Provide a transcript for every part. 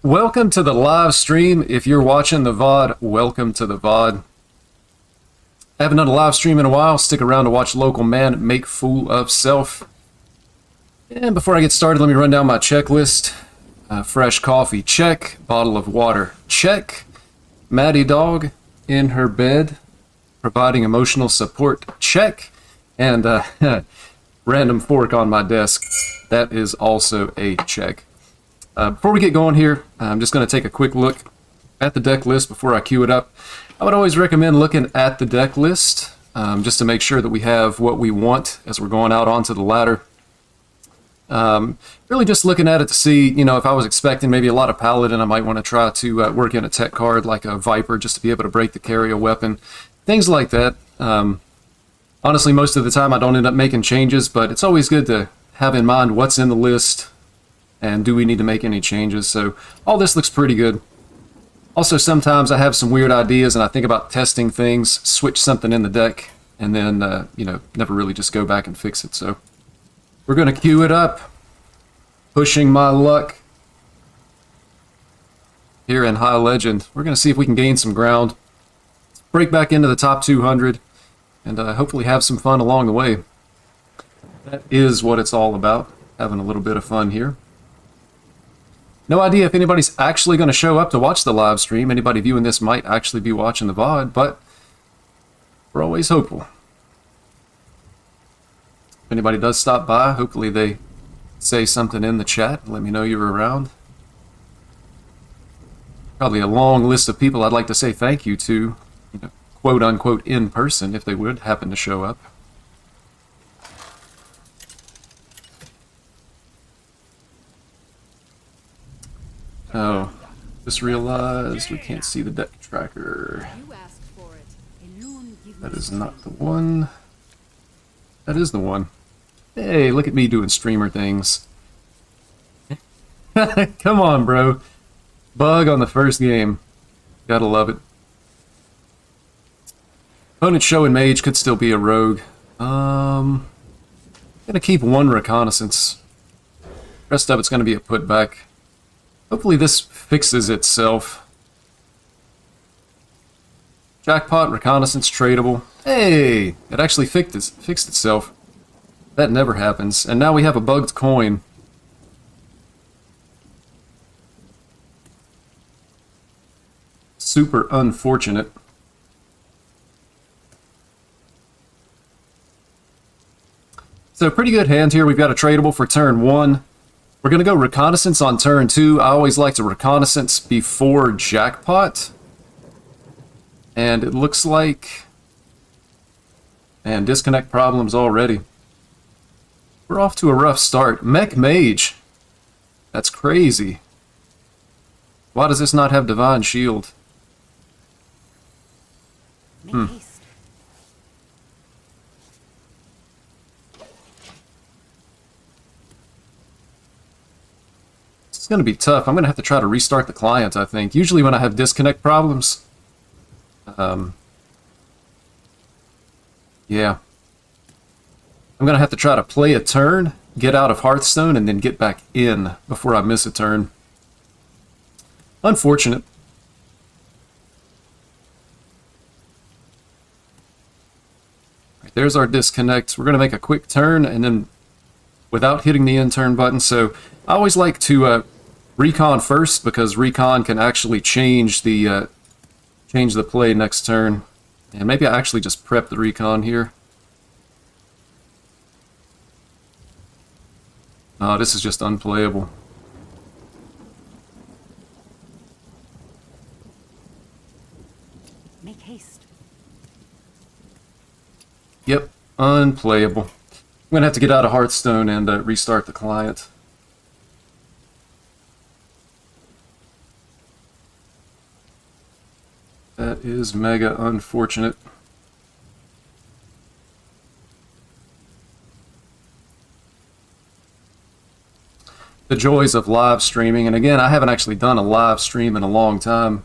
Welcome to the live stream. If you're watching the VOD, welcome to the VOD. I haven't done a live stream in a while. Stick around to watch local man make fool of self. And before I get started, let me run down my checklist. Fresh coffee, check. Bottle of water, check. Maddie dog in her bed, providing emotional support, check. And random fork on my desk, that is also a check. Before we get going here, I'm just going to take a quick look at the deck list before I queue it up. I would always recommend looking at the deck list just to make sure that we have what we want as we're going out onto the ladder. Really just looking at it to see, if I was expecting maybe a lot of Paladin, I might want to try to work in a tech card like a Viper just to be able to break the carry weapon. Things like that. Honestly, most of the time I don't end up making changes, but it's always good to have in mind what's in the list and do we need to make any changes. So all this looks pretty good. Also, sometimes I have some weird ideas and I think about testing things, switch something in the deck, and then, never really just go back and fix it. So we're going to queue it up. Pushing my luck here in High Legend. We're going to see if we can gain some ground, break back into the top 200, and hopefully have some fun along the way. That is what it's all about, having a little bit of fun here. No idea if anybody's actually going to show up to watch the live stream. Anybody viewing this might actually be watching the VOD, but we're always hopeful. If anybody does stop by, hopefully they say something in the chat and let me know you're around. Probably a long list of people I'd like to say thank you to, quote unquote, in person, if they would happen to show up. Oh, just realized we can't see the deck tracker. That is not the one. That is the one. Hey, look at me doing streamer things. Come on, bro. Bug on the first game. Gotta love it. Opponent showing mage could still be a rogue. Gonna keep one reconnaissance. Rest of it's gonna be a putback. Hopefully this fixes itself. Jackpot, reconnaissance, tradable. Hey! It actually fixed itself. That never happens. And now we have a bugged coin. Super unfortunate. So pretty good hand here. We've got a tradable for turn 1. We're going to go reconnaissance on turn 2. I always like to reconnaissance before jackpot. And it looks like... Man, disconnect problems already. We're off to a rough start. Mech Mage. That's crazy. Why does this not have Divine Shield? It's going to be tough. I'm going to have to try to restart the client, I think. Usually when I have disconnect problems... yeah. I'm going to have to try to play a turn, get out of Hearthstone, and then get back in before I miss a turn. Unfortunate. Right, there's our disconnect. We're going to make a quick turn, and then without hitting the end turn button. So I always like to recon first, because recon can actually change the play next turn. And maybe I actually just prep the recon here. Oh, this is just unplayable. Make haste. Yep, unplayable. I'm going to have to get out of Hearthstone and restart the client. That is mega unfortunate. The joys of live streaming, and again, I haven't actually done a live stream in a long time.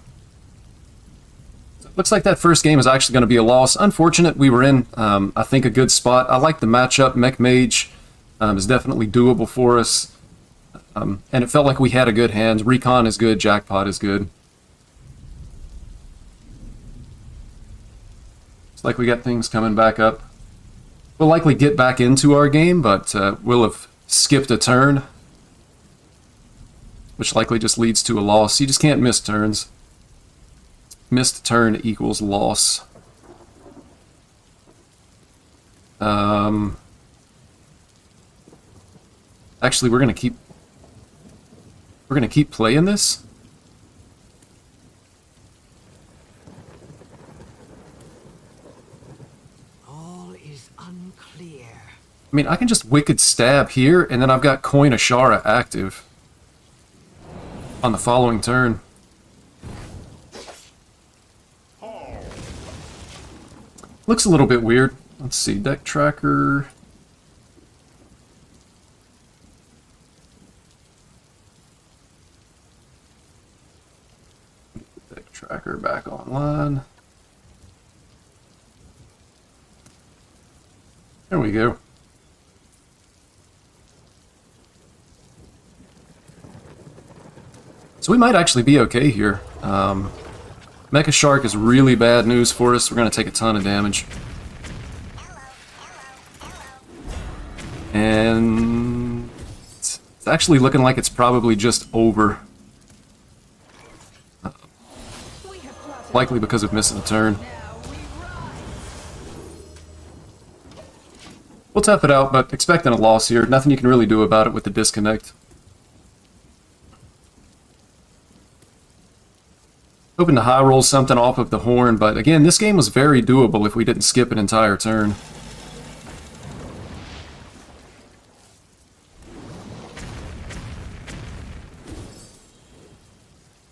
Looks like that first game is actually going to be a loss. Unfortunate. We were in, I think, a good spot. I like the matchup. Mech Mage is definitely doable for us. And it felt like we had a good hand. Recon is good, Jackpot is good. It's like we got things coming back up. We'll likely get back into our game, but we'll have skipped a turn, which likely just leads to a loss. You just can't miss turns. Missed turn equals loss. Actually, we're gonna keep playing this. I mean, I can just Wicked Stab here, and then I've got Coin Ashara active on the following turn. Looks a little bit weird. Let's see, deck tracker. Deck tracker back online. There we go. So we might actually be okay here. Mecha Shark is really bad news for us. We're going to take a ton of damage. And it's actually looking like it's probably just over. Likely because of missing a turn. We'll tough it out, but expecting a loss here. Nothing you can really do about it with the disconnect. Hoping to high roll something off of the horn, but again, this game was very doable if we didn't skip an entire turn.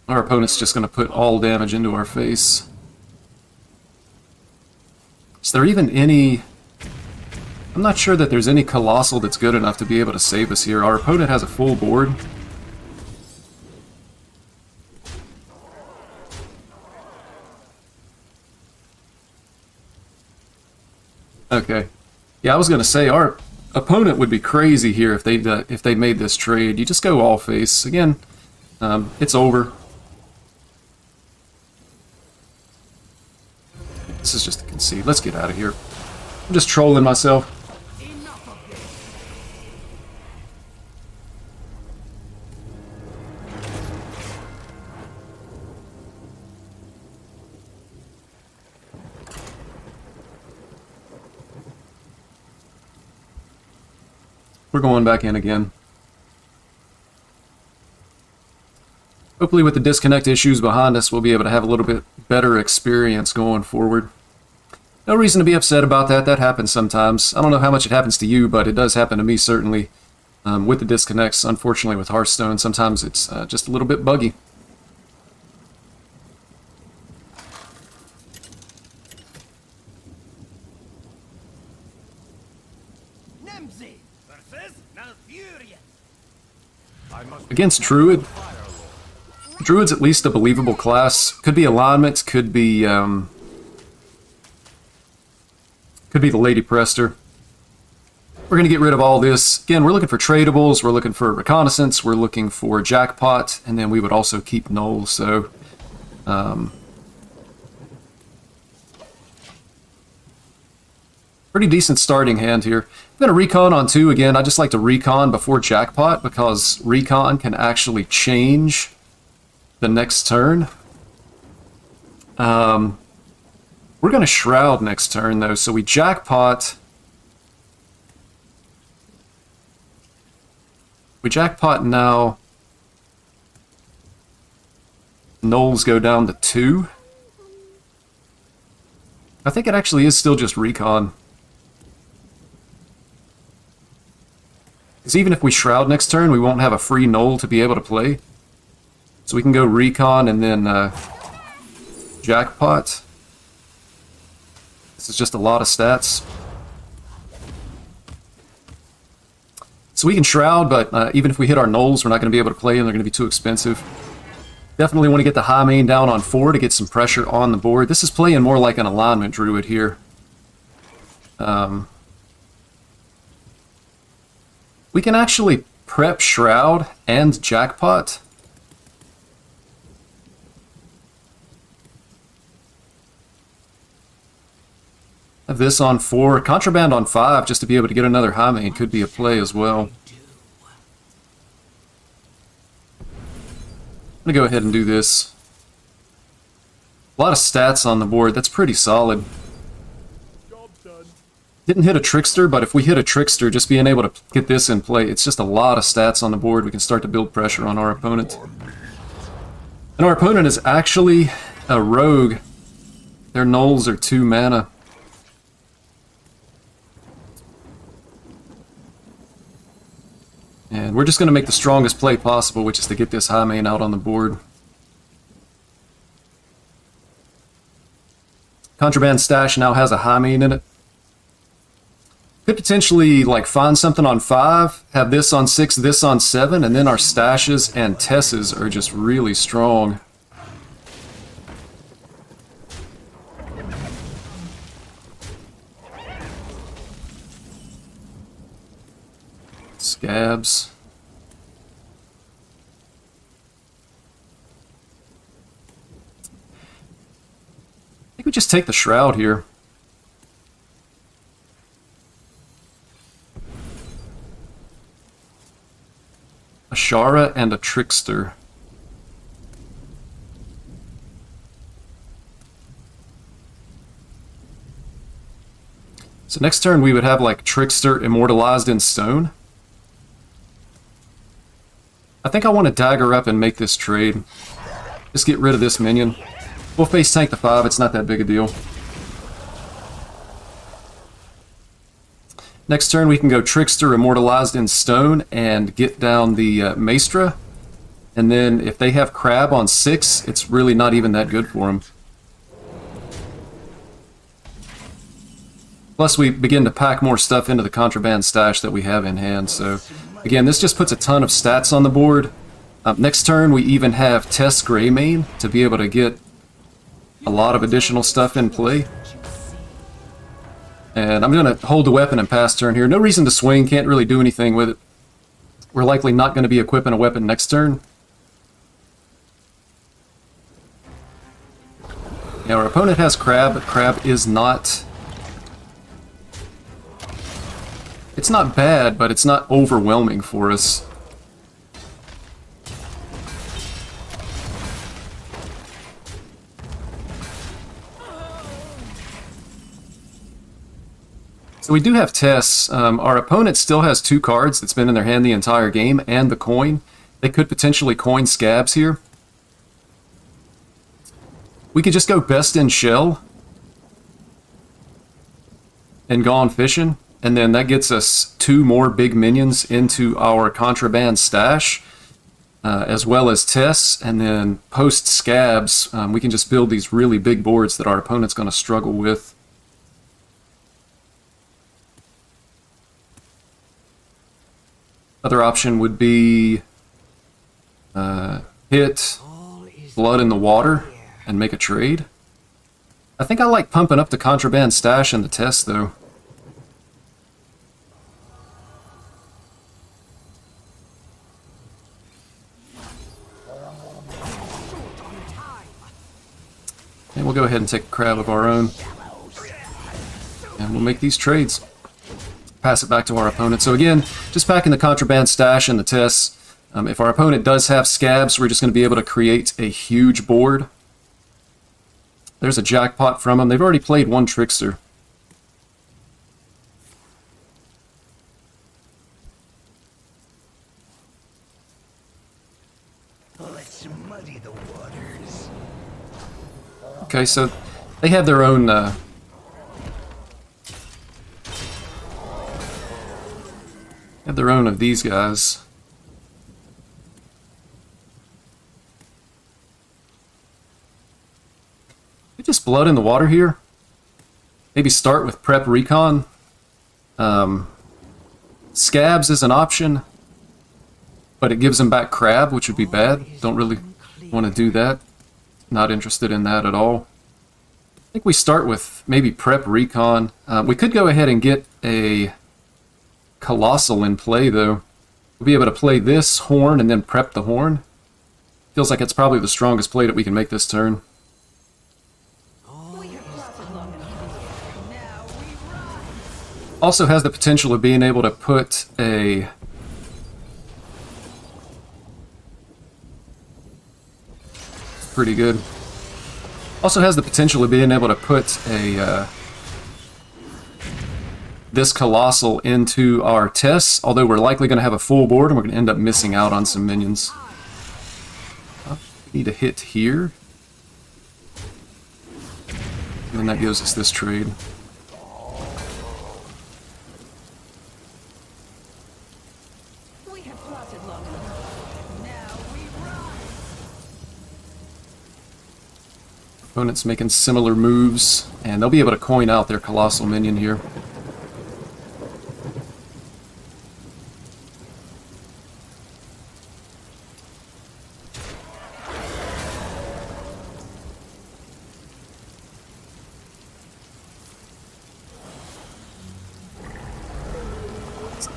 Our opponent's just going to put all damage into our face. Is there even any... I'm not sure that there's any Colossal that's good enough to be able to save us here. Our opponent has a full board. Okay. Yeah, I was going to say, our opponent would be crazy here if they made this trade. You just go all face. Again, it's over. This is just a concede. Let's get out of here. I'm just trolling myself. We're going back in again. Hopefully with the disconnect issues behind us, we'll be able to have a little bit better experience going forward. No reason to be upset about that. That happens sometimes. I don't know how much it happens to you, but it does happen to me certainly with the disconnects. Unfortunately with Hearthstone, sometimes it's just a little bit buggy. Against Druid, Druid's at least a believable class. Could be alignments, could be the Lady Prester. We're going to get rid of all this. Again, we're looking for tradables, we're looking for reconnaissance, we're looking for jackpot, and then we would also keep null, so... pretty decent starting hand here. I'm going to recon on 2 again. I just like to recon before jackpot because recon can actually change the next turn. We're going to shroud next turn though, so we jackpot. We jackpot now. Nulls go down to 2. I think it actually is still just recon. Because even if we shroud next turn, we won't have a free null to be able to play. So we can go recon and then jackpot. This is just a lot of stats. So we can shroud, but even if we hit our nulls, we're not going to be able to play and they're going to be too expensive. Definitely want to get the high main down on 4 to get some pressure on the board. This is playing more like an alignment druid here. We can actually prep Shroud and jackpot. Have this on 4, contraband on 5, just to be able to get another high main could be a play as well. I'm gonna go ahead and do this. A lot of stats on the board, that's pretty solid. Didn't hit a trickster, but if we hit a trickster, just being able to get this in play, it's just a lot of stats on the board. We can start to build pressure on our opponent. And our opponent is actually a rogue. Their nulls are 2 mana. And we're just going to make the strongest play possible, which is to get this high main out on the board. Contraband stash now has a high main in it. Could potentially like find something on 5, have this on 6, this on 7, and then our stashes and Tesses are just really strong. Scabs. I think we just take the Shroud here. A Shara and a Trickster. So next turn we would have like Trickster immortalized in stone. I think I want to dagger up and make this trade. Just get rid of this minion. We'll face tank the 5, it's not that big a deal. Next turn we can go Trickster immortalized in stone and get down the Maestra. And then if they have Crab on 6, it's really not even that good for them. Plus we begin to pack more stuff into the contraband stash that we have in hand, so again, this just puts a ton of stats on the board. Next turn, we even have Tess Greymane to be able to get a lot of additional stuff in play. And I'm going to hold the weapon and pass turn here. No reason to swing, can't really do anything with it. We're likely not going to be equipping a weapon next turn. Now our opponent has Crab, but Crab is not... It's not bad, but it's not overwhelming for us. So we do have Tess. Our opponent still has 2 cards that's been in their hand the entire game, and the coin. They could potentially coin Scabs here. We could just go Best in Shell and Gone Fishing. And then that gets us 2 more big minions into our contraband stash, as well as Tess. And then post Scabs, we can just build these really big boards that our opponent's going to struggle with. Other option would be hit Blood in the Water and make a trade. I think I like pumping up the contraband stash and the Tess though. And we'll go ahead and take a Crab of our own. And we'll make these trades. Pass it back to our opponent. So again, just packing the contraband stash and the Tess. If our opponent does have Scabs, we're just going to be able to create a huge board. There's a jackpot from them. They've already played 1 Trickster. Let's muddy the waters. Okay, so they have their own of these guys. We just Blood in the Water here. Maybe start with Prep Recon. Scabs is an option, but it gives them back Crab, which would be bad. Don't really want to do that. Not interested in that at all. I think we start with maybe Prep Recon. We could go ahead and get a Colossal in play, though. We'll be able to play this horn and then prep the horn. Feels like it's probably the strongest play that we can make this turn. Also has the potential of being able to put a... Pretty good. Also has the potential of being able to put a this Colossal into our tests, although we're likely going to have a full board and we're going to end up missing out on some minions. We need a hit here. And then that gives us this trade. Opponent's making similar moves, and they'll be able to coin out their Colossal minion here.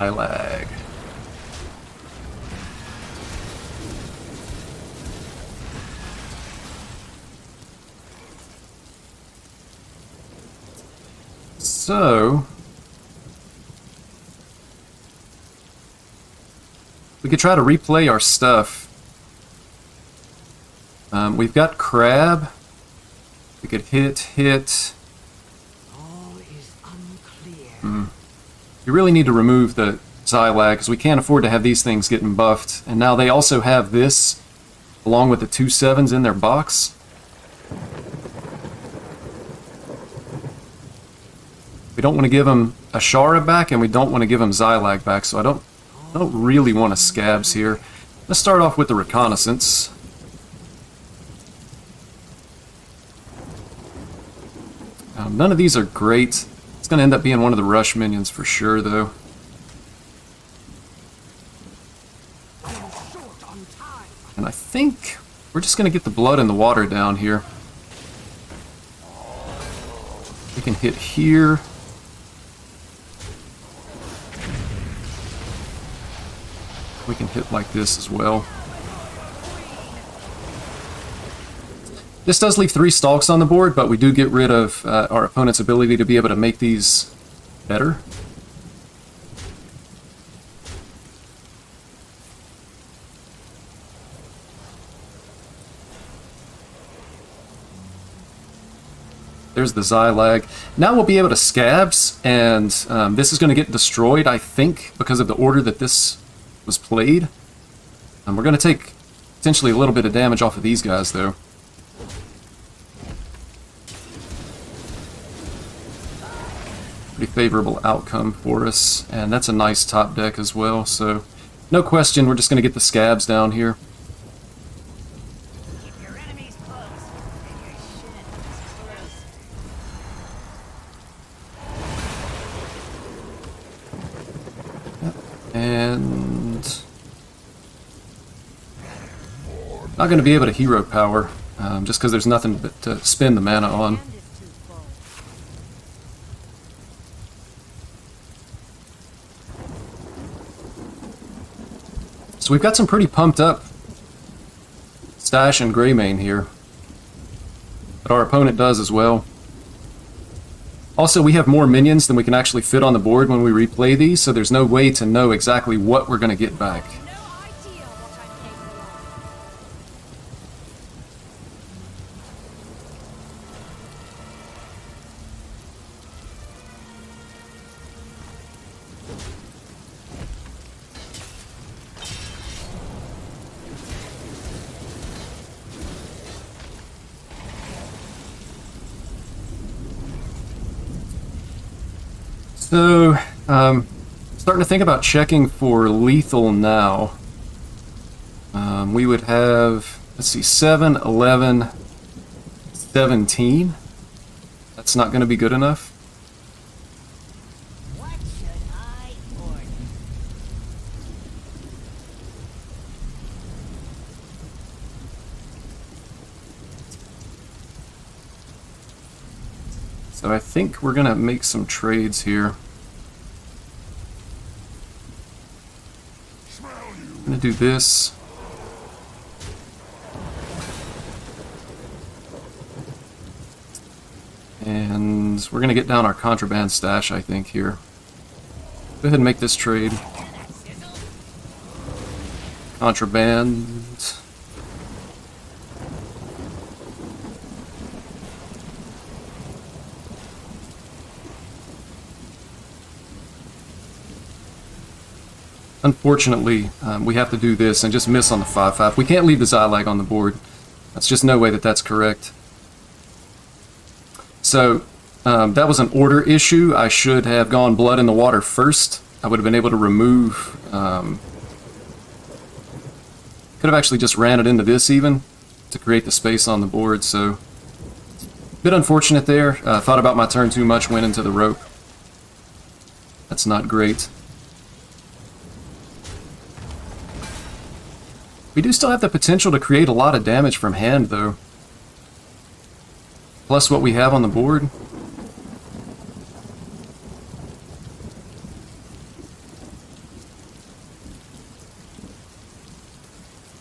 Lag. So, we could try to replay our stuff. We've got Crab. We could hit. All is unclear. You really need to remove the Xylag because we can't afford to have these things getting buffed. And now they also have this along with the 2/7s in their box. We don't want to give them Ashara back, and we don't want to give them Xylag back, so I don't really want to Scabs here. Let's start off with the Reconnaissance. None of these are great. It's going to end up being one of the Rush minions for sure, though. And I think we're just going to get the Blood and the Water down here. We can hit here. We can hit like this as well. This does leave 3 stalks on the board, but we do get rid of our opponent's ability to be able to make these better. There's the Xylag. Now we'll be able to Scabs, and this is going to get destroyed, I think, because of the order that this was played. We're going to take potentially a little bit of damage off of these guys, though. Pretty favorable outcome for us, and that's a nice top deck as well, so no question, we're just going to get the Scabs down here. Keep your enemies close, and your shit is close. And not going to be able to hero power, just because there's nothing but to spend the mana on. So we've got some pretty pumped up Stash and Greymane here. But our opponent does as well. Also, we have more minions than we can actually fit on the board when we replay these, so there's no way to know exactly what we're going to get back. So, starting to think about checking for lethal now. We would have, let's see, 7, 11, 17. That's not going to be good enough. What should I order? So I think we're going to make some trades here. Smash! gonna do this. And we're gonna get down our contraband stash, I think, here. Go ahead and make this trade. Contraband. Unfortunately, we have to do this and just miss on the 5/5. We can't leave the Xylag on the board. That's just no way that that's correct. So, that was an order issue. I should have gone blood in the water first. I would have been able to remove... could have actually just ran it into this even to create the space on the board, so... Bit unfortunate there. Thought about my turn too much, went into the rope. That's not great. We do still have the potential to create a lot of damage from hand, though. Plus what we have on the board.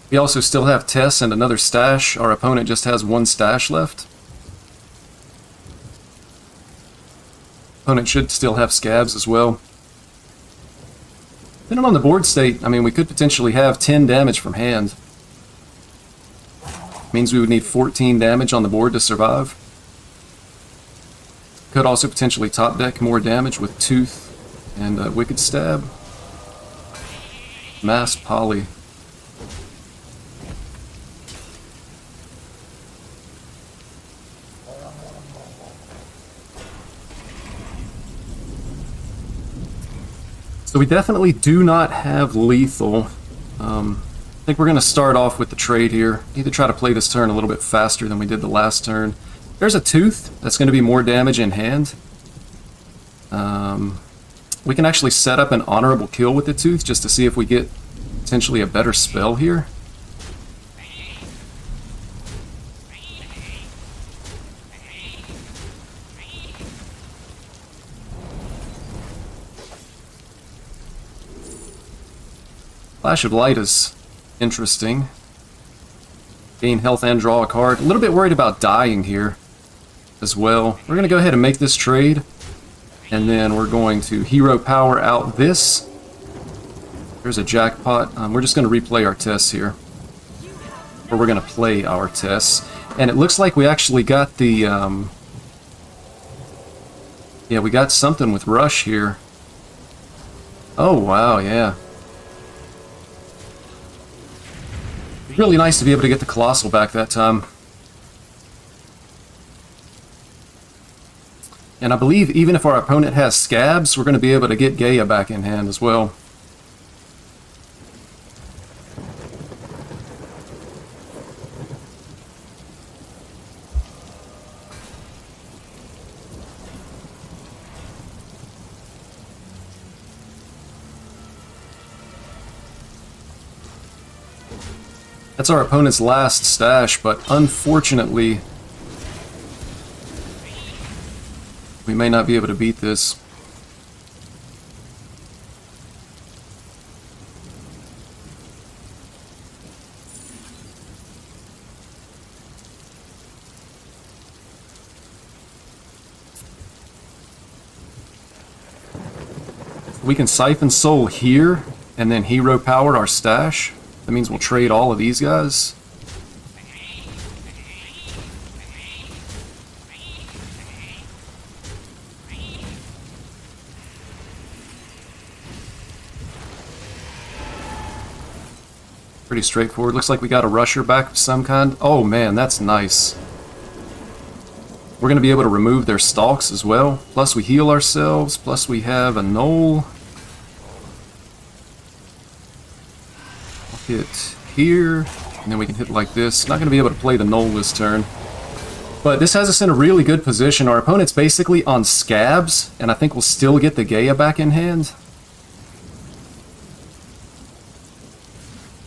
We also still have Tess and another stash. Our opponent just has one stash left. Opponent should still have scabs as well. Depending on the board state, I mean, we could potentially have 10 damage from hand. Means we would need 14 damage on the board to survive. Could also potentially top deck more damage with Tooth and Wicked Stab. Mass Poly. So we definitely do not have lethal. I think we're going to start off with the trade here. Need to try to play this turn a little bit faster than we did the last turn. There's a Tooth. That's going to be more damage in hand. We can actually set up an honorable kill with the Tooth just to see if we get potentially a better spell here. Flash of Light is interesting. Gain health and draw a card. A little bit worried about dying here as well. We're going to go ahead and make this trade. And then we're going to hero power out this. There's a jackpot. We're just going to replay our tests here. Or we're going to play our tests. And it looks like we actually got the... yeah, we got something with Rush here. Oh, wow, yeah. Really nice to be able to get the Colossal back that time. And I believe even if our opponent has Scabs, we're going to be able to get Gaia back in hand as well. That's our opponent's last stash, but unfortunately, we may not be able to beat this. We can Siphon Soul here, and then Hero Power our stash. That means we'll trade all of these guys. Pretty straightforward. Looks like we got a rusher back of some kind. Oh man, that's nice. We're going to be able to remove their stalks as well. Plus we heal ourselves. Plus we have a Knoll. Hit here, and then we can hit like this. Not going to be able to play the Knoll this turn. But this has us in a really good position. Our opponent's basically on Scabs, and I think we'll still get the Gaia back in hand.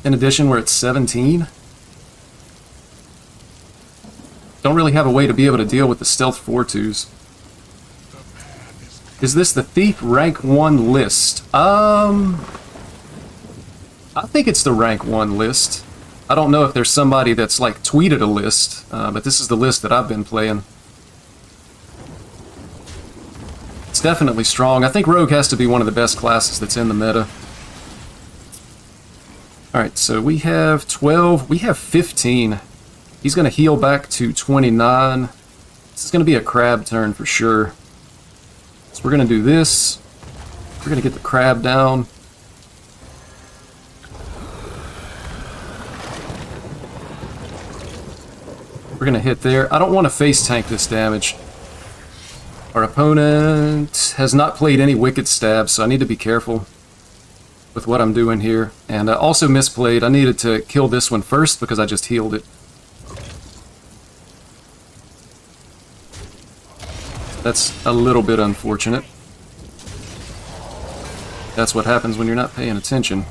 In addition, we're at 17. Don't really have a way to be able to deal with the Stealth 4/2s. Is this the Thief rank 1 list? I think it's the rank 1 list. I don't know if there's somebody that's like tweeted a list, but this is the list that I've been playing. It's definitely strong. I think Rogue has to be one of the best classes that's in the meta. Alright, so we have 12. We have 15. He's going to heal back to 29. This is going to be a crab turn for sure. So we're going to do this. We're going to get the crab down. We're going to hit there. I don't want to face tank this damage. Our opponent has not played any wicked stabs, so I need to be careful with what I'm doing here. And I also misplayed. I needed to kill this one first because I just healed it. That's a little bit unfortunate. That's what happens when you're not paying attention.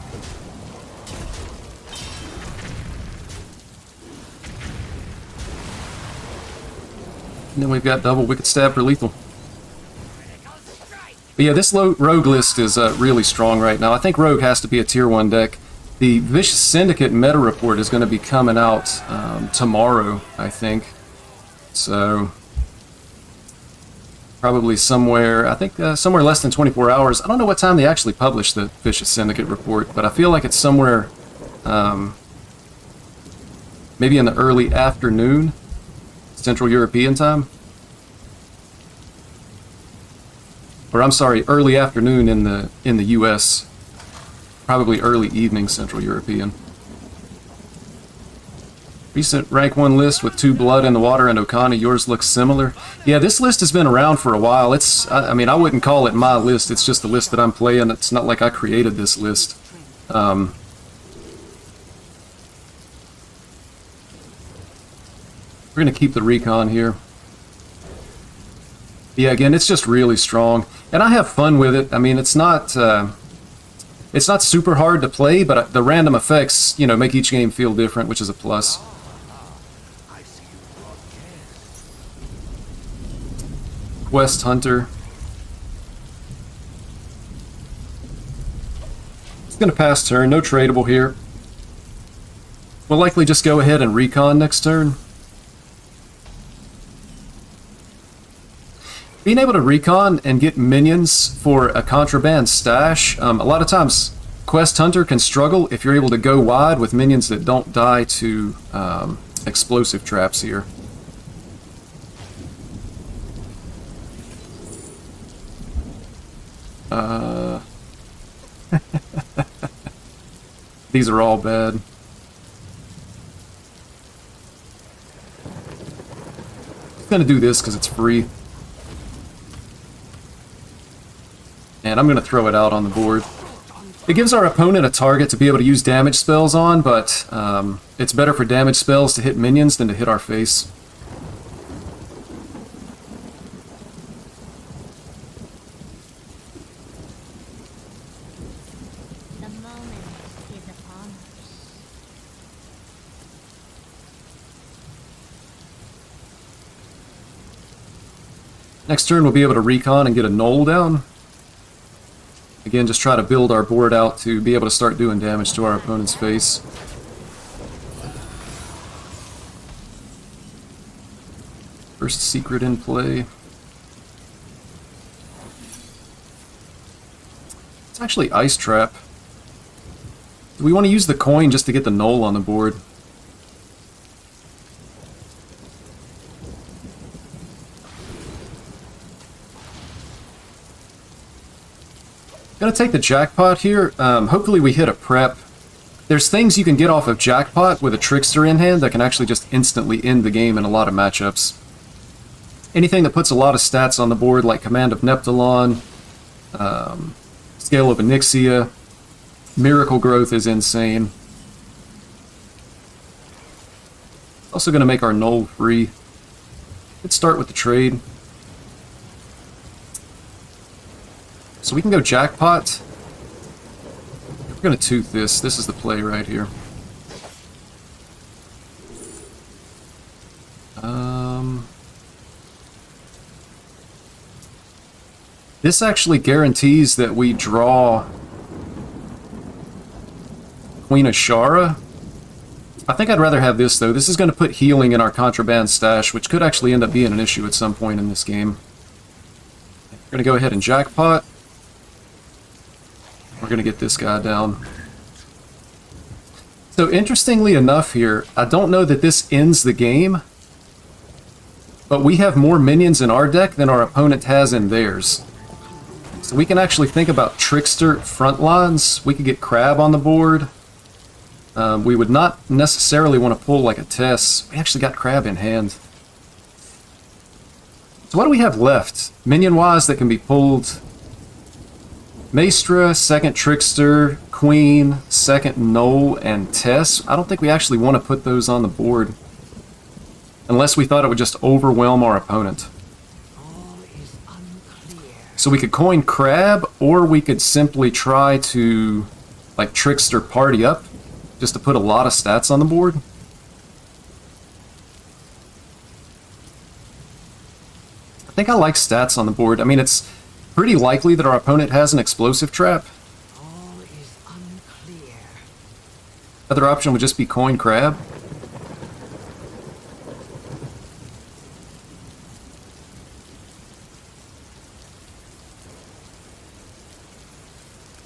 And then we've got double wicked stab for lethal. But yeah, this rogue list is really strong right now. I think rogue has to be a tier 1 deck. The Vicious Syndicate meta report is going to be coming out tomorrow, I think. So probably somewhere, I think somewhere less than 24 hours. I don't know what time they actually publish the Vicious Syndicate report, but I feel like it's somewhere maybe in the early afternoon, Central European time. Or I'm sorry, early afternoon in the US. Probably early evening Central European. Recent rank 1 list with 2 blood in the water and Okani. Yours looks similar. Yeah, this list has been around for a while. I mean, I wouldn't call it my list. It's just the list that I'm playing. It's not like I created this list. We're going to keep the recon here. Yeah, again, it's just really strong. And I have fun with it. I mean, it's not super hard to play, but the random effects, you know, make each game feel different, which is a plus. Quest Hunter. It's going to pass turn, no tradable here. We'll likely just go ahead and recon next turn. Being able to recon and get minions for a contraband stash, a lot of times Quest Hunter can struggle if you're able to go wide with minions that don't die to explosive traps here. These are all bad. I'm gonna do this because it's free. And I'm going to throw it out on the board. It gives our opponent a target to be able to use damage spells on, but it's better for damage spells to hit minions than to hit our face. The moment is upon us. Next turn we'll be able to recon and get a knoll down. Again, just try to build our board out to be able to start doing damage to our opponent's face. First secret in play. It's actually Ice Trap. Do we want to use the coin just to get the knoll on the board? Gonna take the jackpot here. Hopefully we hit a prep. There's things you can get off of jackpot with a trickster in hand that can actually just instantly end the game in a lot of matchups. Anything that puts a lot of stats on the board, like Command of Neptulon, Scale of Onyxia, Miracle Growth is insane. Also gonna make our knoll free. Let's start with the trade. So we can go jackpot. We're going to tooth this. This is the play right here. This actually guarantees that we draw Queen of Shara. I think I'd rather have this, though. This is going to put healing in our contraband stash, which could actually end up being an issue at some point in this game. We're going to go ahead and jackpot. We're going to get this guy down. So interestingly enough here, I don't know that this ends the game, but we have more minions in our deck than our opponent has in theirs. So we can actually think about Trickster front lines. We could get Crab on the board. We would not necessarily want to pull like a Tess. We actually got Crab in hand. So what do we have left? Minion-wise that can be pulled. Maestra, second Trickster, Queen, second Knoll, and Tess. I don't think we actually want to put those on the board. Unless we thought it would just overwhelm our opponent. So we could coin Crab, or we could simply try to, like, Trickster party up, just to put a lot of stats on the board. I think I like stats on the board. I mean, it's pretty likely that our opponent has an explosive trap. All is unclear. Other option would just be coin Crab.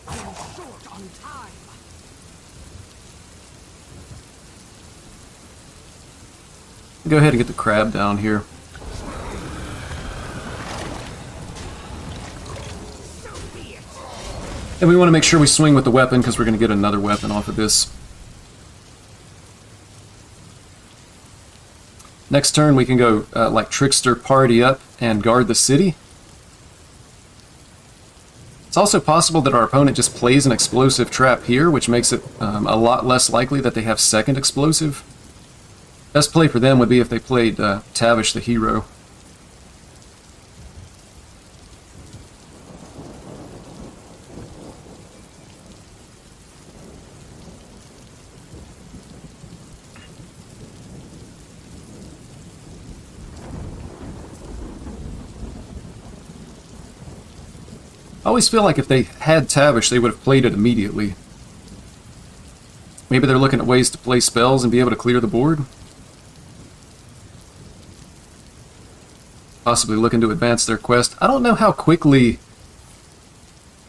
Short on time. Go ahead and get the Crab down here. And we want to make sure we swing with the weapon because we're going to get another weapon off of this. Next turn we can go like Trickster party up and guard the city. It's also possible that our opponent just plays an explosive trap here, which makes it a lot less likely that they have second explosive. Best play for them would be if they played Tavish the hero. I always feel like if they had Tavish, they would have played it immediately. Maybe they're looking at ways to play spells and be able to clear the board. Possibly looking to advance their quest. I don't know how quickly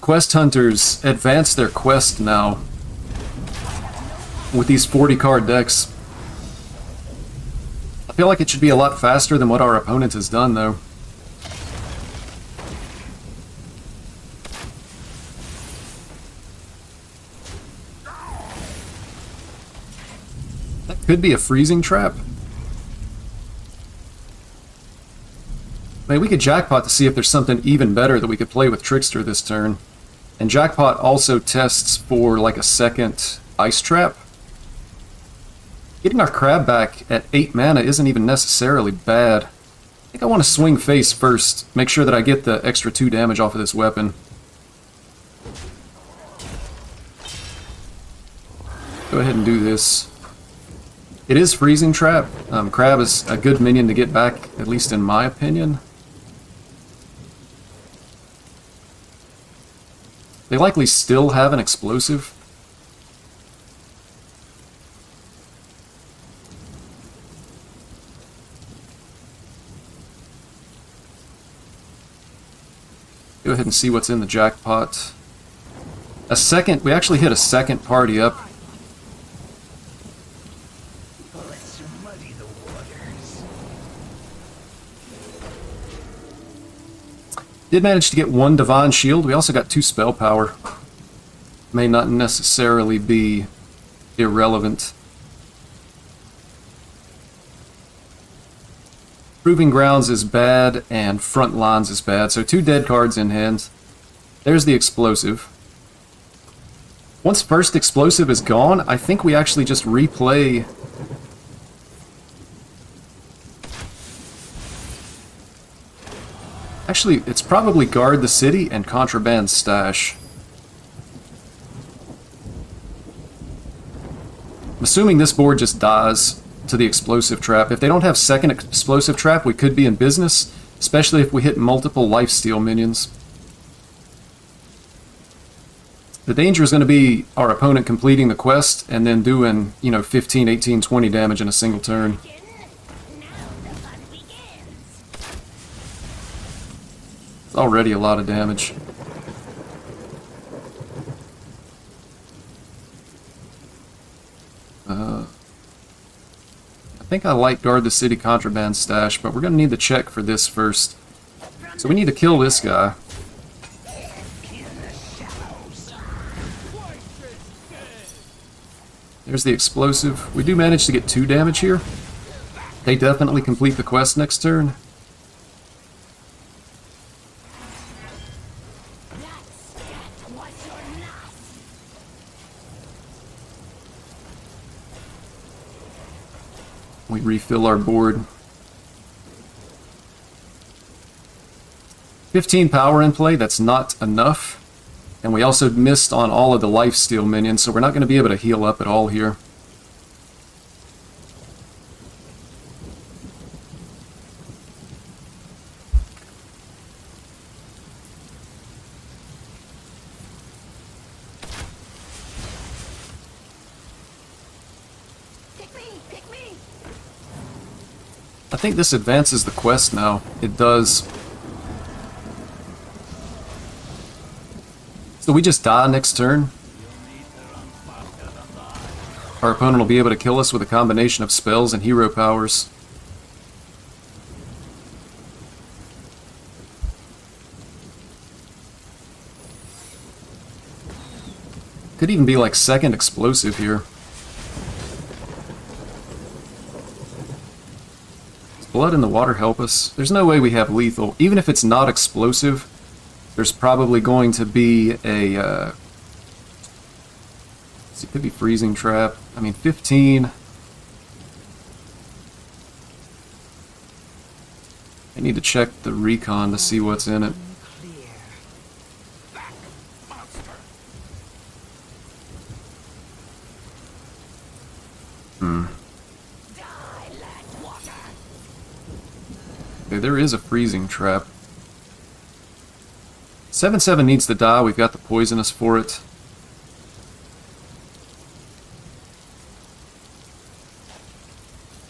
quest hunters advance their quest now with these 40-card decks. I feel like it should be a lot faster than what our opponent has done, though. That could be a freezing trap. I mean, we could jackpot to see if there's something even better that we could play with Trickster this turn. And jackpot also tests for like a second ice trap. Getting our Crab back at 8 mana isn't even necessarily bad. I think I want to swing face first, make sure that I get the extra 2 damage off of this weapon. Go ahead and do this. It is freezing trap. Crab is a good minion to get back, at least in my opinion. They likely still have an explosive. Go ahead and see what's in the jackpot. We actually hit a second party up. Let's muddy the waters. Did manage to get 1 Divine Shield. We also got 2 Spell Power. May not necessarily be irrelevant. Proving Grounds is bad, and Front Lines is bad, so 2 dead cards in hand. There's the explosive. Once first explosive is gone, I think we actually just replay... Actually, it's probably Guard the City and Contraband Stash. I'm assuming this board just dies to the explosive trap. If they don't have second explosive trap, we could be in business, especially if we hit multiple lifesteal minions. The danger is going to be our opponent completing the quest and then doing, 15, 18, 20 damage in a single turn. It's already a lot of damage. I think I light guard the city contraband stash, but we're going to need to check for this first. So we need to kill this guy. There's the explosive. We do manage to get 2 damage here. They definitely complete the quest next turn. We refill our board. 15 power in play, that's not enough. And we also missed on all of the lifesteal minions, so we're not going to be able to heal up at all here. Pick me! I think this advances the quest now. It does. So we just die next turn. Our opponent will be able to kill us with a combination of spells and hero powers. Could even be like second explosive here. Does blood in the water help us? There's no way we have lethal. Even if it's not explosive, there's probably going to be a, it could be freezing trap. I mean, 15. I need to check the recon to see what's in it. Okay, there is a freezing trap. 7/7 needs to die. We've got the poisonous for it.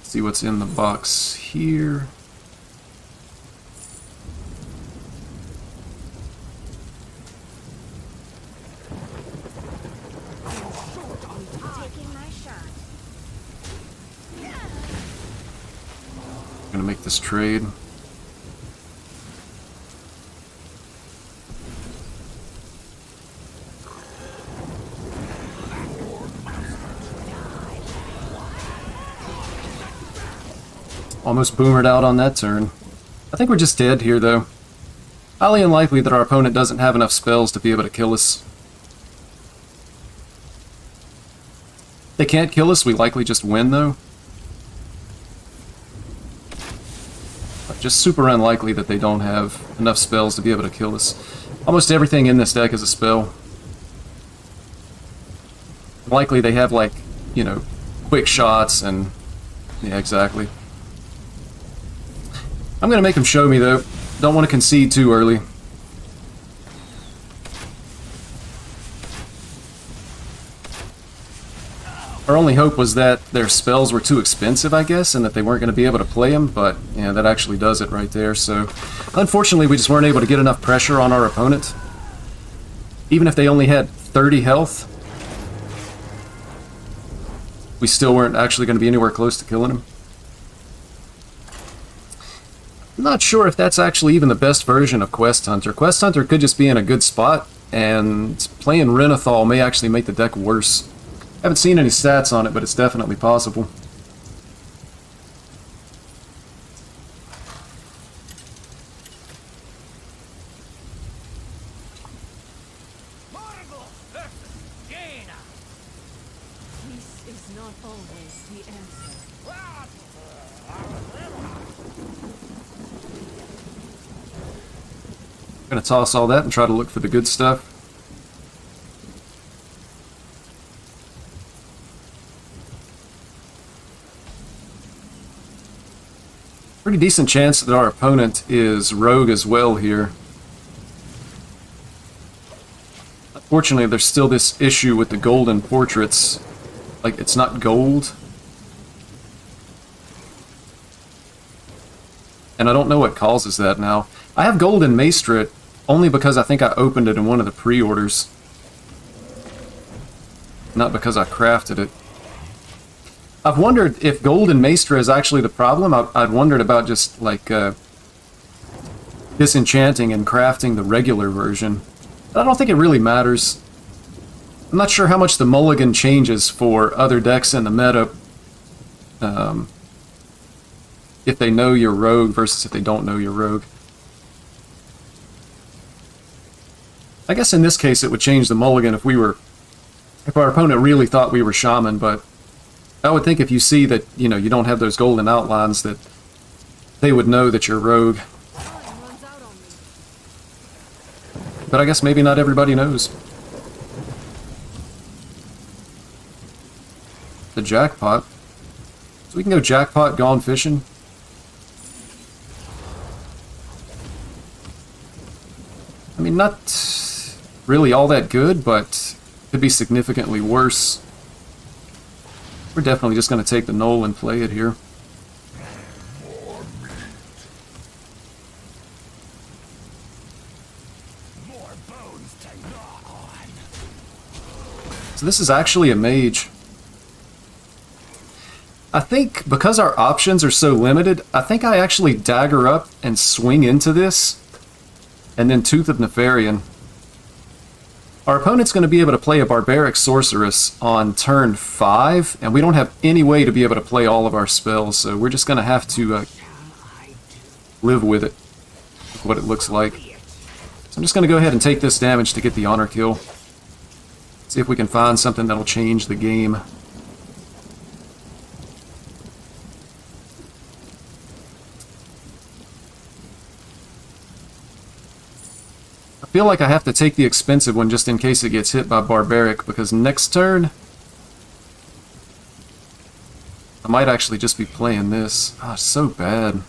See what's in the box here. Taking my shot. I'm gonna make this trade. Almost boomered out on that turn. I think we're just dead here, though. Highly unlikely that our opponent doesn't have enough spells to be able to kill us. If they can't kill us, we likely just win, though. But just super unlikely that they don't have enough spells to be able to kill us. Almost everything in this deck is a spell. Likely they have, like, quick shots and... yeah, exactly. I'm going to make him show me, though. Don't want to concede too early. Our only hope was that their spells were too expensive, I guess, and that they weren't going to be able to play them, but yeah, that actually does it right there. So, unfortunately, we just weren't able to get enough pressure on our opponent. Even if they only had 30 health, we still weren't actually going to be anywhere close to killing him. I'm not sure if that's actually even the best version of Quest Hunter. Quest Hunter could just be in a good spot, and playing Renathal may actually make the deck worse. I haven't seen any stats on it, but it's definitely possible. This is not always the answer. I'm going to toss all that and try to look for the good stuff. Pretty decent chance that our opponent is rogue as well here. Unfortunately, there's still this issue with the golden portraits. Like, it's not gold. And I don't know what causes that now. I have golden maestrit only because I think I opened it in one of the pre-orders. Not because I crafted it. I've wondered if golden maestrit is actually the problem. I'd wondered about just, like, disenchanting and crafting the regular version. I don't think it really matters. I'm not sure how much the mulligan changes for other decks in the meta. If they know your rogue versus if they don't know your rogue. I guess in this case it would change the mulligan if our opponent really thought we were shaman, but I would think if you see that, you know, you don't have those golden outlines, that they would know that you're rogue. But I guess maybe not everybody knows. The jackpot. So we can go jackpot, gone fishing. I mean, not really all that good, but could be significantly worse. We're definitely just going to take the null and play it here. So this is actually a mage. I think because our options are so limited, I think I actually dagger up and swing into this, and then Tooth of Nefarian. Our opponent's going to be able to play a Barbaric Sorceress on turn 5, and we don't have any way to be able to play all of our spells, so we're just going to have to live with it, what it looks like. So I'm just going to go ahead and take this damage to get the honor kill. See if we can find something that'll change the game. I feel like I have to take the expensive one just in case it gets hit by Barbaric, because next turn I might actually just be playing this. Ah, so bad.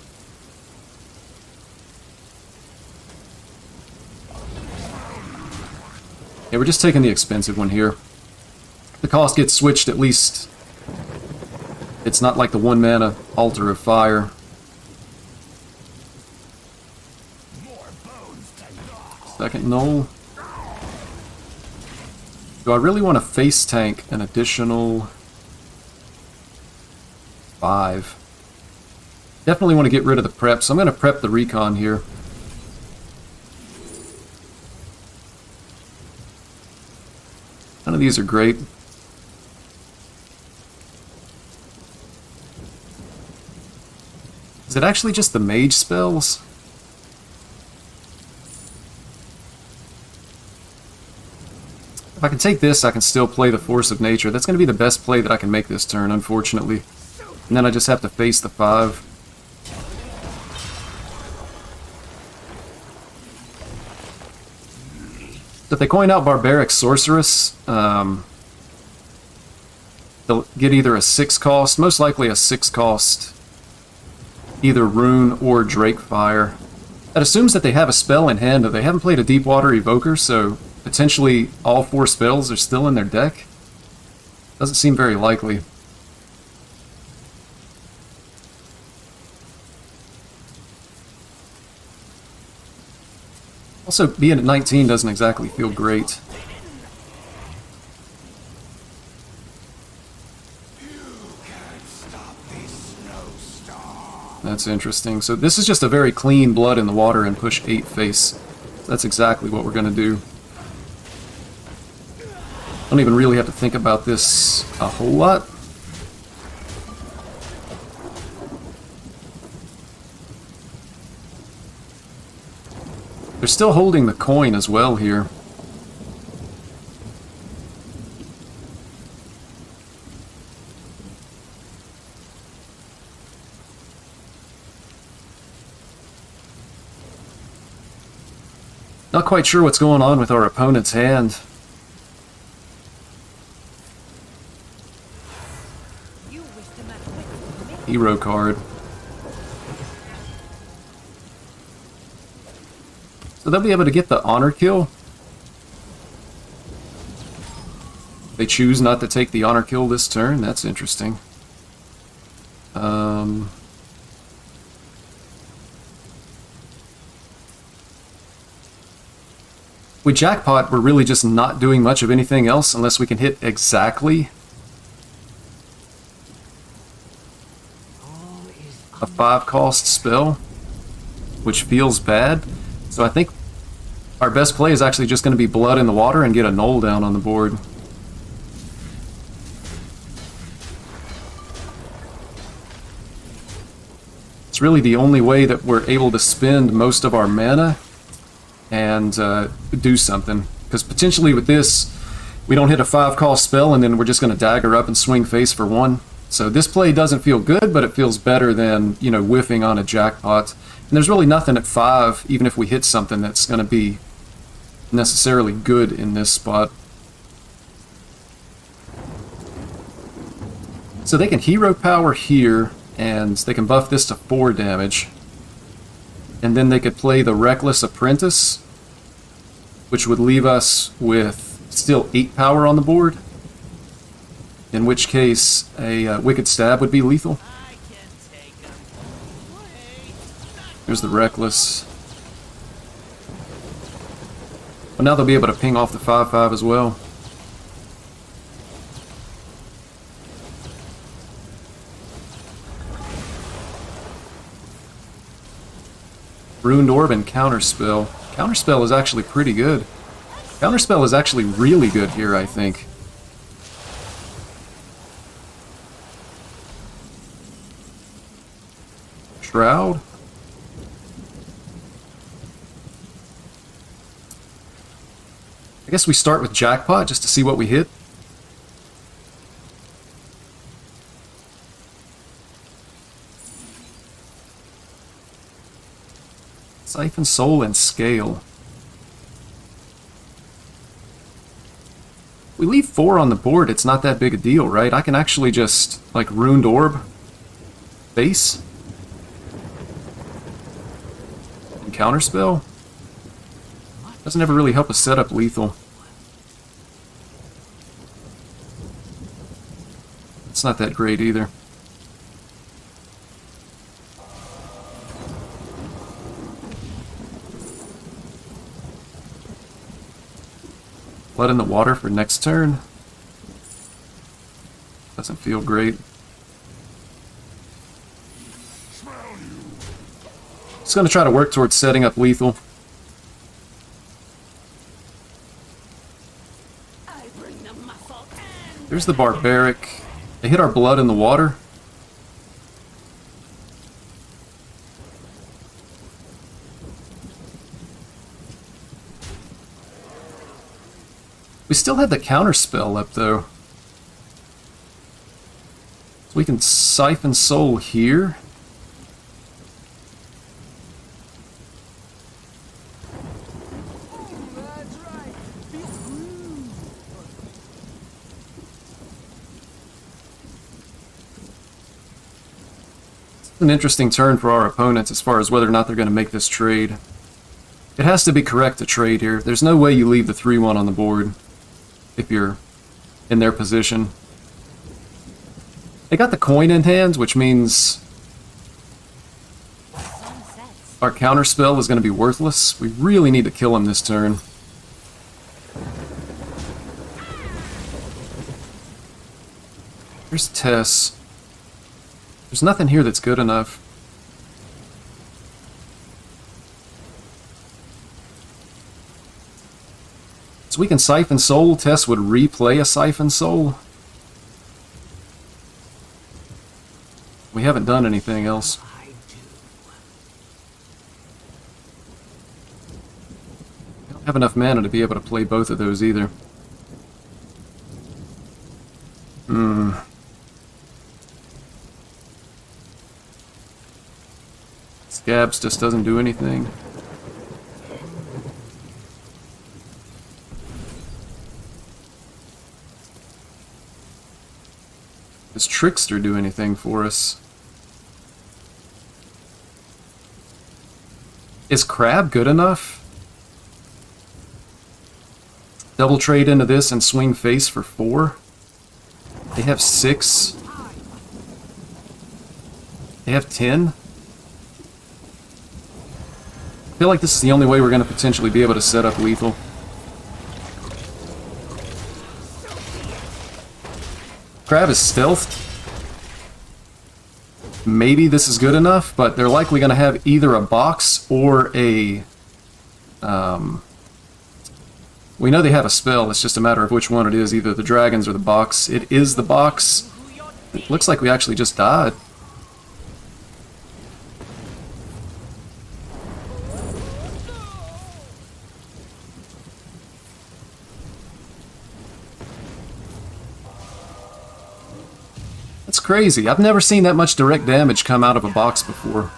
Yeah, we're just taking the expensive one here. The cost gets switched, at least it's not like the 1 mana Altar of Fire. Second null. Do I really want to face tank an additional 5? Definitely want to get rid of the prep, so I'm going to prep the recon here. None of these are great. Is it actually just the mage spells? If I can take this, I can still play the Force of Nature. That's going to be the best play that I can make this turn, unfortunately. And then I just have to face the 5. So if they coin out Barbaric Sorceress, they'll get either a 6 cost, most likely a 6 cost, either Rune or Drake Fire. That assumes that they have a spell in hand, but they haven't played a Deepwater Evoker, so potentially all 4 spells are still in their deck. Doesn't seem very likely. Also, being at 19 doesn't exactly feel great. That's interesting. So this is just a very clean blood in the water and push 8 face. That's exactly what we're going to do. Don't even really have to think about this a whole lot. They're still holding the coin as well here. Not quite sure what's going on with our opponent's hand. Hero card. So they'll be able to get the honor kill. They choose not to take the honor kill this turn. That's interesting. We jackpot, we're really just not doing much of anything else unless we can hit exactly a 5-cost spell, which feels bad. So I think our best play is actually just going to be Blood in the Water and get a null down on the board. It's really the only way that we're able to spend most of our mana and do something. Because potentially with this, we don't hit a 5-cost spell and then we're just going to dagger up and swing face for 1. So this play doesn't feel good, but it feels better than, you know, whiffing on a jackpot. And there's really nothing at 5, even if we hit something that's going to be necessarily good in this spot. So they can hero power here, and they can buff this to 4 damage. And then they could play the Reckless Apprentice, which would leave us with still 8 power on the board. In which case, a Wicked Stab would be lethal. There's the Reckless. But now they'll be able to ping off the 5/5 as well. Ruined Orb and Counterspell. Counterspell is actually pretty good. Counterspell is actually really good here, I think. Shroud. I guess we start with Jackpot just to see what we hit. Siphon Soul and Scale. We leave 4 on the board, it's not that big a deal, right? I can actually just, like, Ruined Orb face. And Counterspell. Doesn't ever really help us set up lethal. It's not that great either. Blood in the Water for next turn. Doesn't feel great. Just gonna try to work towards setting up lethal. There's the Barbaric. They hit our Blood in the Water. We still have the Counterspell up, though. So we can Siphon Soul here. It's an interesting turn for our opponents as far as whether or not they're going to make this trade. It has to be correct to trade here. There's no way you leave the 3/1 on the board if you're in their position. They got the coin in hand, which means our Counterspell is going to be worthless. We really need to kill him this turn. Here's Tess. There's nothing here that's good enough. So we can Siphon Soul. Tess would replay a Siphon Soul. We haven't done anything else. We don't have enough mana to be able to play both of those either. Scabs just doesn't do anything. Does Trickster do anything for us? Is Crab good enough? Double trade into this and swing face for 4. They have 6. They have 10. I feel like this is the only way we're going to potentially be able to set up lethal. Crab is stealthed. Maybe this is good enough, but they're likely going to have either a box or a... we know they have a spell, it's just a matter of which one it is, either the dragons or the box. It is the box. It looks like we actually just died. That's crazy. I've never seen that much direct damage come out of a box before.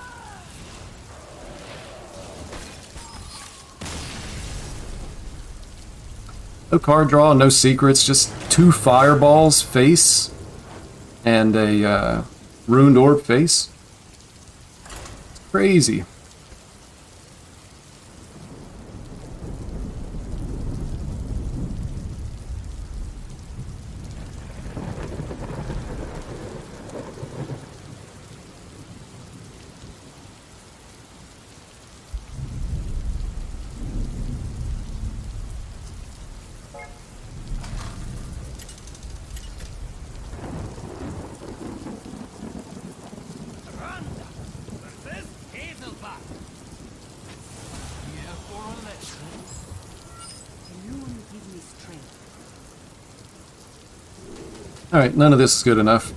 No card draw, no secrets, just 2 fireballs face and a ruined orb face. It's crazy. Alright, none of this is good enough.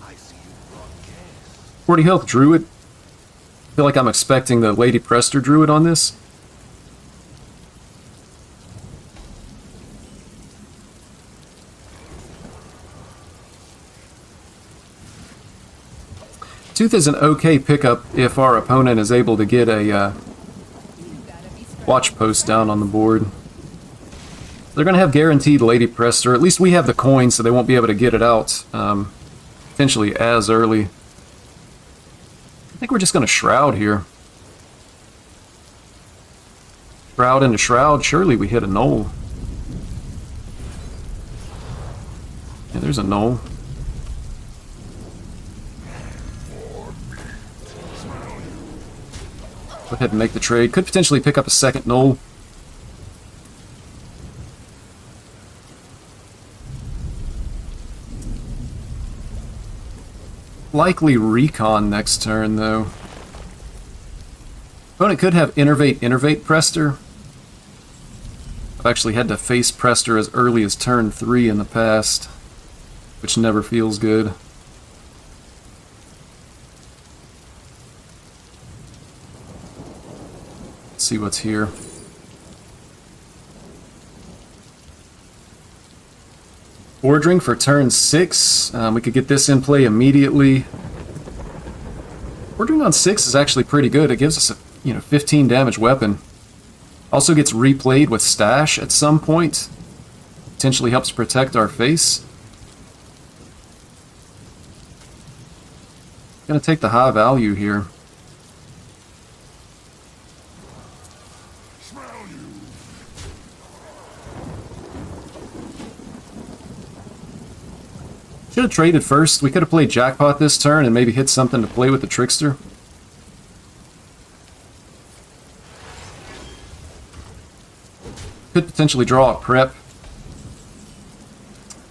I see you broadcast. 40 health druid. I feel like I'm expecting the Lady Prester druid on this. Tooth is an okay pickup if our opponent is able to get a watch post down on the board. They're going to have guaranteed Lady Prester. At least we have the coin, so they won't be able to get it out potentially as early. I think we're just going to Shroud here. Shroud into Shroud. Surely we hit a Knoll. Yeah, there's a Knoll. Go ahead and make the trade. Could potentially pick up a second Knoll. Likely Recon next turn, though. Opponent could have Innervate Prester. I've actually had to face Prester as early as turn 3 in the past, which never feels good. Let's see what's here. Ordering for turn 6. We could get this in play immediately. Ordering on 6 is actually pretty good. It gives us a 15 damage weapon. Also gets replayed with Stash at some point. Potentially helps protect our face. Gonna take the high value here. Should have traded first. We could have played Jackpot this turn and maybe hit something to play with the Trickster. Could potentially draw a prep.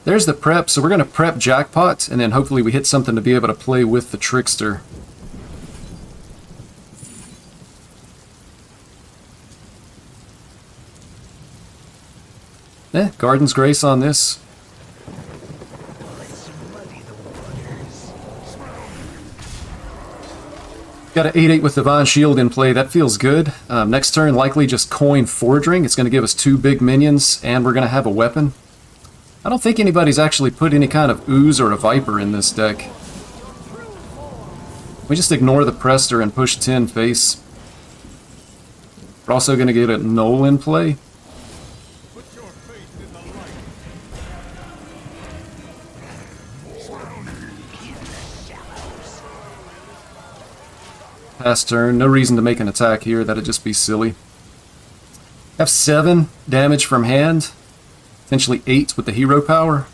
There's the prep, so we're going to prep Jackpot, and then hopefully we hit something to be able to play with the Trickster. Garden's Grace on this. Got an 8-8 with Divine Shield in play. That feels good. Next turn, likely just coin Forging. It's going to give us 2 big minions, and we're going to have a weapon. I don't think anybody's actually put any kind of Ooze or a Viper in this deck. We just ignore the Prester and push 10 face. We're also going to get a Knoll in play. Pass turn. No reason to make an attack here. That'd just be silly. Have 7 damage from hand. Potentially 8 with the hero power.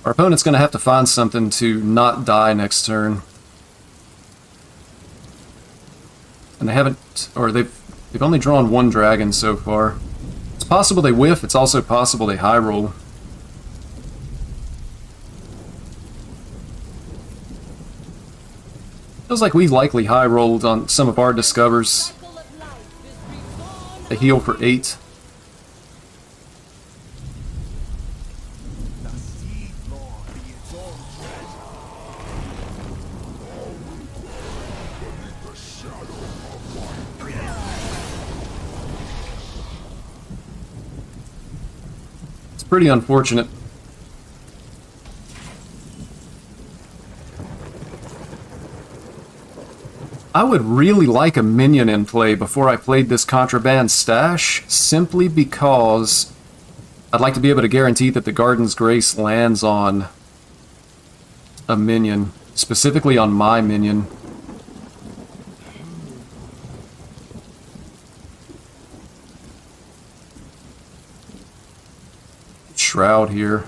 Our opponent's going to have to find something to not die next turn. And they haven't, or they've only drawn 1 dragon so far. It's possible they whiff, it's also possible they high roll. Feels like we've likely high rolled on some of our discovers. They heal for 8. The Seed Lord be its own treasure. It's pretty unfortunate. I would really like a minion in play before I played this contraband stash, simply because I'd like to be able to guarantee that the Garden's Grace lands on a minion, specifically on my minion. Shroud here.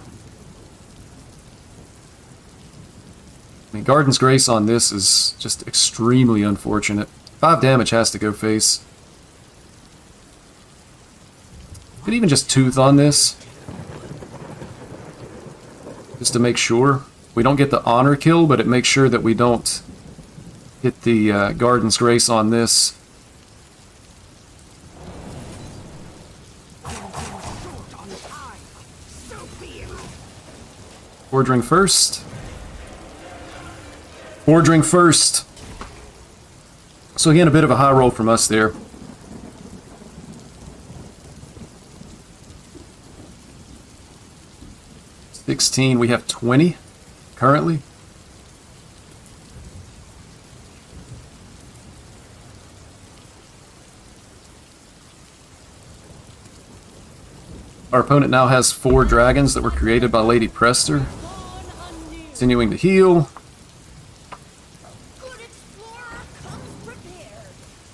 I mean, Garden's Grace on this is just extremely unfortunate. 5 damage has to go face. Could even just Tooth on this. Just to make sure. We don't get the honor kill, but it makes sure that we don't hit the Garden's Grace on this. Ordering first. Ordering first. So again, a bit of a high roll from us there. We have 20 currently. Our opponent now has 4 dragons that were created by Lady Prester. Continuing to heal.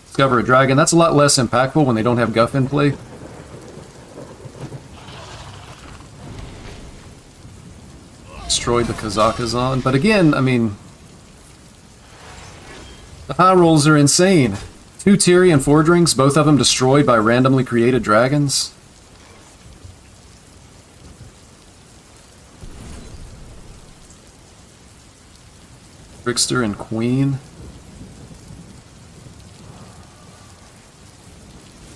Discover a dragon. That's a lot less impactful when they don't have Guff in play. Destroyed the Kazakazan. But again, I mean, the high rolls are insane. 2 Tyrian Fordrings, both of them destroyed by randomly created dragons. Trickster and Queen.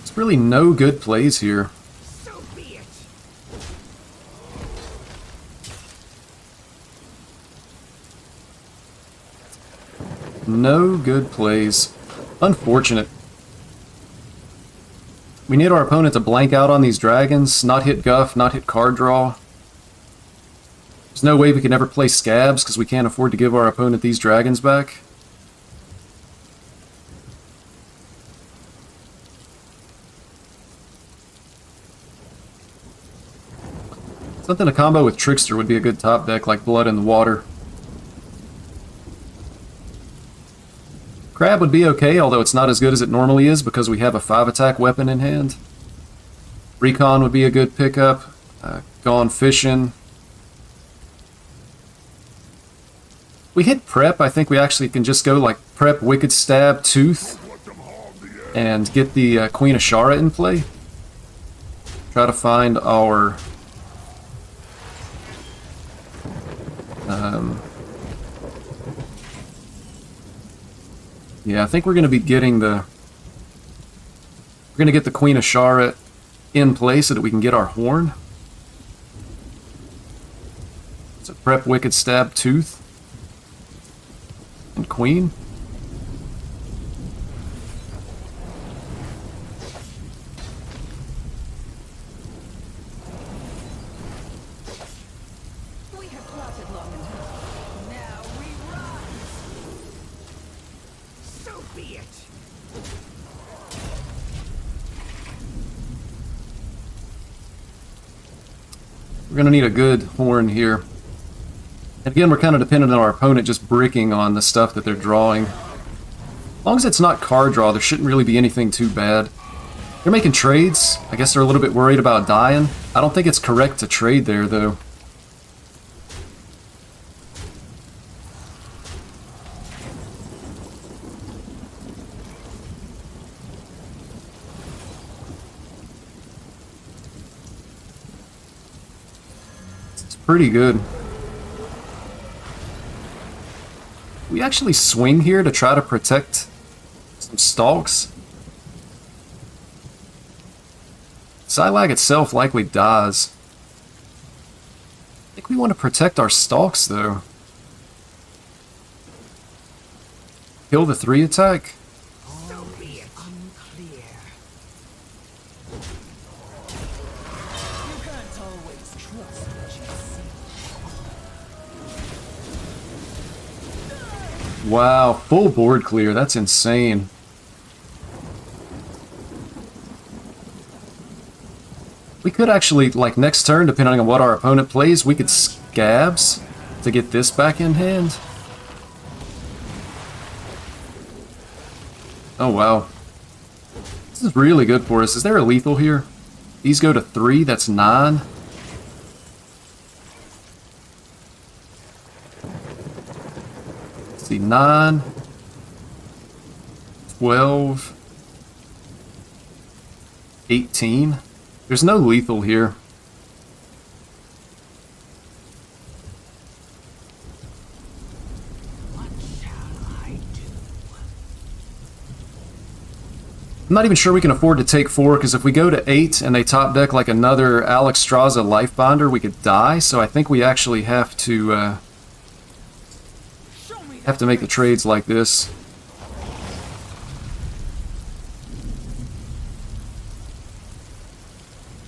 It's really no good plays here. So be it. No good plays. Unfortunate. We need our opponent to blank out on these dragons, not hit Guff, not hit card draw. There's no way we can ever play Scabs because we can't afford to give our opponent these dragons back. Something to combo with Trickster would be a good top deck, like Blood in the Water. Crab would be okay, although it's not as good as it normally is because we have a 5-attack weapon in hand. Recon would be a good pickup. Gone Fishing. We hit Prep. I think we actually can just go like Prep, Wicked Stab, Tooth, and get the Queen of Shara in play. Try to find our... yeah, I think we're going to be getting the... We're going to get the Queen of Shara in play so that we can get our horn. So Prep, Wicked Stab, Tooth, and Queen. We have plotted long enough. Now we run. So be it. We're going to need a good horn here. And again, we're kind of dependent on our opponent just bricking on the stuff that they're drawing. As long as it's not card draw, there shouldn't really be anything too bad. They're making trades. I guess they're a little bit worried about dying. I don't think it's correct to trade there, though. It's pretty good. We actually swing here to try to protect some stalks. Silag itself likely dies. I think we want to protect our stalks, though. Kill the 3 attack. So be it. Unclear. You can't always trust what you see. Wow, full board clear. That's insane. We could actually, like next turn, depending on what our opponent plays, we could scabs to get this back in hand. Oh wow. This is really good for us. Is there a lethal here? These go to 3, that's 9. Let's see, 9, 12, 18. There's no lethal here. What shall I do? I'm not even sure we can afford to take 4, because if we go to 8 and they top deck like another Alex Straza Lifebinder, we could die. So I think we actually have to make the trades like this.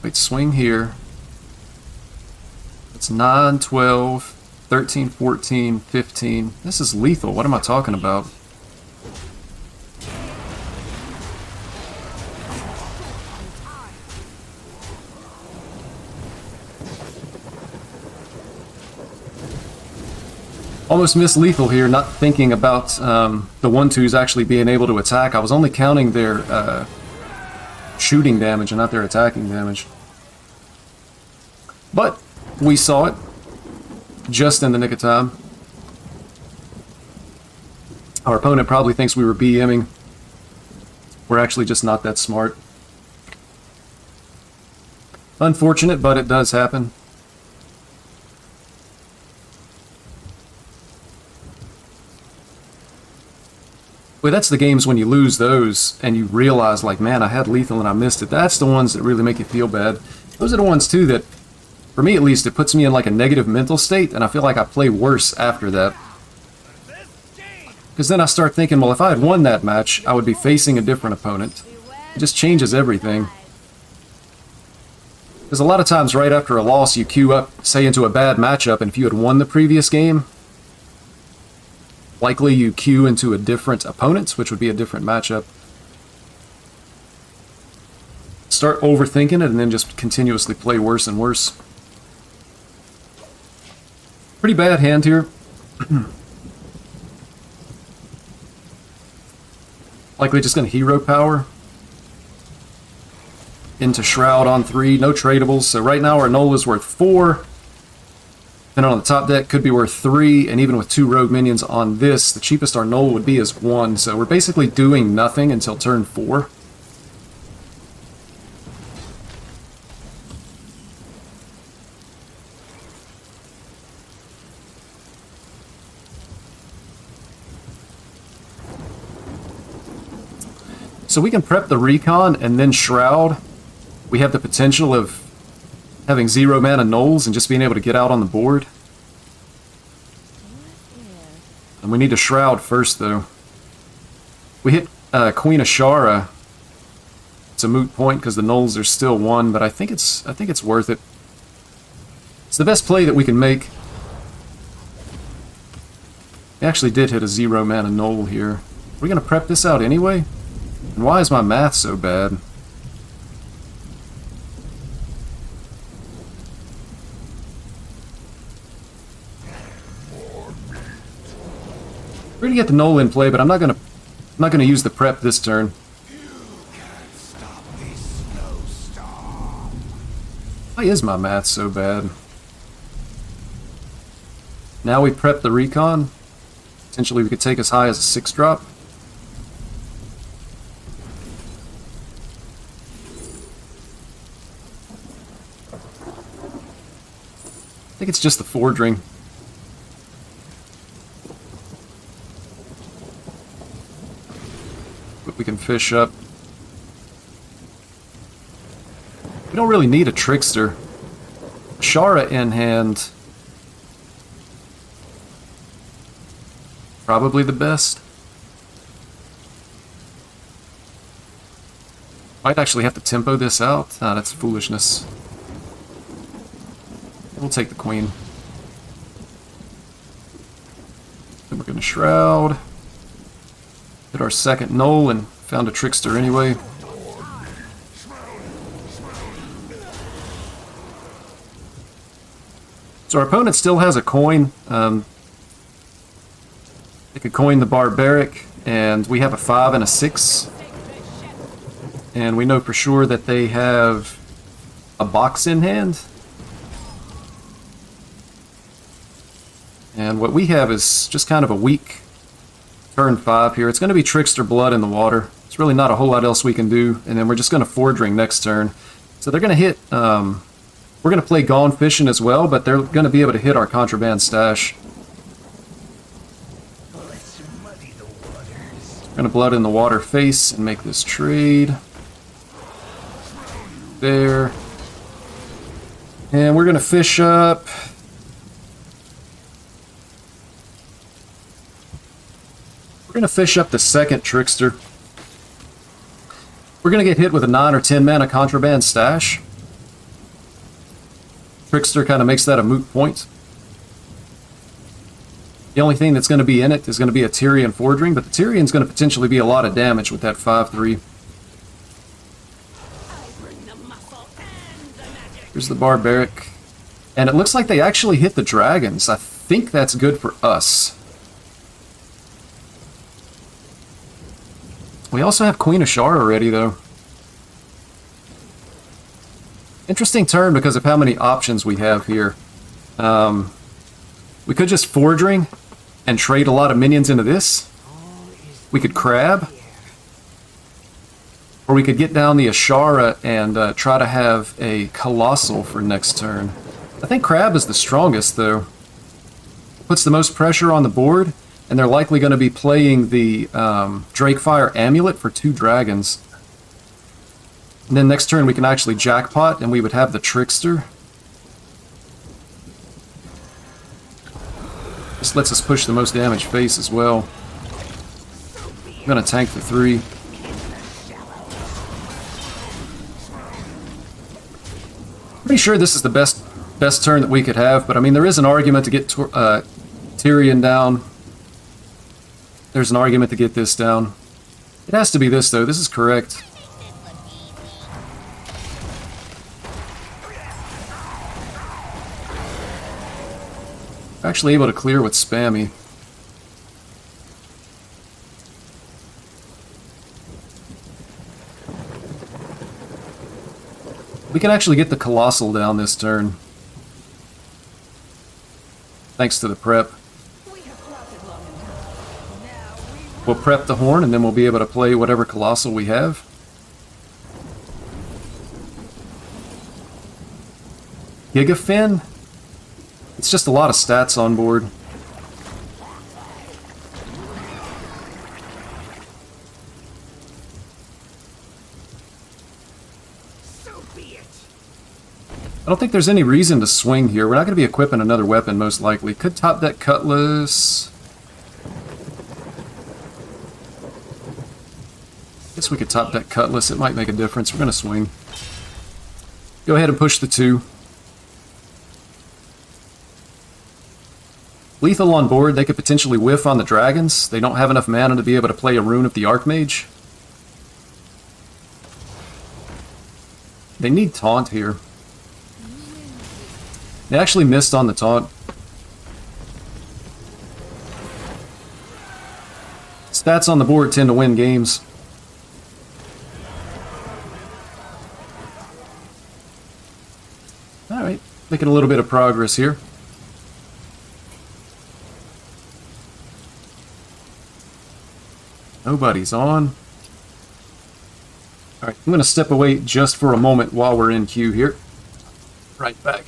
Wait, swing here. It's 9, 12, 13, 14, 15. This is lethal. What am I talking about? Almost missed lethal here, not thinking about the 1/2s actually being able to attack. I was only counting their shooting damage and not their attacking damage. But we saw it just in the nick of time. Our opponent probably thinks we were BMing. We're actually just not that smart. Unfortunate, but it does happen. Well, that's the games when you lose those and you realize, like, man, I had lethal and I missed it. That's the ones that really make you feel bad. Those are the ones, too, that, for me at least, it puts me in, like, a negative mental state, and I feel like I play worse after that. Because then I start thinking, well, if I had won that match, I would be facing a different opponent. It just changes everything. Because a lot of times, right after a loss, you queue up, say, into a bad matchup, and if you had won the previous game, likely you queue into a different opponent, which would be a different matchup. Start overthinking it and then just continuously play worse and worse. Pretty bad hand here. Likely just going to hero power into Shroud on 3, no tradables. So right now our Null is worth 4. And on the top deck could be worth 3, and even with 2 rogue minions on this, the cheapest our Null would be is 1. So we're basically doing nothing until turn 4. So we can prep the Recon and then Shroud. We have the potential of having 0 mana Nulls and just being able to get out on the board. And we need to Shroud first, though. We hit Queen Ashara. It's a moot point because the Nulls are still 1, but I think it's worth it. It's the best play that we can make. We actually did hit a 0 mana Null here. Are we going to prep this out anyway? And why is my math so bad? We're gonna get the Nola in play, but I'm not gonna use the prep this turn. Stop this snowstorm. Why is my math so bad? Now we prep the recon. Potentially we could take as high as a 6-drop. I think it's just the forging. But we can fish up. We don't really need a trickster. Shara in hand. Probably the best. Might actually have to tempo this out. Ah, that's foolishness. We'll take the queen. Then we're going to shroud. Hit our second knoll and found a trickster anyway. So our opponent still has a coin. They could coin the barbaric, and we have a 5 and a 6. And we know for sure that they have a box in hand. And what we have is just kind of a weak turn 5 here. It's going to be Trickster Blood in the water. It's really not a whole lot else we can do. And then we're just going to Forge Ring next turn. So they're going to hit... we're going to play Gone Fishing as well, but they're going to be able to hit our Contraband Stash. Let's muddy the waters. We're going to Blood in the Water face and make this trade. There. And we're going to fish up... We're going to fish up the second Trickster. We're going to get hit with a 9 or 10 mana Contraband Stash. Trickster kind of makes that a moot point. The only thing that's going to be in it is going to be a Tyrion Forge Ring, but the Tyrion's going to potentially be a lot of damage with that 5/3. Here's the Barbaric. And it looks like they actually hit the dragons. I think that's good for us. We also have Queen Ashara already, though. Interesting turn because of how many options we have here. We could just Forge Ring and trade a lot of minions into this. We could Crab. Or we could get down the Ashara and try to have a Colossal for next turn. I think Crab is the strongest, though. Puts the most pressure on the board. And they're likely going to be playing the Drakefire Amulet for 2 dragons. And then next turn we can actually jackpot, and we would have the Trickster. This lets us push the most damage face as well. I'm going to tank for 3. Pretty sure this is the best turn that we could have, but I mean there is an argument to get Tyrion down. There's an argument to get this down. It has to be this, though. This is correct. Actually able to clear with Spammy. We can actually get the Colossal down this turn. Thanks to the prep. We'll prep the Horn, and then we'll be able to play whatever Colossal we have. Gigafin? It's just a lot of stats on board. So be it. I don't think there's any reason to swing here. We're not going to be equipping another weapon, most likely. Could top deck Cutlass. Guess we could top deck Cutlass. It might make a difference. We're going to swing. Go ahead and push the 2. Lethal on board. They could potentially whiff on the dragons. They don't have enough mana to be able to play a Rune of the Archmage. They need Taunt here. They actually missed on the Taunt. Stats on the board tend to win games. Alright, making a little bit of progress here. Nobody's on. Alright, I'm going to step away just for a moment while we're in queue here. Right back.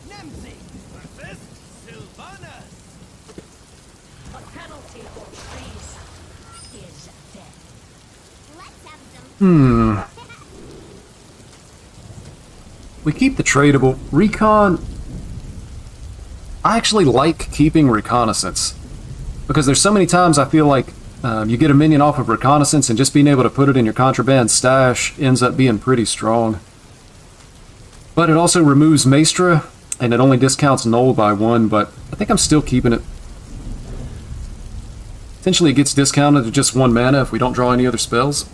Nemzi versus Sylvanas. The penalty for treason is death. Let's have some. We keep the tradable. Recon... I actually like keeping reconnaissance. Because there's so many times I feel like you get a minion off of reconnaissance and just being able to put it in your contraband stash ends up being pretty strong. But it also removes Maestra, and it only discounts Null by 1, but I think I'm still keeping it. Potentially it gets discounted to just 1 mana if we don't draw any other spells.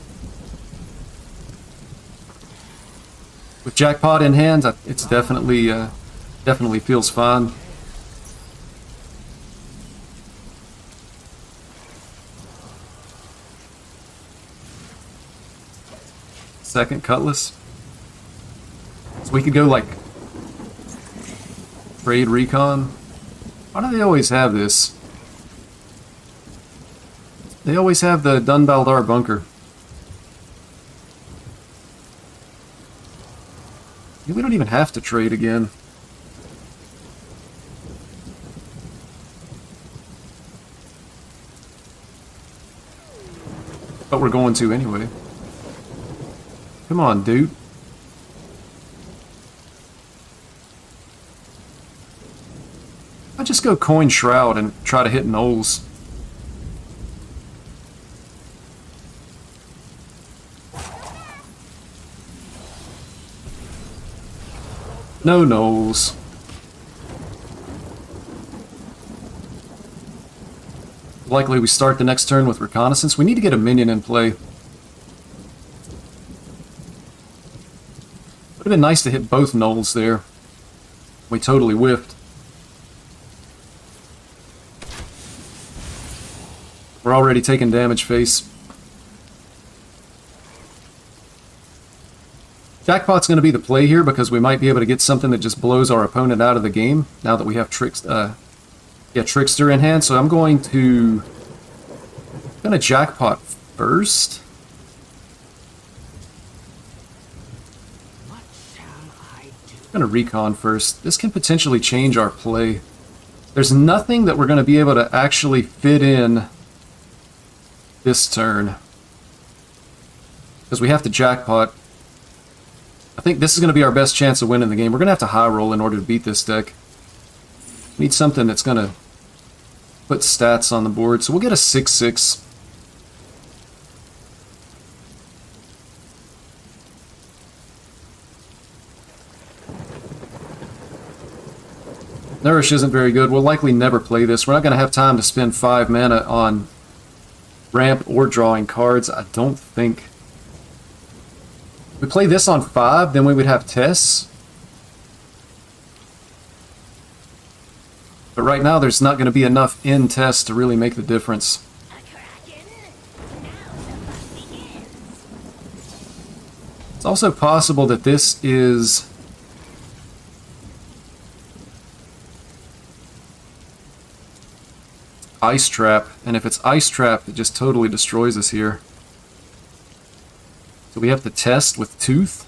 With Jackpot in hand, it's definitely feels fine. Second Cutlass. So we could go like Trade Recon. Why do they always have this? They always have the Dunbaldar bunker. We don't even have to trade again. But we're going to anyway. Come on, dude. I'll just go Coin Shroud and try to hit Knolls. No Knolls. Likely we start the next turn with Reconnaissance. We need to get a minion in play. Would have been nice to hit both Knolls there. We totally whiffed. We're already taking damage face. Jackpot's going to be the play here because we might be able to get something that just blows our opponent out of the game now that we have Trickster in hand. So I'm going to Jackpot first. What shall I do? I'm going to Recon first. This can potentially change our play. There's nothing that we're going to be able to actually fit in this turn because we have to Jackpot. I think this is going to be our best chance of winning the game. We're going to have to high roll in order to beat this deck. We need something that's going to put stats on the board. So we'll get a 6/6. Nourish isn't very good. We'll likely never play this. We're not going to have time to spend 5 mana on ramp or drawing cards, I don't think. We play this on 5, then we would have Tess. But right now there's not going to be enough in Tess to really make the difference. A kraken. Now the fun begins. It's also possible that this is Ice Trap, and if it's Ice Trap, it just totally destroys us here. So we have to test with Tooth.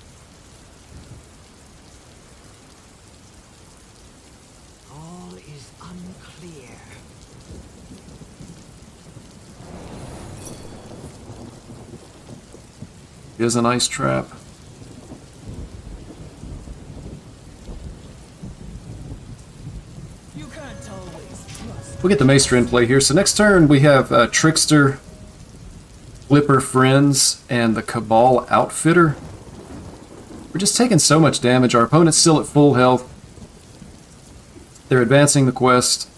is unclear. Here's an ice trap. You can't always trust. We'll get the Maester in play here. So next turn we have Trickster, Flipper Friends, and the Cabal Outfitter. We're just taking so much damage. Our opponent's still at full health. They're advancing the quest.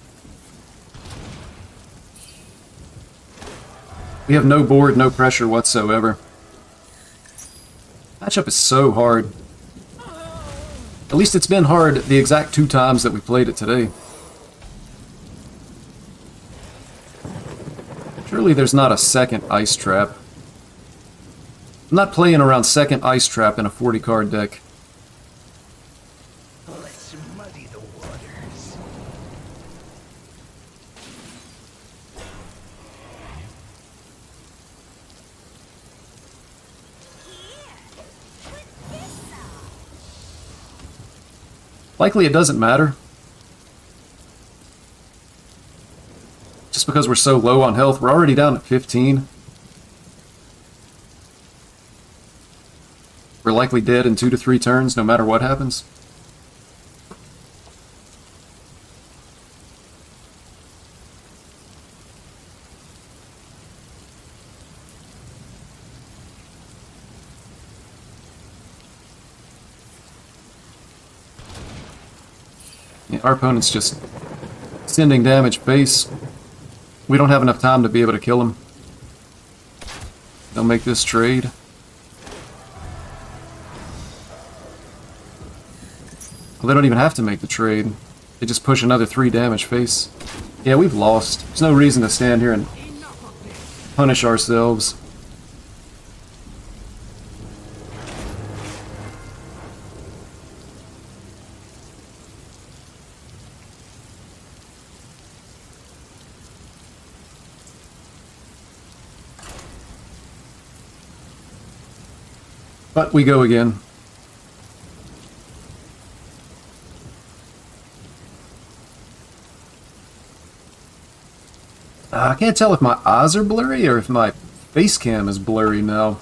We have no board, no pressure whatsoever. Matchup is so hard. At least it's been hard the exact 2 times that we played it today. Surely there's not a second ice trap. I'm not playing around second ice trap in a 40 card deck. Let's muddy the waters. Likely it doesn't matter. Just because we're so low on health, we're already down at 15. We're likely dead in 2 to 3 turns, no matter what happens. Yeah, our opponent's just sending damage base. We don't have enough time to be able to kill him. They'll make this trade. Well, they don't even have to make the trade. They just push another 3 damage face. Yeah, we've lost. There's no reason to stand here and punish ourselves. But we go again. I can't tell if my eyes are blurry or if my face cam is blurry now.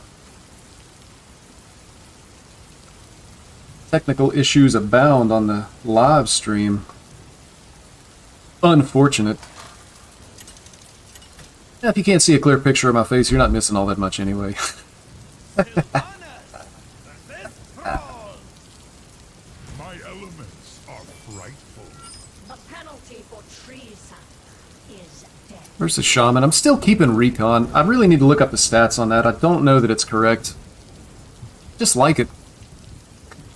Technical issues abound on the live stream. Unfortunate. Yeah, if you can't see a clear picture of my face, you're not missing all that much anyway. My elements are frightful. The penalty for treason is death. Versus Shaman. I'm still keeping Recon. I really need to look up the stats on that. I don't know that it's correct. Just like it.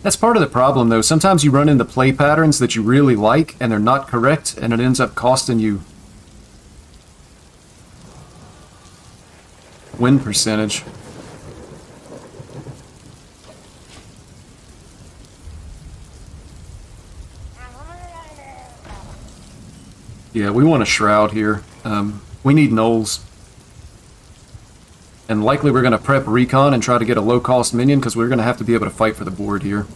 That's part of the problem, though. Sometimes you run into play patterns that you really like, and they're not correct, and it ends up costing you win percentage. Yeah, we want a Shroud here. We need Knolls. And likely we're going to prep Recon and try to get a low-cost minion, because we're going to have to be able to fight for the board here.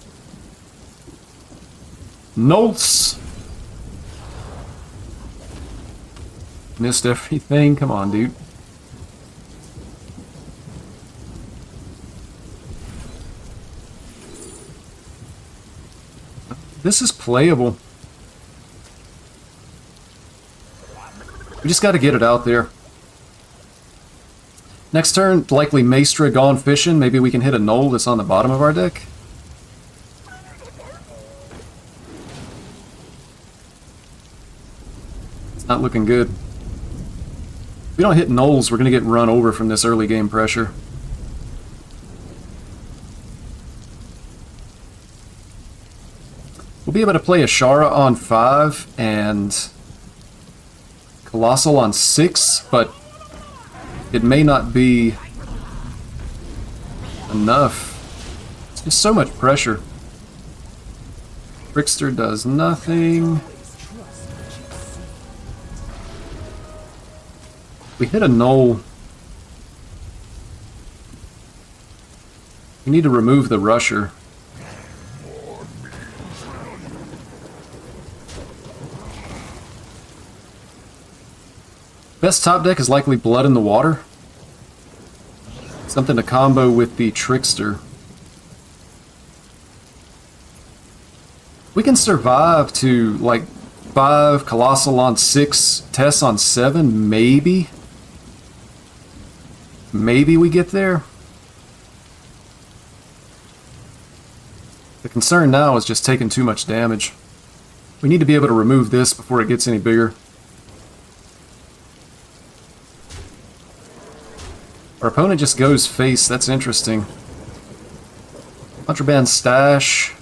Knolls! Missed everything. Come on, dude. This is playable. We just got to get it out there. Next turn, likely Maestra gone fishing. Maybe we can hit a Knoll that's on the bottom of our deck. It's not looking good. If we don't hit Knolls, we're going to get run over from this early game pressure. We'll be able to play Ashara on 5 and Colossal on 6, but it may not be enough. It's just so much pressure. Trickster does nothing. We hit a Knoll. We need to remove the Rusher. Best top deck is likely Blood in the Water. Something to combo with the Trickster. We can survive to like 5, Colossal on 6, Tess on 7, maybe. Maybe we get there. The concern now is just taking too much damage. We need to be able to remove this before it gets any bigger. Our opponent just goes face, that's interesting. Contraband Stash.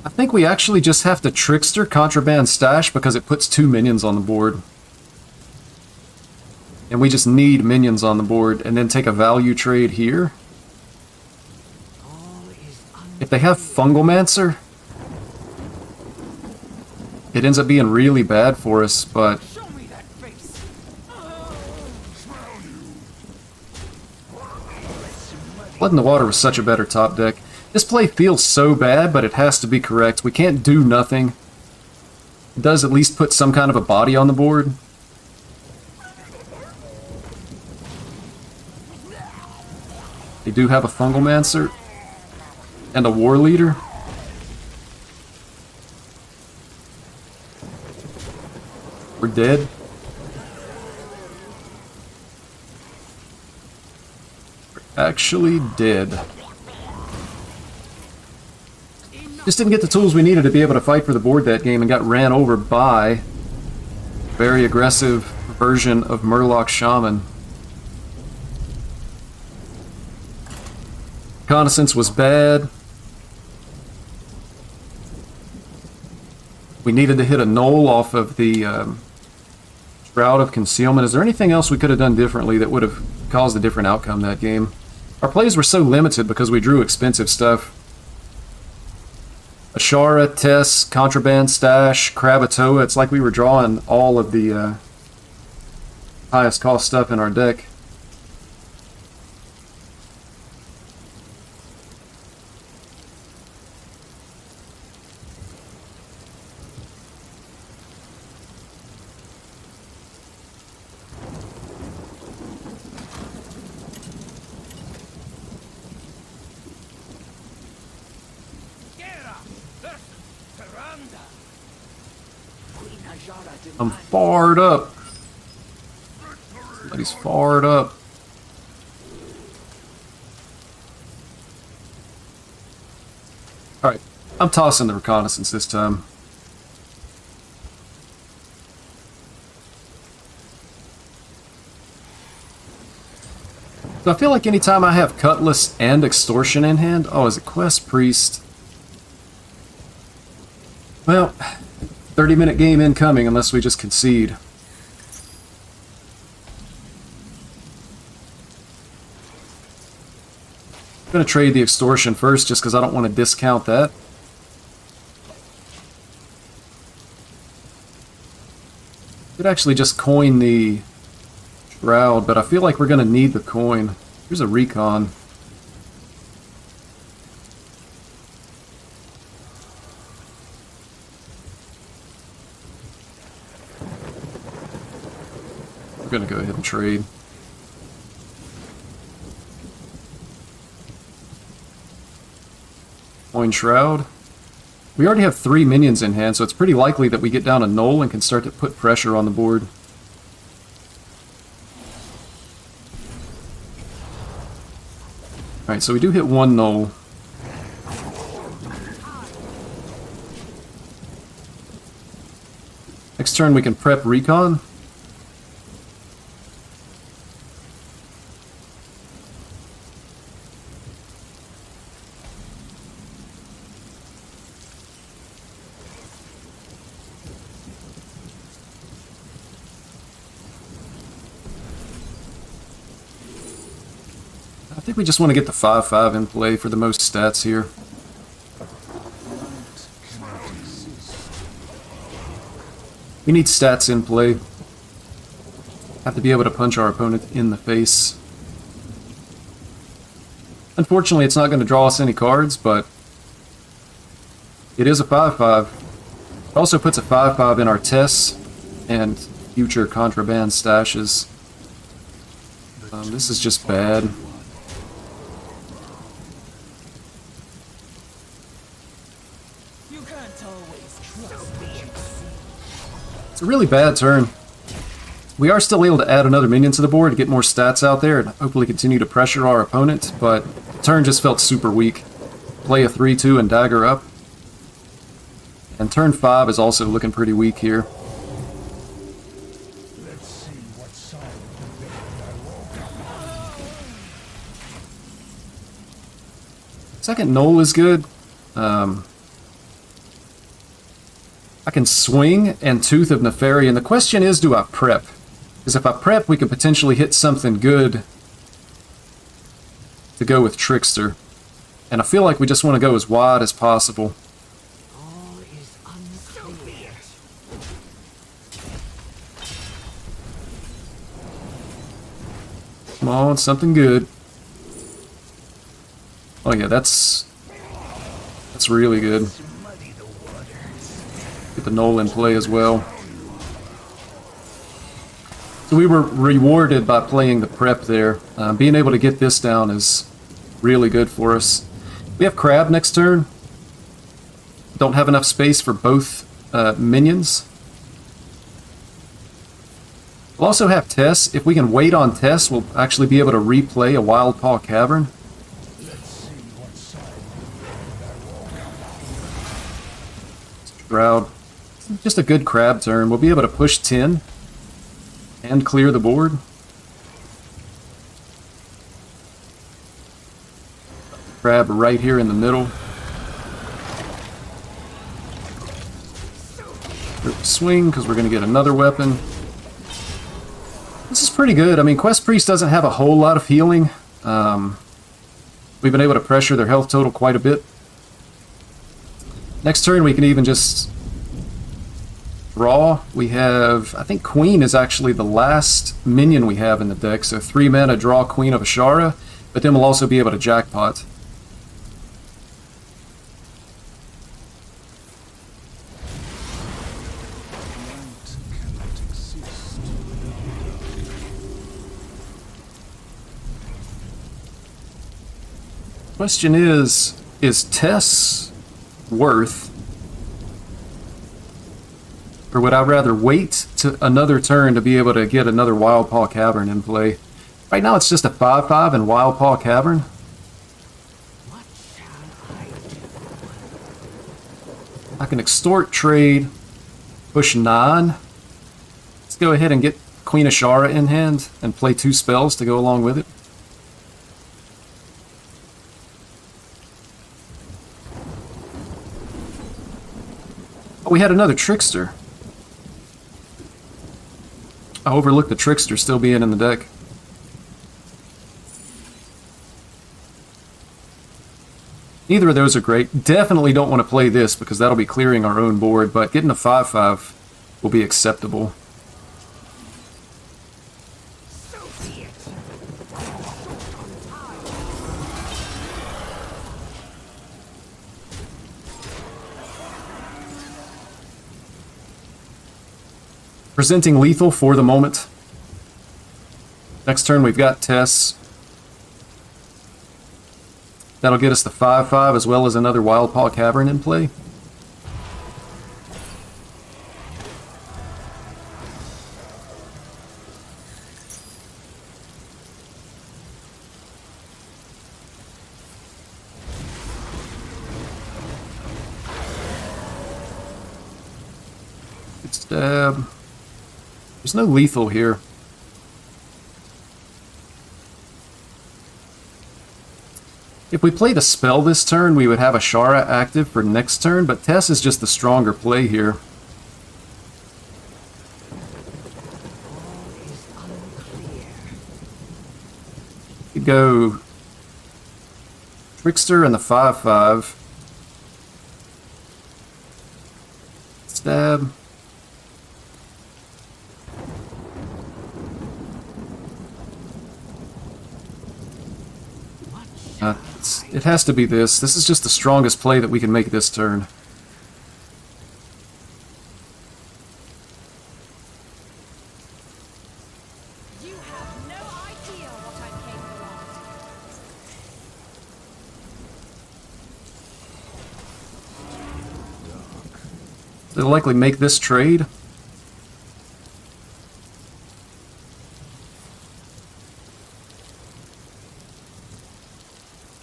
I think we actually just have to Trickster Contraband Stash because it puts 2 minions on the board. And we just need minions on the board, and then take a value trade here. If they have Fungalmancer, it ends up being really bad for us, but... Show me that face. Blood in the Water was such a better top deck. This play feels so bad, but it has to be correct. We can't do nothing. It does at least put some kind of a body on the board. They do have a Fungalmancer and a War Leader. We're dead. We're actually dead. Just didn't get the tools we needed to be able to fight for the board that game and got ran over by a very aggressive version of Murloc Shaman. Reconnaissance was bad. We needed to hit a knoll off of the Shroud of Concealment. Is there anything else we could have done differently that would have caused a different outcome that game? Our plays were so limited because we drew expensive stuff. Ashara, Tess, Contraband Stash, Krakatoa. It's like we were drawing all of the highest cost stuff in our deck. I'm fired up. Somebody's fired up. Alright, I'm tossing the Reconnaissance this time. So I feel like anytime I have Cutlass and Extortion in hand... Oh, is it Quest Priest? Well... 30-minute game incoming unless we just concede. I'm going to trade the Extortion first just because I don't want to discount that. Could actually just coin the Shroud, but I feel like we're going to need the coin. Here's a Recon. We're going to go ahead and trade. Coin Shroud. We already have 3 minions in hand, so it's pretty likely that we get down a Knoll and can start to put pressure on the board. Alright, so we do hit 1 Knoll. Next turn we can prep Recon. I think we just want to get the 5/5 in play for the most stats here. We need stats in play. Have to be able to punch our opponent in the face. Unfortunately, it's not going to draw us any cards, but it is a 5/5. It also puts a 5/5 in our tests and future contraband stashes. This is just bad. You can't always trust what you see. It's a really bad turn. We are still able to add another minion to the board to get more stats out there and hopefully continue to pressure our opponent, but the turn just felt super weak. Play a 3/2 and dagger up. And turn 5 is also looking pretty weak here. Let's see what side of the bed I walk on. Second Knoll is good. I can swing and Tooth of Nefarian. The question is, do I prep? Because if I prep, we could potentially hit something good to go with Trickster. And I feel like we just want to go as wide as possible. All is unclear. Come on, something good. Oh yeah, that's really good. Muddy the waters. Get the Knoll in play as well. So we were rewarded by playing the prep there. Being able to get this down is really good for us. We have Crab next turn. Don't have enough space for both minions. We'll also have Tess. If we can wait on Tess, we'll actually be able to replay a Wild Paw Cavern. Let's see what side of the bed I walk on. Shroud. Just a good Crab turn. We'll be able to push 10 and clear the board. Crab right here in the middle. Swing, because we're going to get another weapon. This is pretty good. I mean, Quest Priest doesn't have a whole lot of healing. We've been able to pressure their health total quite a bit. Next turn, we can even just draw. We have, I think Queen is actually the last minion we have in the deck. So 3 mana, draw Queen of Ashara, but then we'll also be able to jackpot. Question is Tess worth, or would I rather wait to another turn to be able to get another Wild Paw Cavern in play? Right now it's just a 5/5 and Wild Paw Cavern. What shall I do? I can extort trade, push 9. Let's go ahead and get Queen Ashara in hand and play 2 spells to go along with it. We had another Trickster. I overlooked the Trickster still being in the deck. Neither of those are great. Definitely don't want to play this because that'll be clearing our own board, but getting a 5/5 will be acceptable. Presenting lethal for the moment. Next turn we've got Tess. That'll get us the 5/5 as well as another Wild Paw Cavern in play. Good stab. There's no lethal here. If we played a spell this turn, we would have Ashara active for next turn, but Tess is just the stronger play here. Could go Trickster and the 5/5. Stab. It has to be this. This is just the strongest play that we can make this turn. They'll likely make this trade.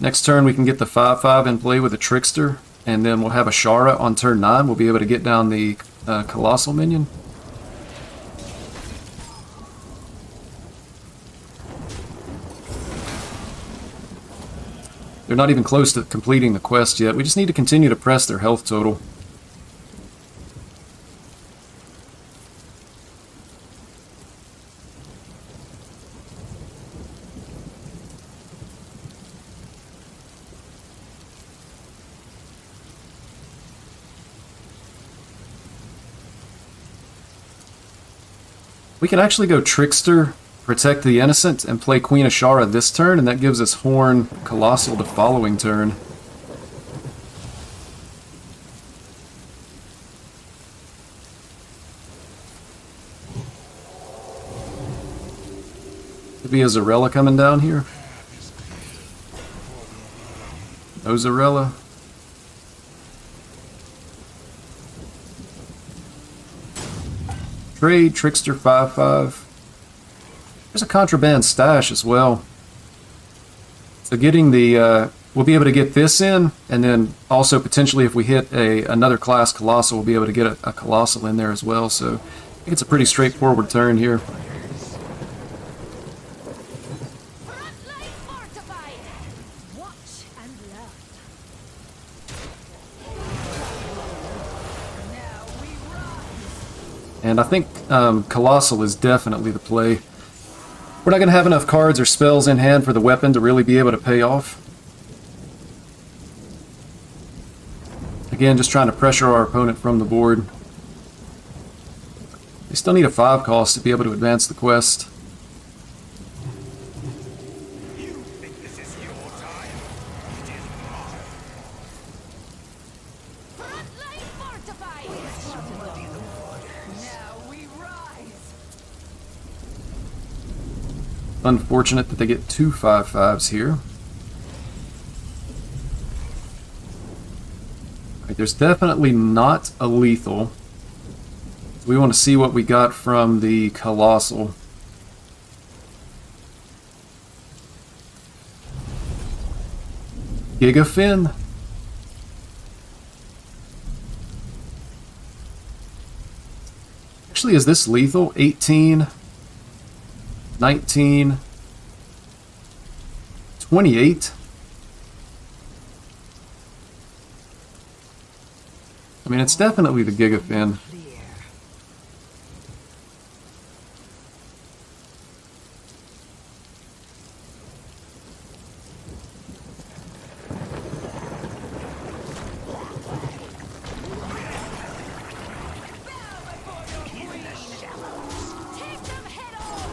Next turn we can get the 5/5 in play with a Trickster, and then we'll have a Shara on turn 9. We'll be able to get down the Colossal minion. They're not even close to completing the quest yet. We just need to continue to press their health total. We can actually go Trickster, Protect the Innocent, and play Queen Ashara this turn, and that gives us Horn Colossal the following turn. Could be a Zarella coming down here. No Zarella. Trade, Trickster 5/5. There's a Contraband Stash as well. So getting the, we'll be able to get this in, and then also potentially if we hit another class Colossal, we'll be able to get a Colossal in there as well. So I think it's a pretty straightforward turn here. Front line fortified. Watch and learn. Now we rise. And I think Colossal is definitely the play. We're not going to have enough cards or spells in hand for the weapon to really be able to pay off. Again, just trying to pressure our opponent from the board. They still need a 5 cost to be able to advance the quest. You think this is your time? It is mine. Front line fortified. Now we rise. Unfortunate that they get 2 5/5s here. Right, there's definitely not a lethal. We want to see what we got from the Colossal. Gigafin? Actually, is this lethal? 18, 19, 28? I mean, it's definitely the Gigafin. Take them head on.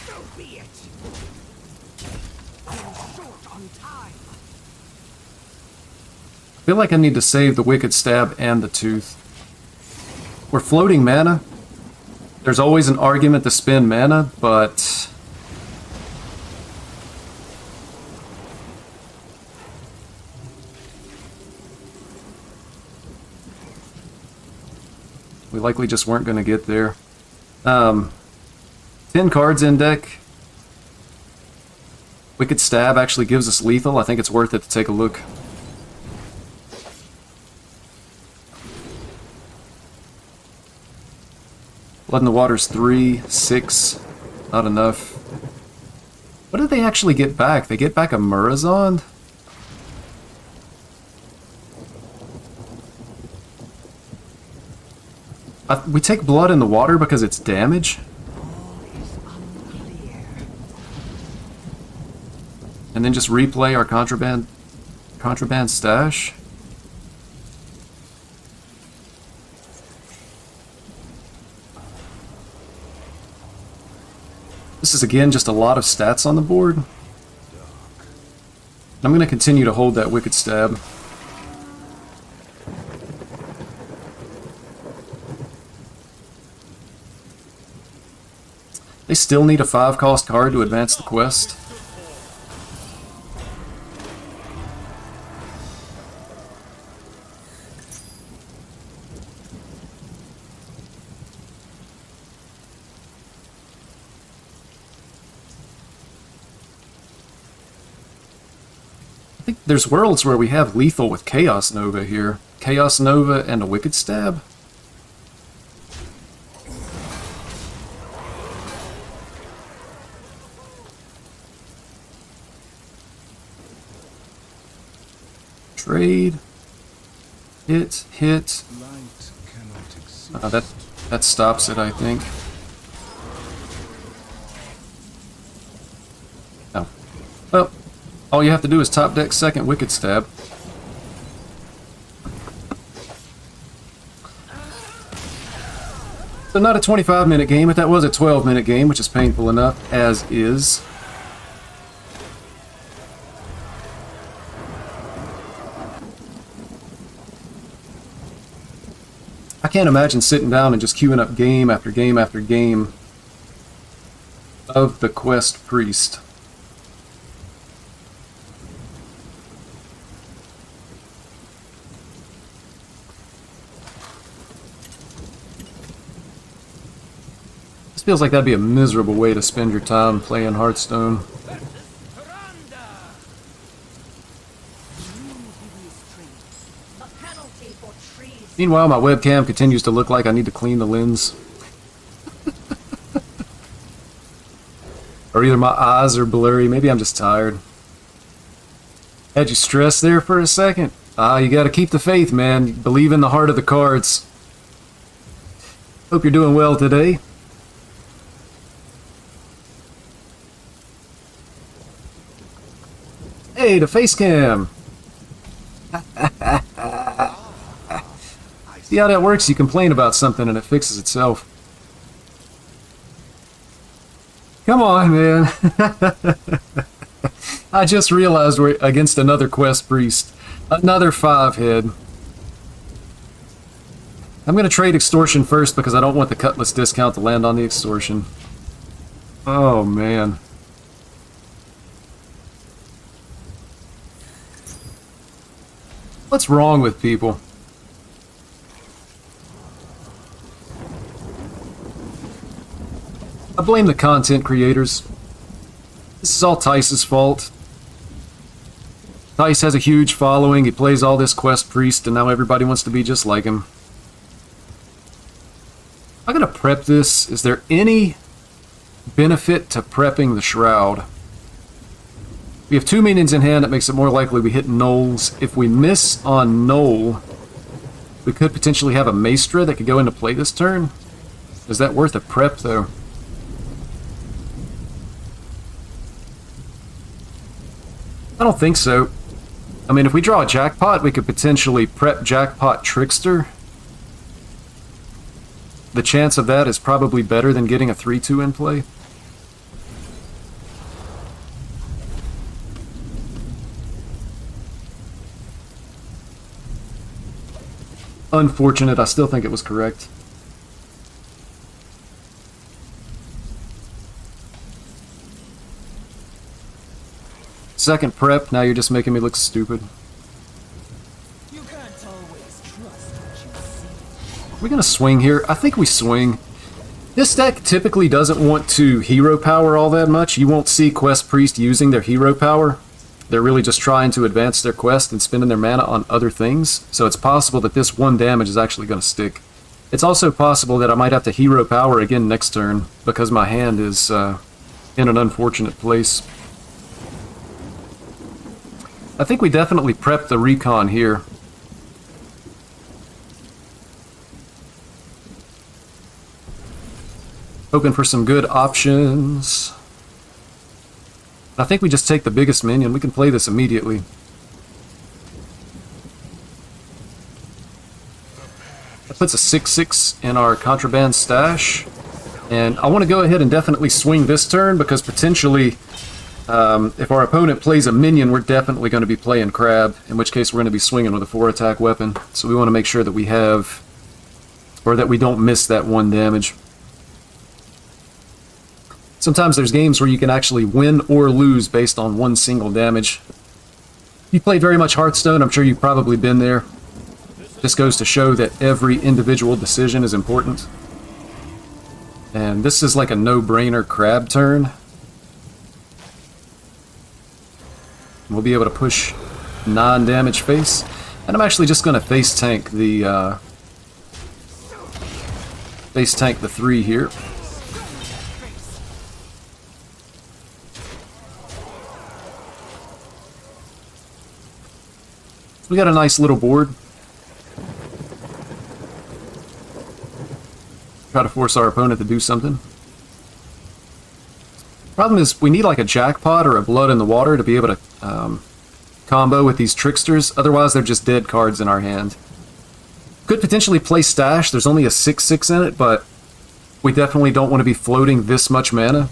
So be it. I'm short on time. I feel like I need to save the Wicked Stab and the Tooth. We're floating mana. There's always an argument to spend mana, but we likely just weren't going to get there. 10 cards in deck. Wicked Stab actually gives us lethal. I think it's worth it to take a look. Blood in the Water's 3, 6, not enough. What did they actually get back? They get back a Murazond? We take Blood in the Water because it's damage? And then just replay our contraband stash? This is again just a lot of stats on the board. I'm going to continue to hold that Wicked Stab. They still need a 5-cost card to advance the quest. I think there's worlds where we have lethal with Chaos Nova here. Chaos Nova and a Wicked Stab. Trade. Hit. Light cannot exist. That stops it, I think. Oh. Well, all you have to do is top deck second Wicked Stab. So not a 25-minute game, but that was a 12-minute game, which is painful enough, as is. I can't imagine sitting down and just queuing up game after game after game of the Quest Priest. This feels like that'd be a miserable way to spend your time playing Hearthstone. A penalty for trees. Meanwhile, my webcam continues to look like I need to clean the lens. Or either my eyes are blurry, maybe I'm just tired. Had you stressed there for a second? You gotta keep the faith, man. Believe in the heart of the cards. Hope you're doing well today. Hey, the face cam! See how that works? You complain about something and it fixes itself. Come on, man. I just realized we're against another Quest Priest. Another 5-head. I'm going to trade Extortion first because I don't want the Cutlass discount to land on the Extortion. Oh, man. What's wrong with people? I blame the content creators. This is all Tice's fault. Tice has a huge following, he plays all this Quest Priest, and now everybody wants to be just like him. I'm gonna prep this. Is there any benefit to prepping the Shroud? We have 2 minions in hand, that makes it more likely we hit Knolls. If we miss on Knoll, we could potentially have a Maestra that could go into play this turn. Is that worth a prep, though? I don't think so. I mean, if we draw a Jackpot, we could potentially prep Jackpot Trickster. The chance of that is probably better than getting a 3-2 in play. Unfortunate, I still think it was correct. Second prep, now you're just making me look stupid. You can't always trust what you see. Are we gonna swing here? I think we swing. This deck typically doesn't want to hero power all that much. You won't see Quest Priest using their hero power. They're really just trying to advance their quest and spending their mana on other things. So it's possible that this 1 damage is actually going to stick. It's also possible that I might have to hero power again next turn because my hand is in an unfortunate place. I think we definitely prepped the recon here. Hoping for some good options. I think we just take the biggest minion. We can play this immediately. That puts a 6/6 in our contraband stash. And I want to go ahead and definitely swing this turn because potentially, if our opponent plays a minion, we're definitely going to be playing Crab, in which case we're going to be swinging with a 4-attack weapon. So we want to make sure that we have, or that we don't miss that 1 damage. Sometimes there's games where you can actually win or lose based on 1 single damage. If you played very much Hearthstone, I'm sure you've probably been there. This goes to show that every individual decision is important. And this is like a no-brainer Crab turn. We'll be able to push 9 damage face. And I'm actually just going to face tank the 3 here. We got a nice little board. Try to force our opponent to do something. Problem is, we need like a jackpot or a blood in the water to be able to combo with these tricksters. Otherwise, they're just dead cards in our hand. Could potentially play Stash. There's only a 6/6 in it, but we definitely don't want to be floating this much mana.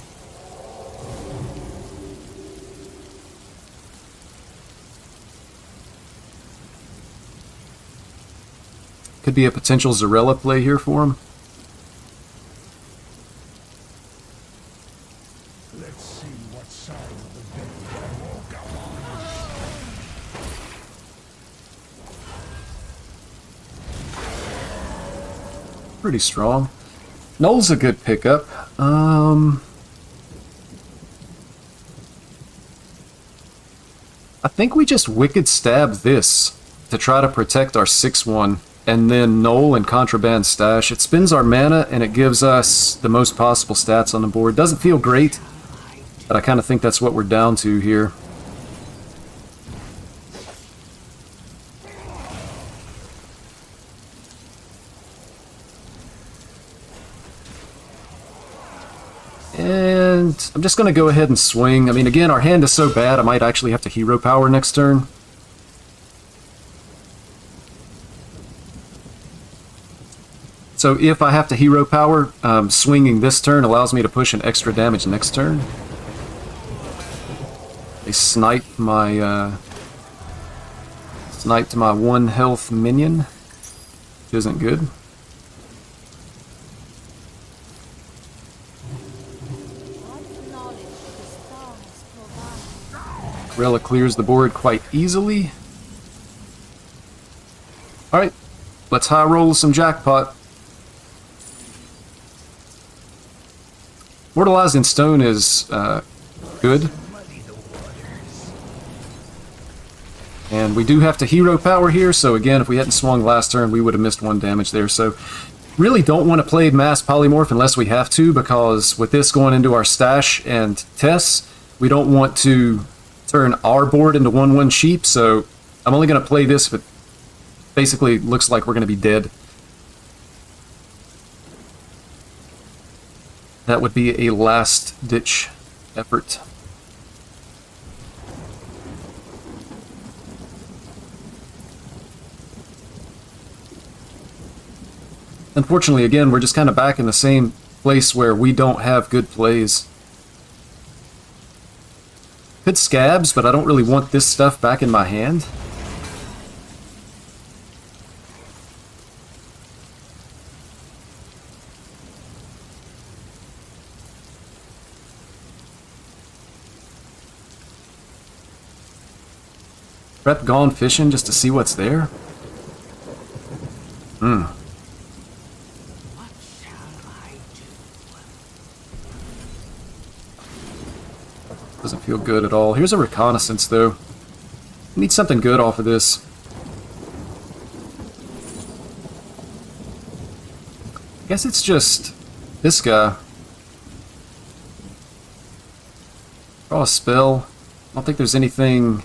Could be a potential Zarella play here for him. Let's see what side of the bed I walk on. Pretty strong. Null's a good pickup. I think we just Wicked Stab this to try to protect our 6/1, and then Null and Contraband Stash. It spends our mana, and it gives us the most possible stats on the board. Doesn't feel great, but I kind of think that's what we're down to here. And I'm just going to go ahead and swing. I mean, again, our hand is so bad, I might actually have to Hero Power next turn. So if I have to Hero Power, swinging this turn allows me to push an extra damage next turn. They snipe my 1 health minion, which isn't good. Rella clears the board quite easily. Alright, let's high roll some jackpot. Mortalized in Stone is good. And we do have to Hero Power here, so again, if we hadn't swung last turn, we would have missed 1 damage there. So really don't want to play Mass Polymorph unless we have to, because with this going into our Stash and Tess, we don't want to turn our board into 1/1 sheep, so I'm only going to play this if it basically looks like we're going to be dead. That would be a last-ditch effort. Unfortunately, again, we're just kind of back in the same place where we don't have good plays. Could Scabs, but I don't really want this stuff back in my hand. Prep Gone Fishing just to see what's there? What shall I do? Doesn't feel good at all. Here's a Reconnaissance, though. Need something good off of this. I guess it's just this guy. Draw a spell. I don't think there's anything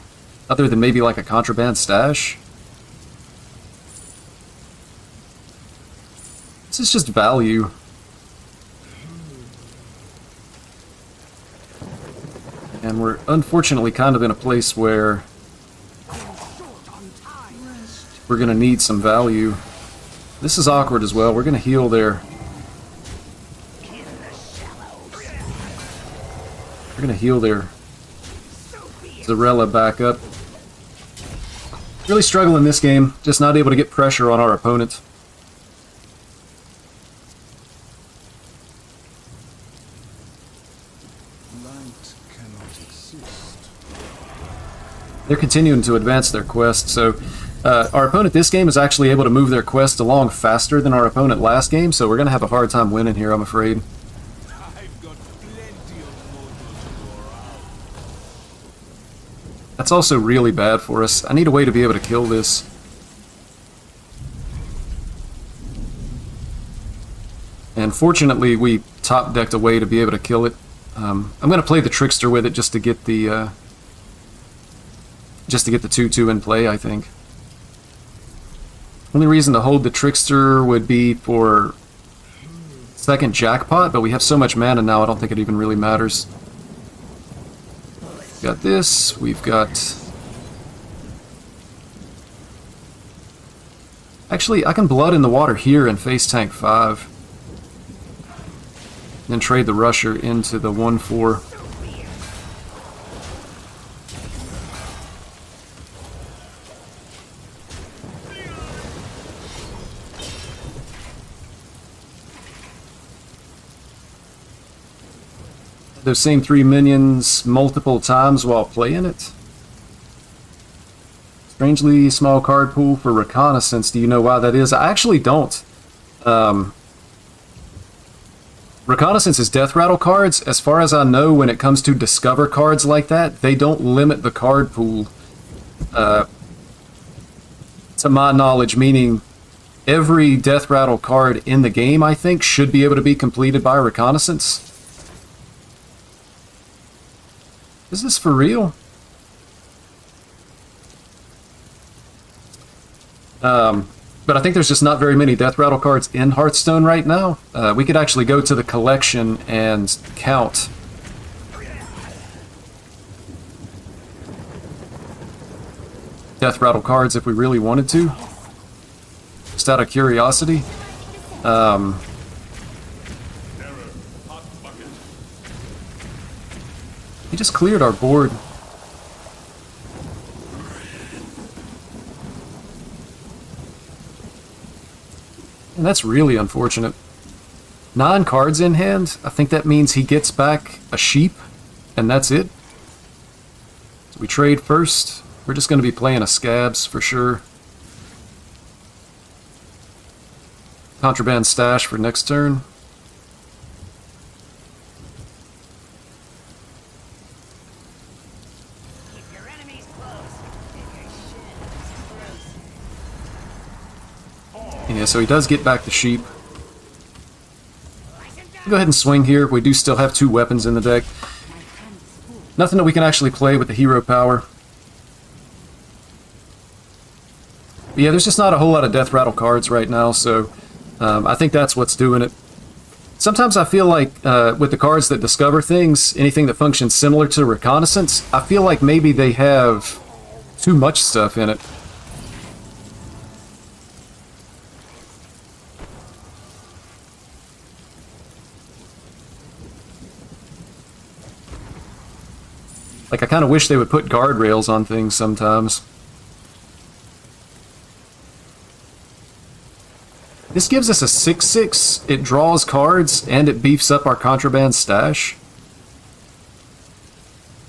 other than maybe like a Contraband Stash. This is just value. And we're unfortunately kind of in a place where we're going to need some value. This is awkward as well. We're going to heal there. We're going to heal there. Zarella back up. Really struggling this game. Just not able to get pressure on our opponent. They're continuing to advance their quest, so our opponent this game is actually able to move their quest along faster than our opponent last game, so we're going to have a hard time winning here, I'm afraid. I've got plenty of motor to go around. That's also really bad for us. I need a way to be able to kill this. And fortunately, we top-decked a way to be able to kill it. I'm going to play the Trickster with it just to get the 2/2 in play, I think. Only reason to hold the Trickster would be for second jackpot, but we have so much mana now, I don't think it even really matters. We've got this, we've got... Actually, I can Blood in the Water here and face tank 5. Then trade the Rusher into the 1/4. Those same 3 minions multiple times while playing it. Strangely small card pool for Reconnaissance. Do you know why that is? I actually don't. Reconnaissance is Death Rattle cards. As far as I know, when it comes to Discover cards like that, they don't limit the card pool. To my knowledge, meaning every Death Rattle card in the game, I think, should be able to be completed by Reconnaissance. Is this for real? But I think there's just not very many Death Rattle cards in Hearthstone right now. We could actually go to the collection and count. Death Rattle cards if we really wanted to. Just out of curiosity. He just cleared our board. And that's really unfortunate. 9 cards in hand. I think that means he gets back a sheep, and that's it. So we trade first. We're just going to be playing a Scabs for sure. Contraband Stash for next turn. Yeah, so he does get back the sheep. Go ahead and swing here. We do still have 2 weapons in the deck. Nothing that we can actually play with the hero power. But yeah, there's just not a whole lot of Death Rattle cards right now, so I think that's what's doing it. Sometimes I feel like with the cards that discover things, anything that functions similar to Reconnaissance, I feel like maybe they have too much stuff in it. Like, I kind of wish they would put guardrails on things sometimes. This gives us a 6/6. It draws cards, and it beefs up our Contraband Stash.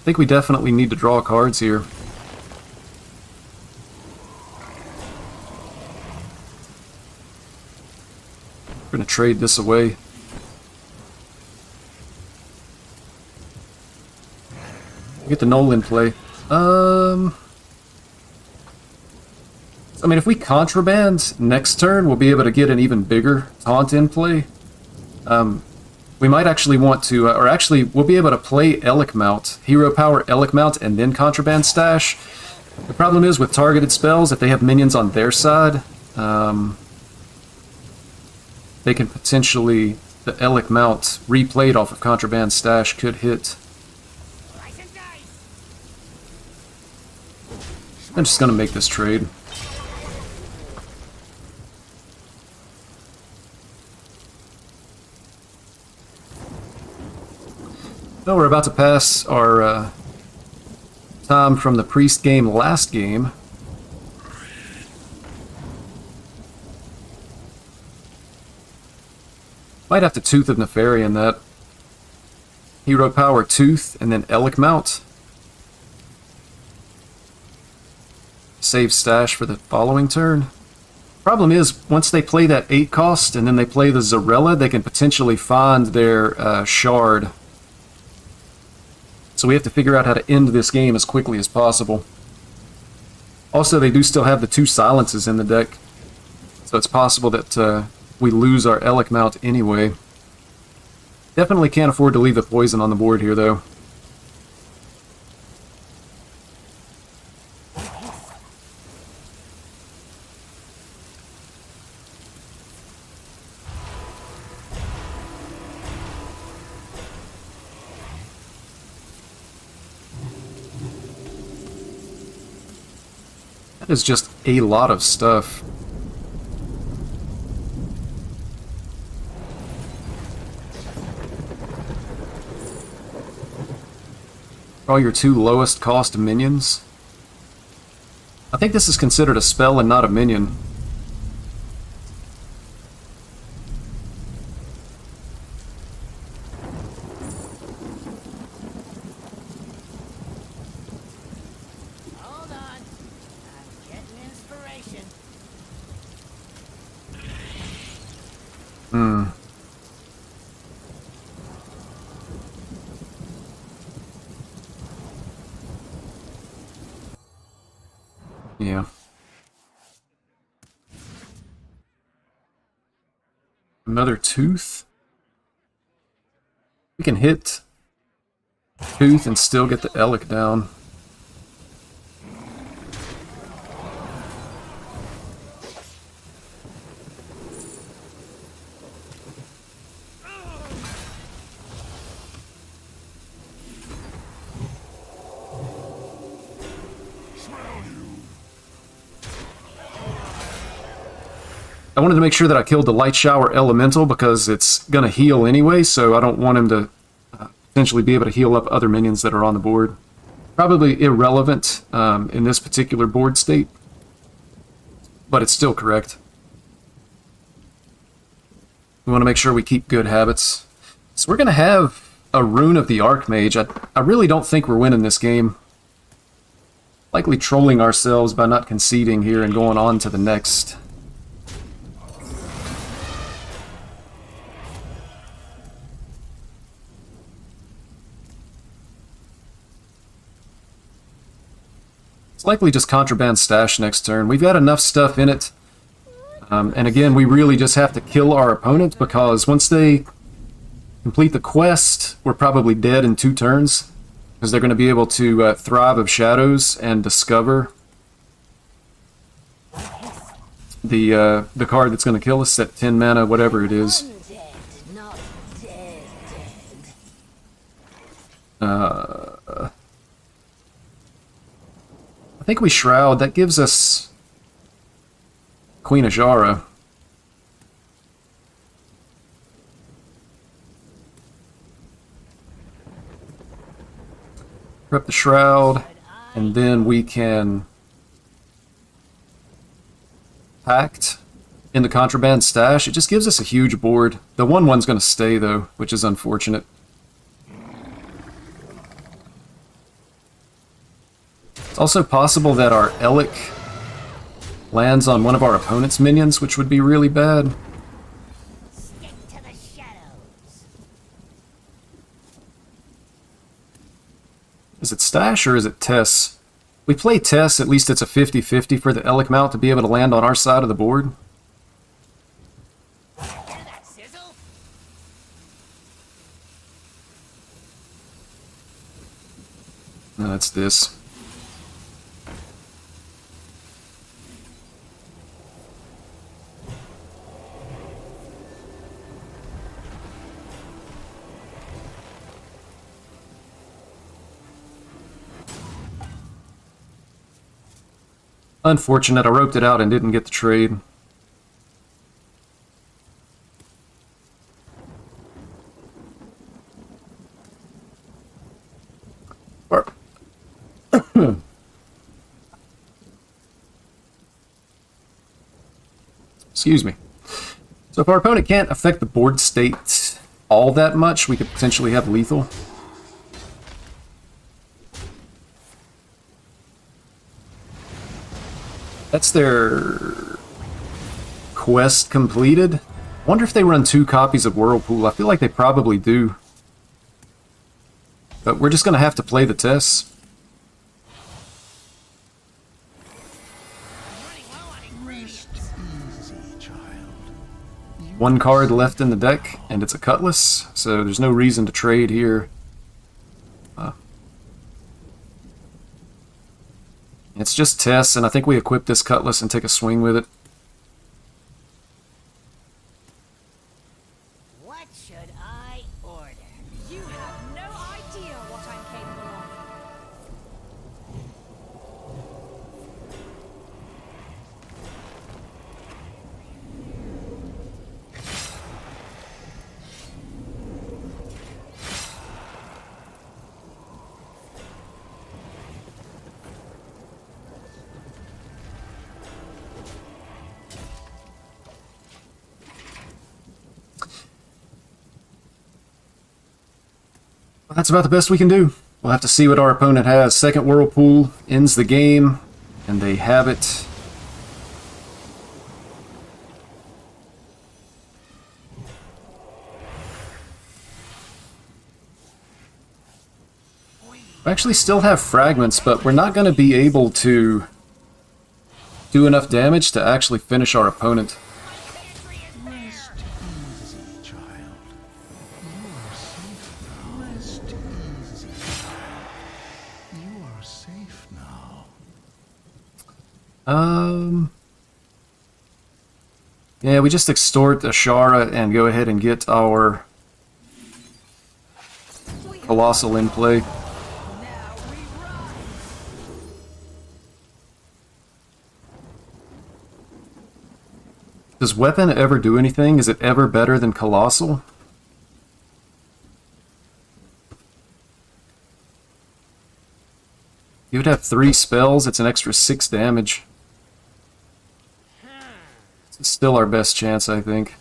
I think we definitely need to draw cards here. We're going to trade this away. Get the Nolan play. I mean, if we Contraband next turn, we'll be able to get an even bigger taunt in play. We might actually want to, or actually, we'll be able to play Elec Mount, Hero Power Elec Mount, and then Contraband Stash. The problem is with targeted spells, if they have minions on their side, they can potentially, the Elec Mount replayed off of Contraband Stash could hit. I'm just going to make this trade. Well, we're about to pass our time from the Priest game last game. Might have to Tooth of Nefarian that. Hero Power Tooth and then Elec Mount. Save Stash for the following turn. Problem is, once they play that 8 cost and then they play the Zarella, they can potentially find their Shard So we have to figure out how to end this game as quickly as possible. Also, they do still have the 2 silences in the deck, so it's possible that we lose our Elec mount anyway. Definitely can't afford to leave the poison on the board here, though. That is just a lot of stuff. All your 2 lowest cost minions. I think this is considered a spell and not a minion. Hold on. I'm getting inspiration. Yeah. Another tooth? We can hit tooth and still get the Elec down. I wanted to make sure that I killed the Light Shower Elemental because it's going to heal anyway, so I don't want him to potentially be able to heal up other minions that are on the board. Probably irrelevant in this particular board state, but it's still correct. We want to make sure we keep good habits. So we're going to have a Rune of the Archmage. I really don't think we're winning this game. Likely trolling ourselves by not conceding here and going on to the next. It's likely just Contraband Stash next turn. We've got enough stuff in it. And again, we really just have to kill our opponent because once they complete the quest, we're probably dead in 2 turns. Because they're going to be able to Thrive of Shadows and discover the card that's going to kill us at 10 mana, whatever it is. Undead, not dead, I think we Shroud. That gives us Queen Ajara. Prep the Shroud, and then we can Pact in the Contraband Stash. It just gives us a huge board. The 1/1's going to stay, though, which is unfortunate. It's also possible that our Elec lands on one of our opponent's minions, which would be really bad. stick to the shadows. Is it Stash or is it Tess? We play Tess, at least it's a 50-50 for the Elec mount to be able to land on our side of the board. Hear that sizzle? No, that's this. Unfortunate, I roped it out and didn't get the trade. Excuse me. So if our opponent can't affect the board state all that much, we could potentially have lethal. That's their quest completed. I wonder if they run 2 copies of Whirlpool. I feel like they probably do. But we're just going to have to play the tests. One card left in the deck, and it's a Cutlass, so there's no reason to trade here. It's just tests, and I think we equip this Cutlass and take a swing with it. What should I order? You have no idea what I'm capable of. That's about the best we can do. We'll have to see what our opponent has. Second Whirlpool ends the game, and they have it. We actually still have fragments, but we're not going to be able to do enough damage to actually finish our opponent. Rest easy, child. You are safe now. Rest easy, child. You are safe now. Yeah, we just extort Ashara and go ahead and get our Colossal in play. Now we run. Does Weapon ever do anything? Is it ever better than Colossal? You would have 3 spells, it's an extra 6 damage. It's still our best chance, I think.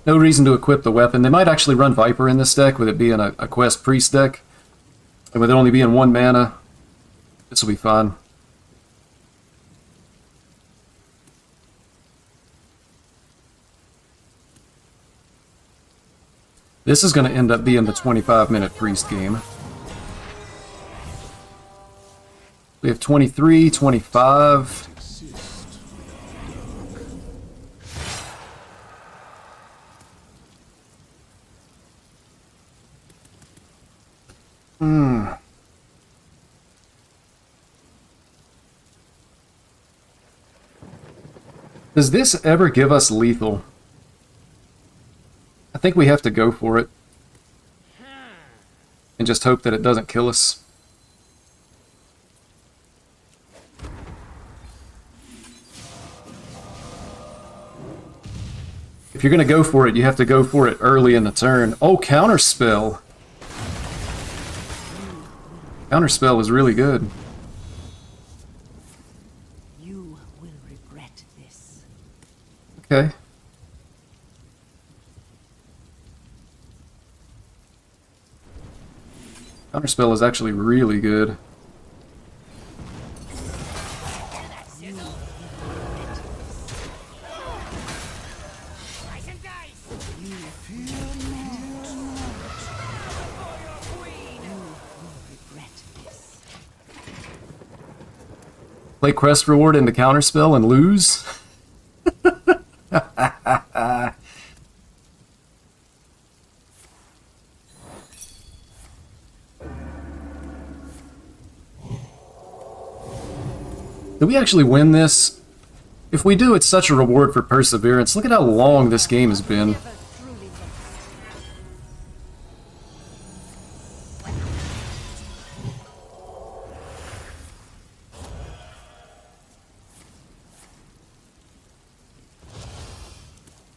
No reason to equip the weapon. They might actually run Viper in this deck, with it being a Quest Priest deck. And with it only being 1 mana, this will be fine. This is going to end up being the 25-minute Priest game. We have 23, 25... Does this ever give us lethal? I think we have to go for it. And just hope that it doesn't kill us. If you're going to go for it, you have to go for it early in the turn. Oh, Counterspell! Counterspell is really good. You will regret this. Okay. Counterspell is actually really good. Play Quest Reward into Counterspell and lose? Did we actually win this? If we do, it's such a reward for perseverance. Look at how long this game has been. Never truly lost.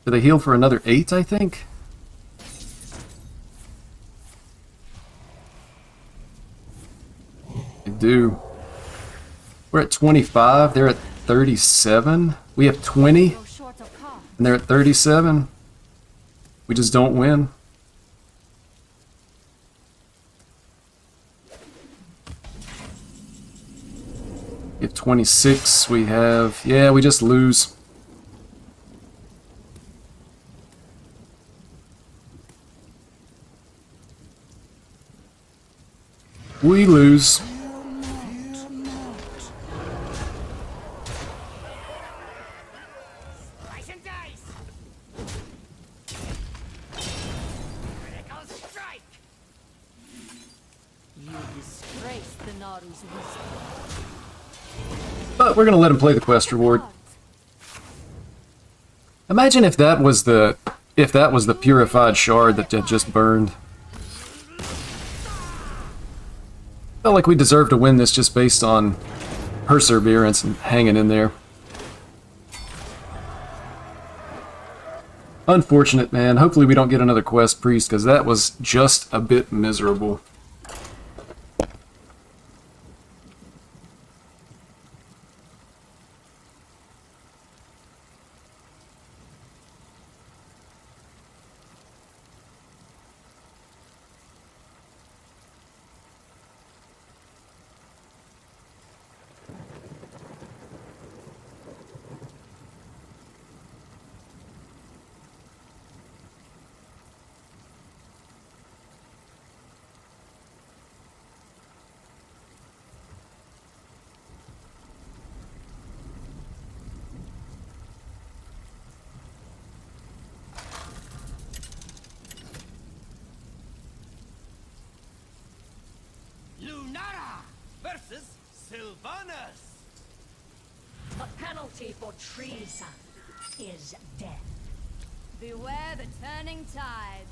Do they heal for another 8, I think? They do. We're at 25, they're at 37. We have 20, You're short of cards. and they're at 37. We just don't win. If 26 we have... Yeah, we just lose. We lose. Slice and dice. Critical strike. You disgrace the Naru's wisdom. But we're going to let him play the quest reward. Imagine if that was the purified shard that had just burned. Felt like we deserved to win this just based on perseverance and hanging in there. Unfortunate, man. Hopefully we don't get another quest priest, because that was just a bit miserable. Lunara versus Sylvanas. The penalty for treason is death. Beware the turning tides.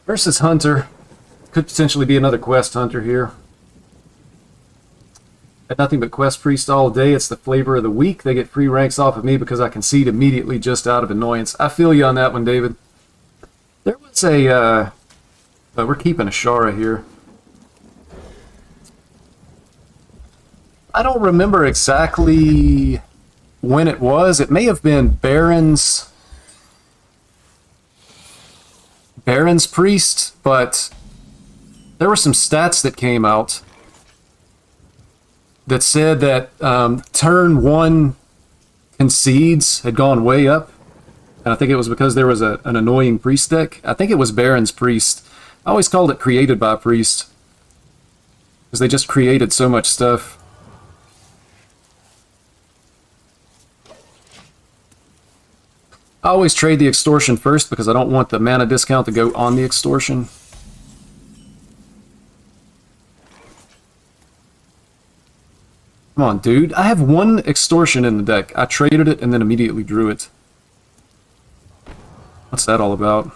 Versus Hunter. Could potentially be another quest hunter here. Had nothing but quest priest all day. It's the flavor of the week. They get free ranks off of me because I concede immediately just out of annoyance. I feel you on that one, David. There was a... but we're keeping Ashara here. I don't remember exactly when it was. It may have been Baron's priest, but there were some stats that came out that said that turn 1 concedes had gone way up. And I think it was because there was an annoying priest deck. I think it was Baron's priest. I always called it created by priest, because they just created so much stuff. I always trade the extortion first because I don't want the mana discount to go on the extortion. Come on, dude. I have one extortion in the deck. I traded it and then immediately drew it. What's that all about?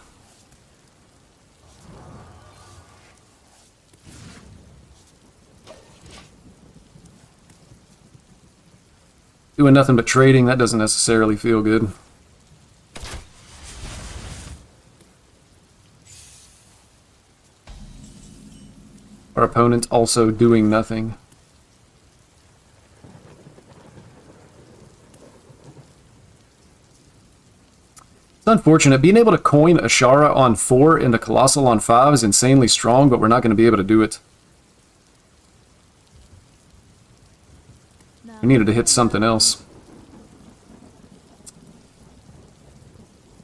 Doing nothing but trading, that doesn't necessarily feel good. Our opponent also doing nothing. It's unfortunate. Being able to coin Ashara on 4 and the Colossal on 5 is insanely strong, but we're not going to be able to do it. We needed to hit something else.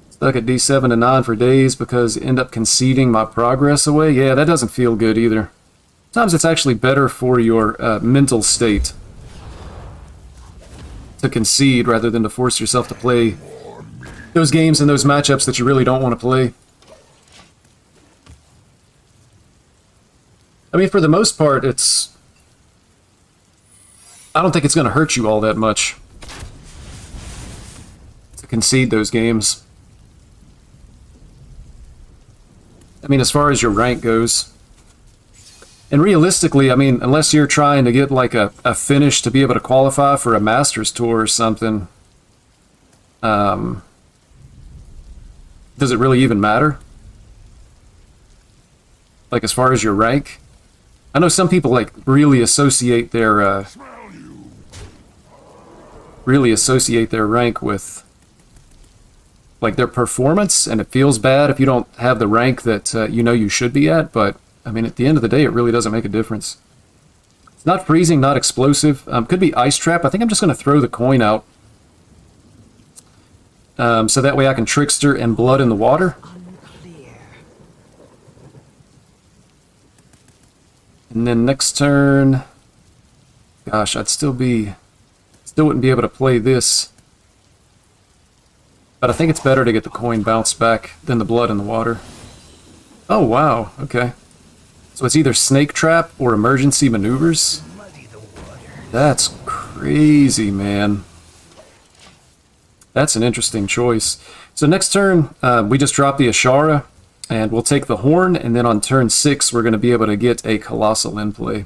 Stuck at D7 and 9 for days because end up conceding my progress away. Yeah, that doesn't feel good either. Sometimes it's actually better for your mental state to concede rather than to force yourself to play those games and those matchups that you really don't want to play. I mean, for the most part, it's... I don't think it's going to hurt you all that much to concede those games. I mean, as far as your rank goes. And realistically, I mean, unless you're trying to get like a finish to be able to qualify for a Masters Tour or something, does it really even matter? Like, as far as your rank? I know some people like really associate their rank with like their performance, and it feels bad if you don't have the rank that you know you should be at. But I mean, at the end of the day, it really doesn't make a difference. It's not freezing, not explosive. Could be ice trap. I think I'm just going to throw the coin out, so that way I can trickster and blood in the water. Unclear. And then next turn, gosh, still wouldn't be able to play this. But I think it's better to get the coin bounced back than the blood in the water. Oh, wow, okay. So it's either snake trap or emergency maneuvers. That's crazy, man. That's an interesting choice. So next turn, we just drop the Ashara, and we'll take the horn, and then on turn 6, we're going to be able to get a colossal in play.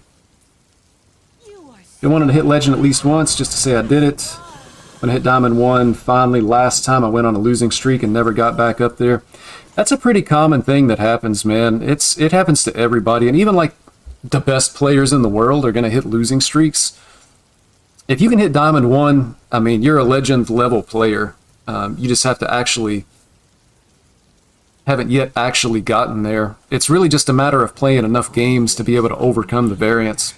I wanted to hit legend at least once, just to say I did it. I'm going to hit diamond 1 finally. Last time I went on a losing streak and never got back up there. That's a pretty common thing that happens, man. It happens to everybody, and even like the best players in the world are going to hit losing streaks. If you can hit diamond 1, I mean, you're a legend level player. You just have to haven't yet actually gotten there. It's really just a matter of playing enough games to be able to overcome the variance.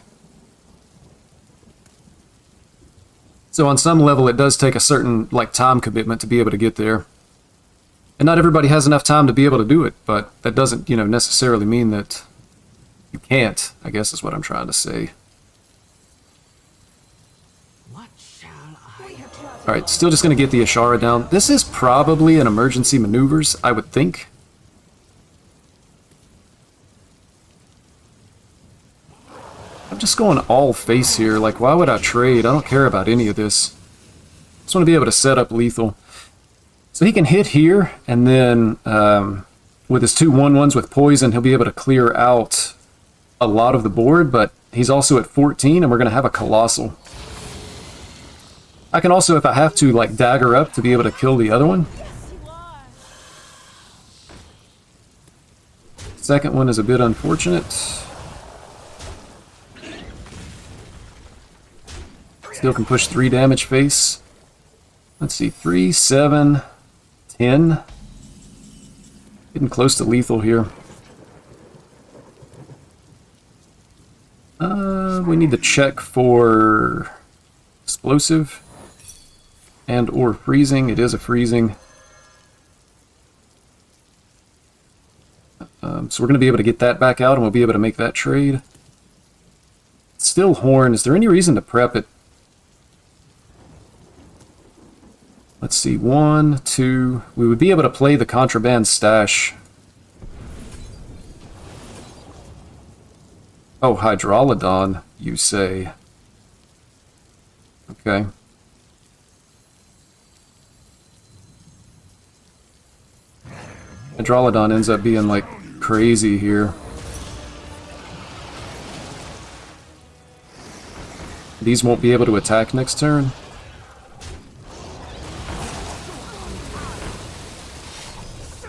So on some level, it does take a certain like time commitment to be able to get there. And not everybody has enough time to be able to do it, but that doesn't, necessarily mean that you can't, I guess is what I'm trying to say. What shall I do? Alright, still just going to get the Ashara down. This is probably an emergency maneuvers, I would think. I'm just going all face here. Like, why would I trade? I don't care about any of this. Just want to be able to set up lethal. So he can hit here, and then with his 2 1/1s with poison, he'll be able to clear out a lot of the board, but he's also at 14, and we're going to have a colossal. I can also, if I have to, like, dagger up to be able to kill the other one. Second one is a bit unfortunate. Still can push 3 damage face. Let's see, 3, 7, 10. Getting close to lethal here. We need to check for explosive and or freezing. It is a freezing. So we're going to be able to get that back out, and we'll be able to make that trade. Still horn. Is there any reason to prep it? Let's see, 1, 2. We would be able to play the contraband stash. Oh, Hydrolodon, you say. Okay. Hydrolodon ends up being, like, crazy here. These won't be able to attack next turn.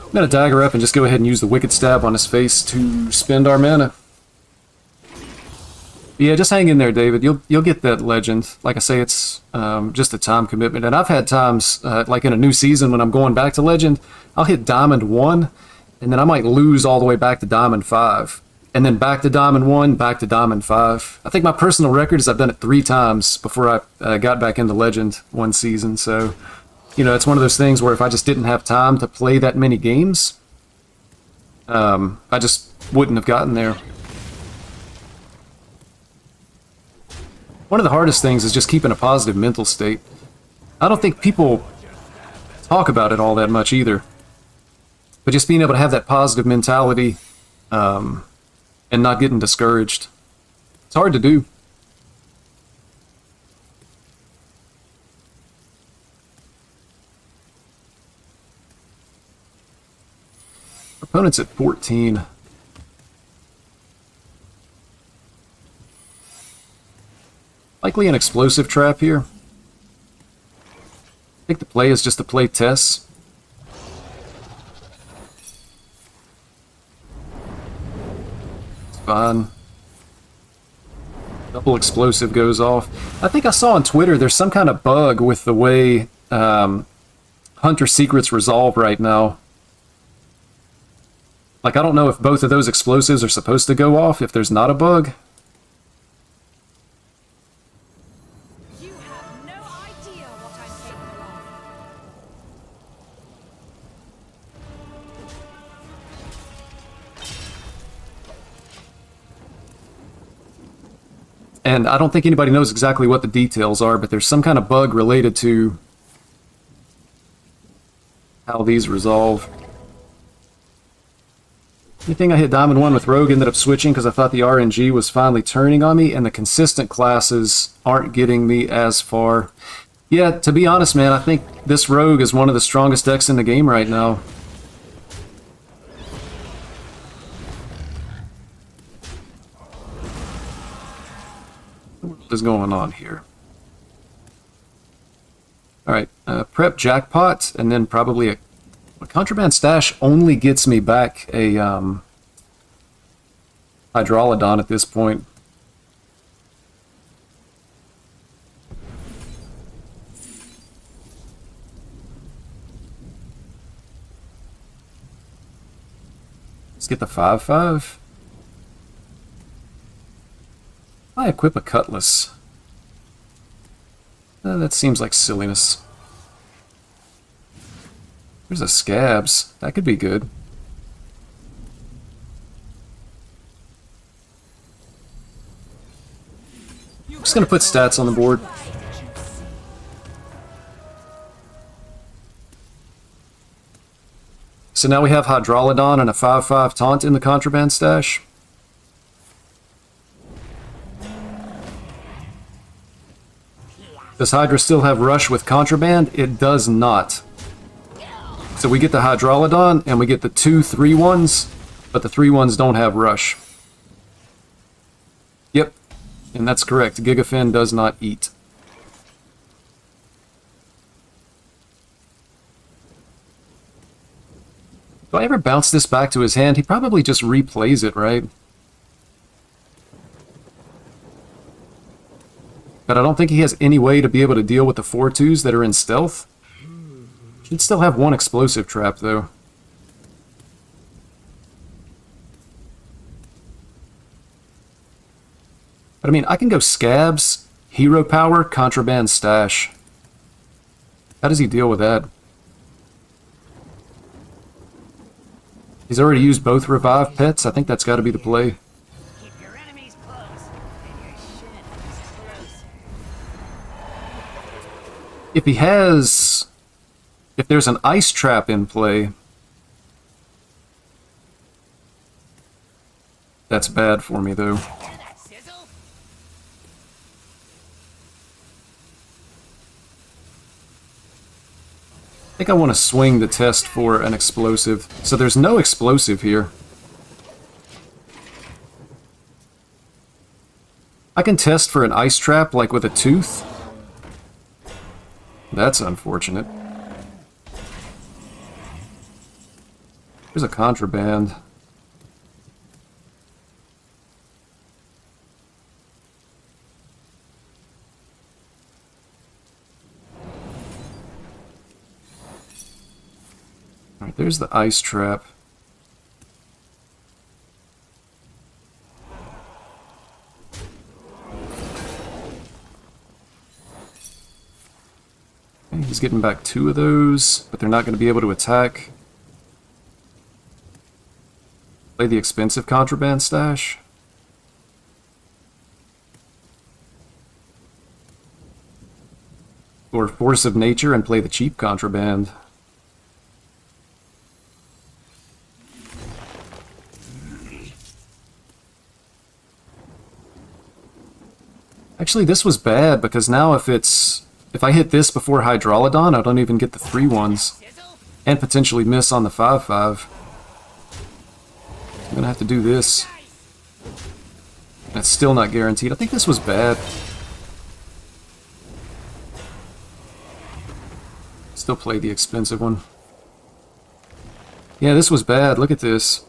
I'm going to dagger up and just go ahead and use the Wicked Stab on his face to spend our mana. Yeah, just hang in there, David. You'll get that legend. Like I say, it's just a time commitment. And I've had times, like in a new season when I'm going back to legend, I'll hit diamond 1, and then I might lose all the way back to diamond 5. And then back to diamond 1, back to diamond 5. I think my personal record is I've done it 3 times before I got back into legend one season, so... it's one of those things where if I just didn't have time to play that many games, I just wouldn't have gotten there. One of the hardest things is just keeping a positive mental state. I don't think people talk about it all that much either. But just being able to have that positive mentality and not getting discouraged. It's hard to do. Opponent's at 14. Likely an explosive trap here. I think the play is just to play Tess. It's fine. Double explosive goes off. I think I saw on Twitter there's some kind of bug with the way Hunter Secrets resolve right now. Like, I don't know if both of those explosives are supposed to go off if there's not a bug. You have no idea what I'm capable of. And I don't think anybody knows exactly what the details are, but there's some kind of bug related to how these resolve. Anything I hit Diamond 1 with Rogue ended up switching because I thought the RNG was finally turning on me, and the consistent classes aren't getting me as far. Yeah, to be honest, man, I think this Rogue is one of the strongest decks in the game right now. What is going on here? Alright, prep Jackpot, and then probably a Contraband Stash only gets me back a Hydrolodon at this point. Let's get the 5/5. I equip a Cutlass. That seems like silliness. There's a Scabs. That could be good. I'm just going to put stats on the board. So now we have Hydrolodon and a 5/5 Taunt in the Contraband Stash. Does Hydra still have Rush with Contraband? It does not. So we get the Hydrolodon, and we get the 2 3/1s, but the 3/1s don't have Rush. Yep, and that's correct. Gigafin does not eat. Do I ever bounce this back to his hand? He probably just replays it, right? But I don't think he has any way to be able to deal with the 4/2s that are in stealth. Should still have one explosive trap, though. But I mean, I can go Scabs, Hero Power, Contraband Stash. How does he deal with that? He's already used both Revive Pets. I think that's got to be the play. Keep your enemies close, and your shit is closer. If he has... If there's an Ice Trap in play... That's bad for me, though. Hear that sizzle? I think I want to swing the test for an explosive. So there's no explosive here. I can test for an Ice Trap, like with a Tooth. That's unfortunate. There's a Contraband. Alright, there's the Ice Trap. Okay, he's getting back 2 of those, but they're not going to be able to attack. Play the expensive Contraband Stash. Or Force of Nature and play the cheap Contraband. Actually, this was bad, because now if I hit this before Hydrolodon, I don't even get the 3/1s. And potentially miss on the 5/5. I'm gonna have to do this. That's still not guaranteed. I think this was bad. Still play the expensive one. Yeah, this was bad. Look at this.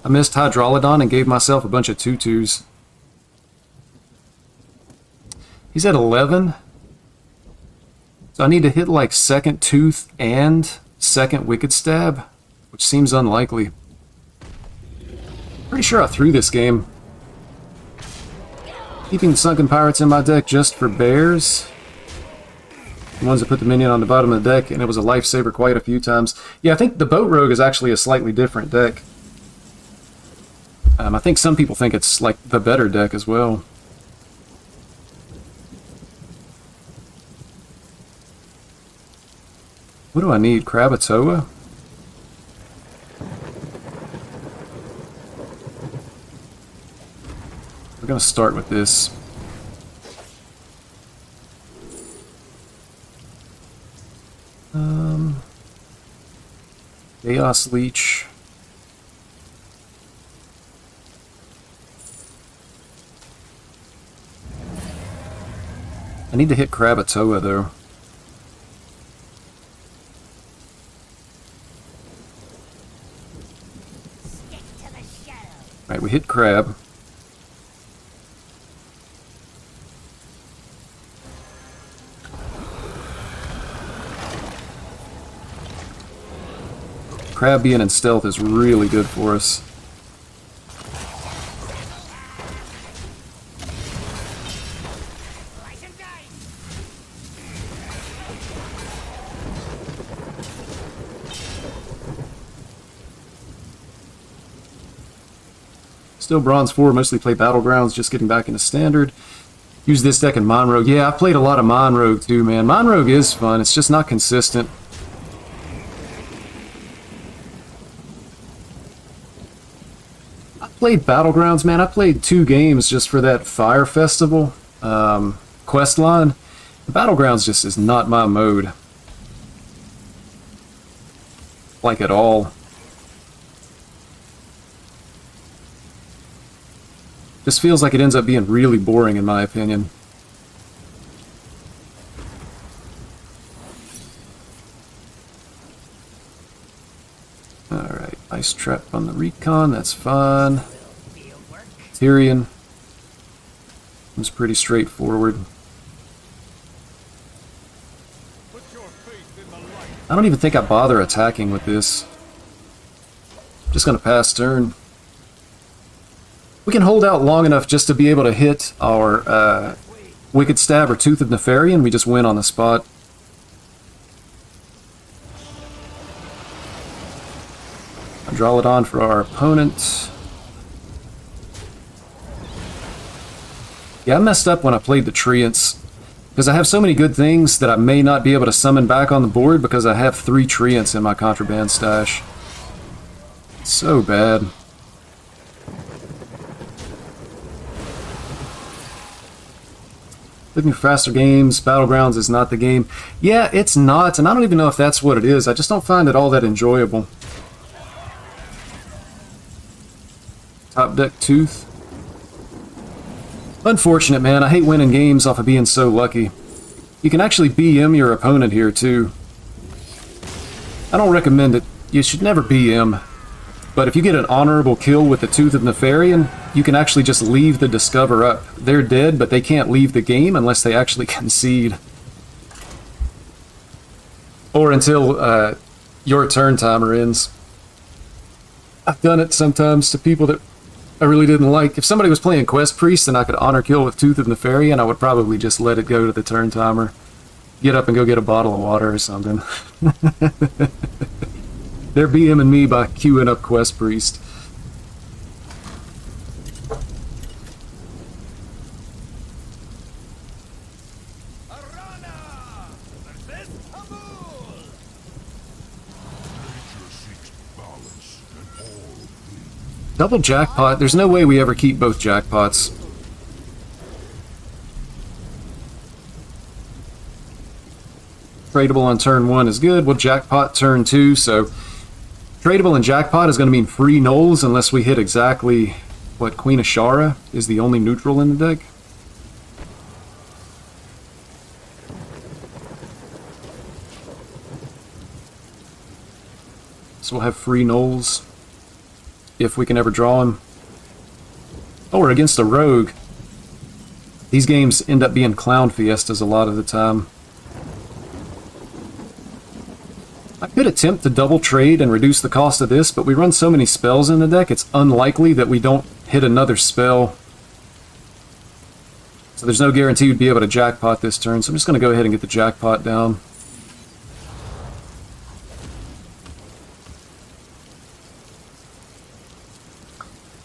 I missed Hydrolodon and gave myself a bunch of tutus. He's at 11. So I need to hit like second Tooth and second Wicked Stab, which seems unlikely. Pretty sure I threw this game. Keeping the Sunken Pirates in my deck just for bears. The ones that put the minion on the bottom of the deck, and it was a lifesaver quite a few times. Yeah, I think the Boat Rogue is actually a slightly different deck. I think some people think it's like the better deck as well. What do I need? Krakatoa? We're going to start with this. Chaos Leech. I need to hit Krakatoa though. Stick to the shadow. Right, we hit Crab. Crab being in stealth is really good for us. Slice and dice. Still Bronze 4, mostly play Battlegrounds, just getting back into Standard. Use this deck in Monrogue. Yeah, I've played a lot of Monrogue too, man. Monrogue is fun, it's just not consistent. I played Battlegrounds, man. I played 2 games just for that Fire Festival quest line. Battlegrounds just is not my mode. Like at all. Just feels like it ends up being really boring in my opinion. Alright, Ice Trap on the Recon, that's fine. Tyrion was pretty straightforward. Put your faith in the light. I don't even think I bother attacking with this. Just gonna pass turn. We can hold out long enough just to be able to hit our Wicked Stab or Tooth of Nefarian. We just win on the spot. Hydrolodon for our opponent. Yeah, I messed up when I played the Treants, because I have so many good things that I may not be able to summon back on the board because I have 3 Treants in my contraband stash. So bad. Looking for faster games, Battlegrounds is not the game. Yeah, it's not, and I don't even know if that's what it is. I just don't find it all that enjoyable. Top deck Tooth. Unfortunate, man. I hate winning games off of being so lucky. You can actually BM your opponent here, too. I don't recommend it. You should never BM. But if you get an honorable kill with the Tooth of Nefarian, you can actually just leave the Discover up. They're dead, but they can't leave the game unless they actually concede. Or until your turn timer ends. I've done it sometimes to people that I really didn't like. If somebody was playing Quest Priest and I could honor kill with Tooth of Nefarian, I would probably just let it go to the turn timer. Get up and go get a bottle of water or something. They're BMing me by queuing up Quest Priest. Arana versus Kabul. Double jackpot. There's no way we ever keep both jackpots. Tradable on turn 1 is good. We'll jackpot turn 2, so tradable and jackpot is going to mean free nulls unless we hit exactly what Queen Ashara is the only neutral in the deck. So we'll have free nulls. if we can ever draw him. Oh, we're against a rogue. These games end up being clown fiestas a lot of the time. I could attempt to double trade and reduce the cost of this, but we run so many spells in the deck, it's unlikely that we don't hit another spell. So there's no guarantee we'd be able to jackpot this turn, so I'm just going to go ahead and get the jackpot down.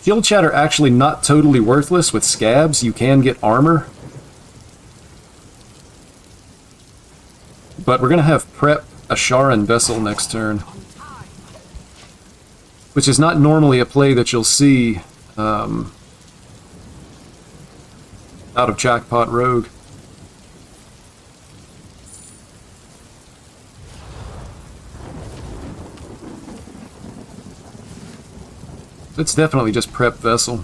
Shield Chatter actually not totally worthless. With scabs, you can get armor. But we're going to have prep a Sharan Vessel next turn, which is not normally a play that you'll see out of Jackpot Rogue. It's definitely just prep Vessel.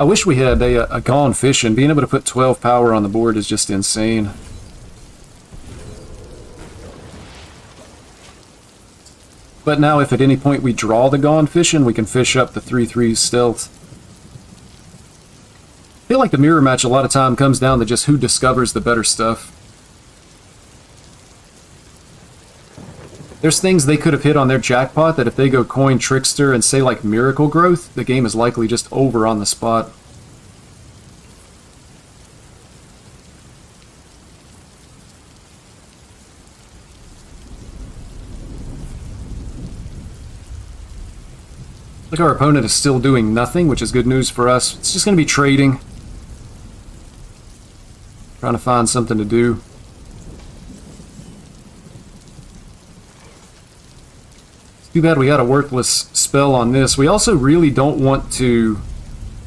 I wish we had a Gone Fishing. Being able to put 12 power on the board is just insane. But now if at any point we draw the Gone Fishing, we can fish up the 3/3 stealth. I feel like the mirror match a lot of time comes down to just who discovers the better stuff. There's things they could have hit on their jackpot that if they go Coin Trickster and say like Miracle Growth, the game is likely just over on the spot. Look, our opponent is still doing nothing, which is good news for us. It's just going to be trading. Trying to find something to do. Too bad we got a worthless spell on this. We also really don't want to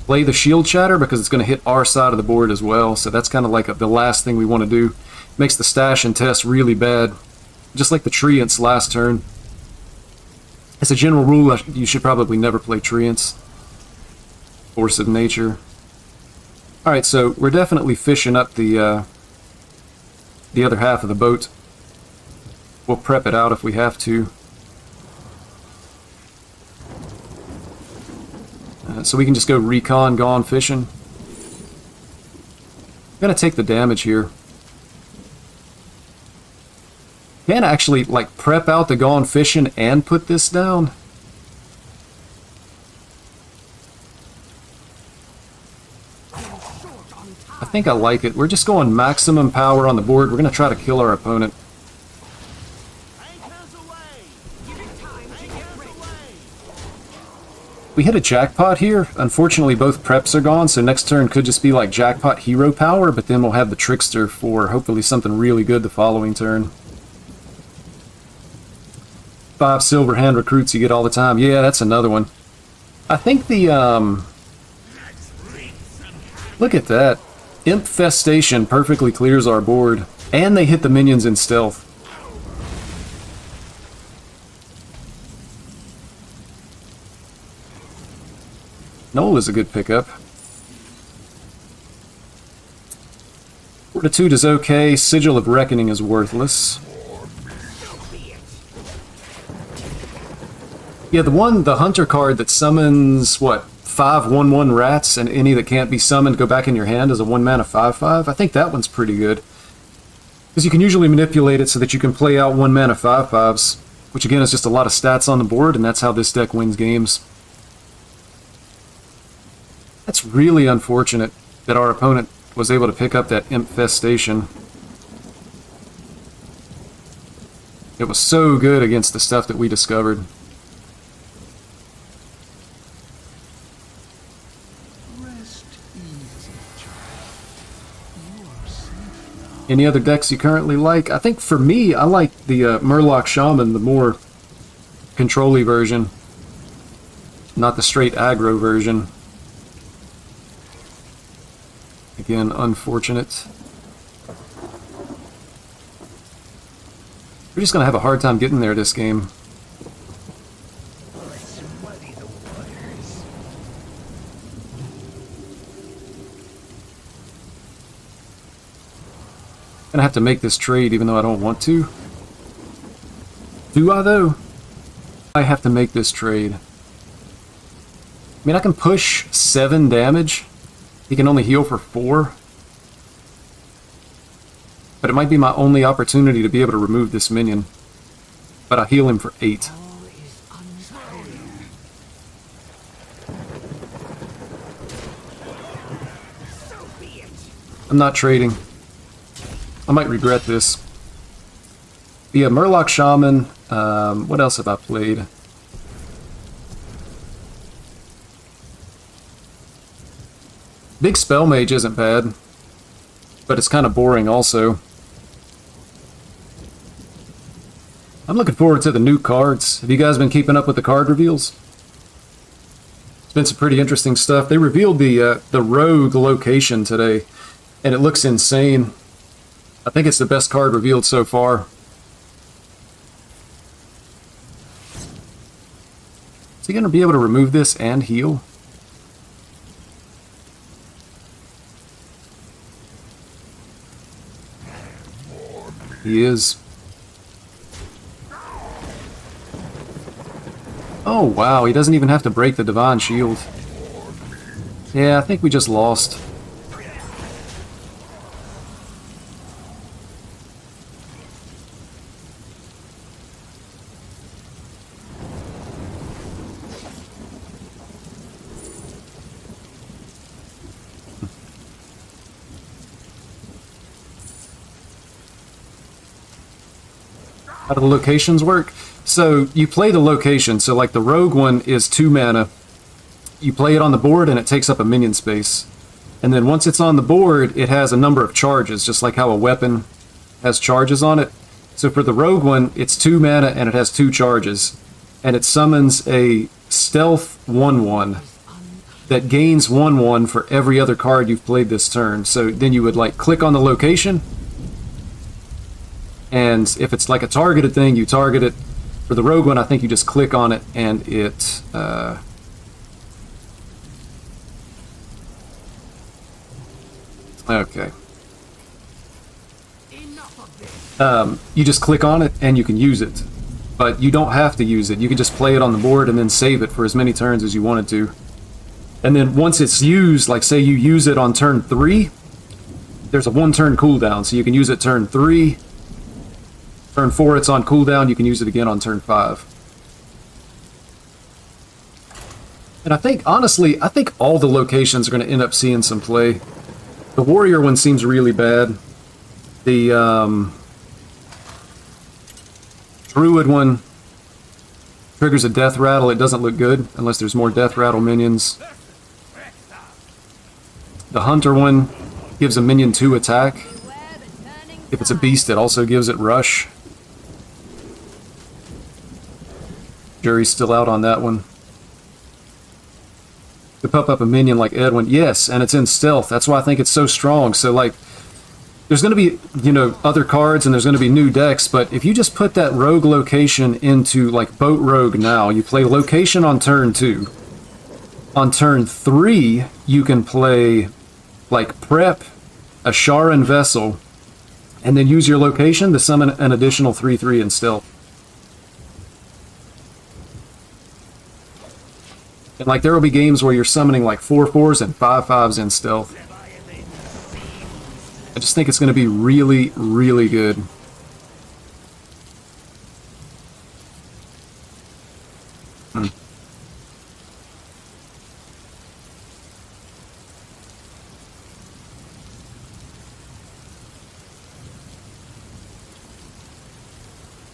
play the Shield Chatter because it's going to hit our side of the board as well. So that's kind of like the last thing we want to do. Makes the stash and test really bad. Just like the Treants last turn. As a general rule, you should probably never play Treants. Force of Nature. Alright, so we're definitely fishing up the other half of the boat. We'll prep it out if we have to. So we can just go recon Gone Fishing. I'm going to take the damage here. Can actually like prep out the Gone Fishing and put this down. I think I like it. We're just going maximum power on the board. We're going to try to kill our opponent. We hit a jackpot here. Unfortunately, both preps are gone, so next turn could just be like jackpot hero power, but then we'll have the Trickster for hopefully something really good the following turn. 5 silver hand recruits you get all the time. Yeah, that's another one. I think the, look at that. Infestation perfectly clears our board, and they hit the minions in stealth. Noel is a good pickup. Fortitude is okay. Sigil of Reckoning is worthless. Yeah, the Hunter card that summons, what, 5 1/1 rats, and any that can't be summoned go back in your hand as a 1-mana 5/5. I think that one's pretty good. Because you can usually manipulate it so that you can play out 1-mana 5/5s, which again is just a lot of stats on the board, and that's how this deck wins games. That's really unfortunate that our opponent was able to pick up that Infestation. It was so good against the stuff that we discovered. Any other decks you currently like? I think for me, I like the Murloc Shaman, the more control-y version. Not the straight aggro version. Again, unfortunate. We're just going to have a hard time getting there this game. I'm going to have to make this trade even though I don't want to. Do I though? I have to make this trade. I mean, I can push 7 damage. He can only heal for 4. But it might be my only opportunity to be able to remove this minion. But I heal him for 8. I'm not trading. I might regret this. Yeah, Murloc Shaman. What else have I played? Big Spell Mage isn't bad, but it's kind of boring also. I'm looking forward to the new cards. Have you guys been keeping up with the card reveals? It's been some pretty interesting stuff. They revealed the Rogue location today, and it looks insane. I think it's the best card revealed so far. Is he going to be able to remove this and heal? He is. Oh wow, he doesn't even have to break the Divine Shield. Yeah, I think we just lost. How do the locations work? So you play the location, so like the rogue one is 2 mana. You play it on the board and it takes up a minion space. And then once it's on the board, it has a number of charges, just like how a weapon has charges on it. So for the rogue one, it's 2 mana and it has 2 charges. And it summons a stealth 1/1 that gains 1/1 for every other card you've played this turn. So then you would like click on the location, and if it's like a targeted thing, you target it. For the rogue one, I think you just click on it and it okay. You just click on it and you can use it, but you don't have to use it. You can just play it on the board and then save it for as many turns as you wanted to. And then once it's used, like say you use it on turn 3, there's a 1-turn cooldown, so you can use it turn 3. Turn 4, it's on cooldown. You can use it again on turn 5. And I think, honestly, I think all the locations are going to end up seeing some play. The warrior one seems really bad. The druid one triggers a death rattle. It doesn't look good unless there's more death rattle minions. The hunter one gives a minion 2 attack. If it's a beast, it also gives it rush. Jury's still out on that one. To pop up a minion like Edwin, yes, and it's in stealth. That's why I think it's so strong. So like, there's going to be, you know, other cards and there's going to be new decks, but if you just put that rogue location into like Boat Rogue now, you play location on turn 2. On turn 3, you can play like Prep, Asharan Vessel, and then use your location to summon an additional 3/3 in stealth. And like there will be games where you're summoning like 4/4s and 5/5s in stealth. I just think it's going to be really, really good. I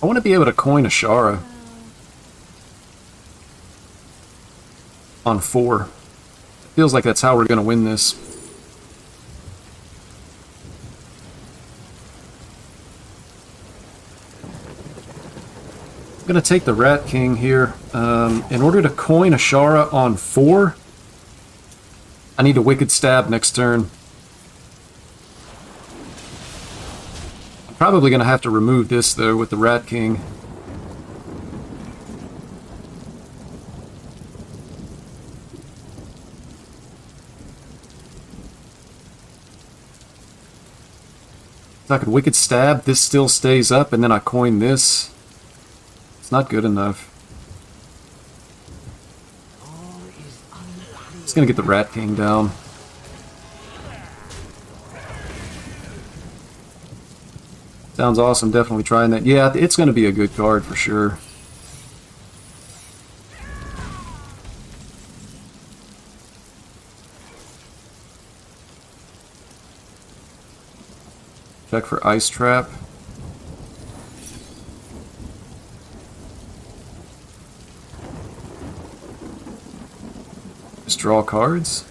want to be able to coin Ashara on 4. Feels like that's how we're going to win this. I'm going to take the Rat King here. In order to coin Ashara on 4, I need a Wicked Stab next turn. I'm probably going to have to remove this, though, with the Rat King. I could Wicked Stab, this still stays up, and then I coin this. It's not good enough. Just gonna get the Rat King down. Sounds awesome, definitely trying that. Yeah, it's gonna be a good card for sure. Check for Ice Trap. Just draw cards.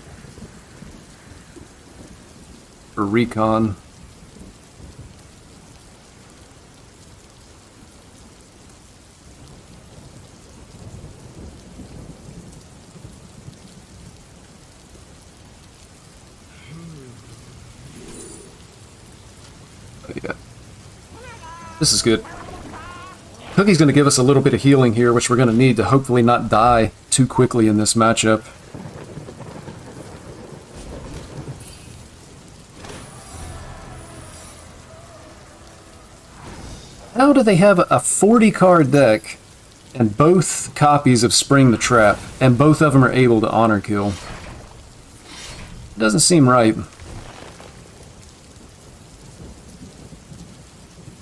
For Recon. Yeah. This is good. Cookie's going to give us a little bit of healing here, which we're going to need to hopefully not die too quickly in this matchup. How do they have a 40 card deck and both copies of Spring the Trap, and both of them are able to honor kill? It doesn't seem right.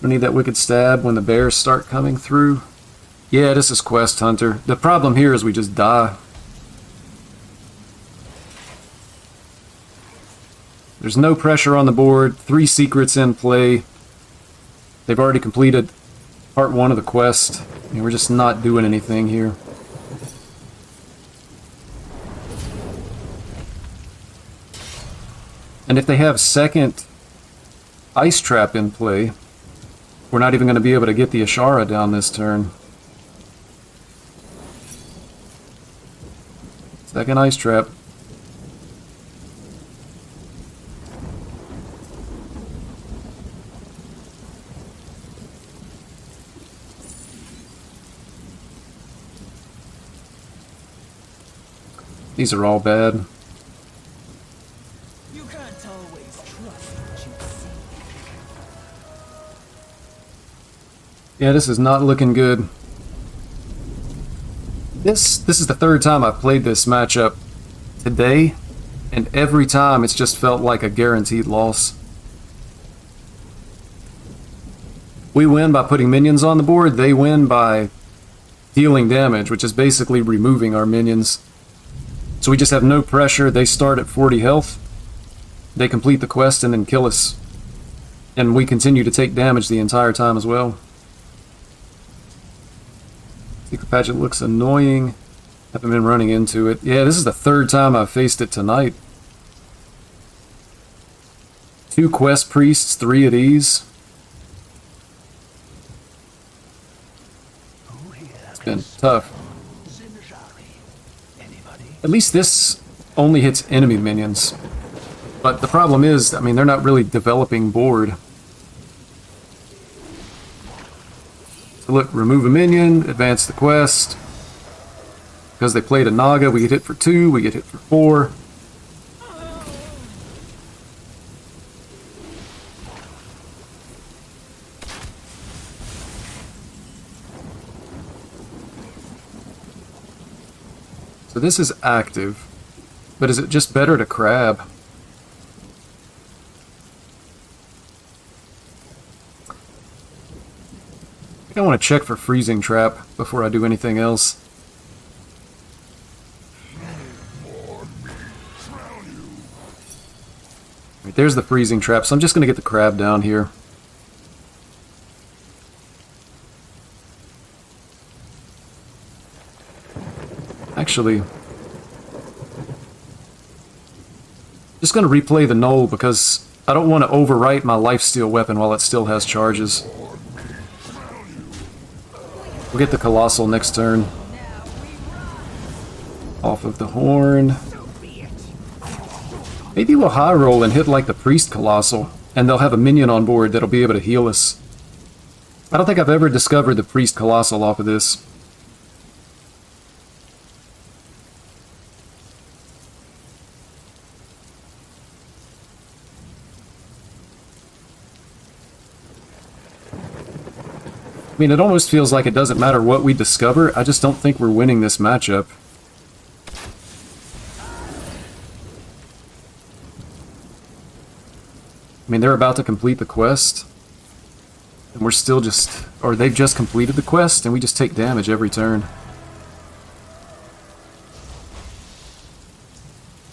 We need that Wicked Stab when the bears start coming through. Yeah, this is Quest Hunter. The problem here is we just die. There's no pressure on the board. 3 secrets in play. They've already completed part 1 of the quest. And we're just not doing anything here. And if they have second Ice Trap in play, we're not even going to be able to get the Ashara down this turn. Second Ice Trap. These are all bad. You can't always trust what you see. Yeah, this is not looking good. This is the 3rd time I've played this matchup today, and every time it's just felt like a guaranteed loss. We win by putting minions on the board, they win by dealing damage, which is basically removing our minions. So we just have no pressure, they start at 40 health, they complete the quest and then kill us. And we continue to take damage the entire time as well. Secret Pageant looks annoying. Haven't been running into it. Yeah, this is the 3rd time I've faced it tonight. 2 Quest Priests, 3 of these. It's been tough. At least this only hits enemy minions. But the problem is, I mean, they're not really developing board. So look, remove a minion, advance the quest. Because they played a Naga, we get hit for 2, we get hit for 4. So this is active, but is it just better to crab? I want to check for Freezing Trap before I do anything else. Right, there's the Freezing Trap, so I'm just going to get the crab down here. Actually, just going to replay the Knoll because I don't want to overwrite my Lifesteal weapon while it still has charges. We'll get the Colossal next turn. Off of the Horn. Maybe we'll high roll and hit like the Priest Colossal, and they'll have a minion on board that'll be able to heal us. I don't think I've ever discovered the Priest Colossal off of this. I mean, it almost feels like it doesn't matter what we discover, I just don't think we're winning this matchup. I mean, they're about to complete the quest. And we're still just... Or they've just completed the quest, and we just take damage every turn.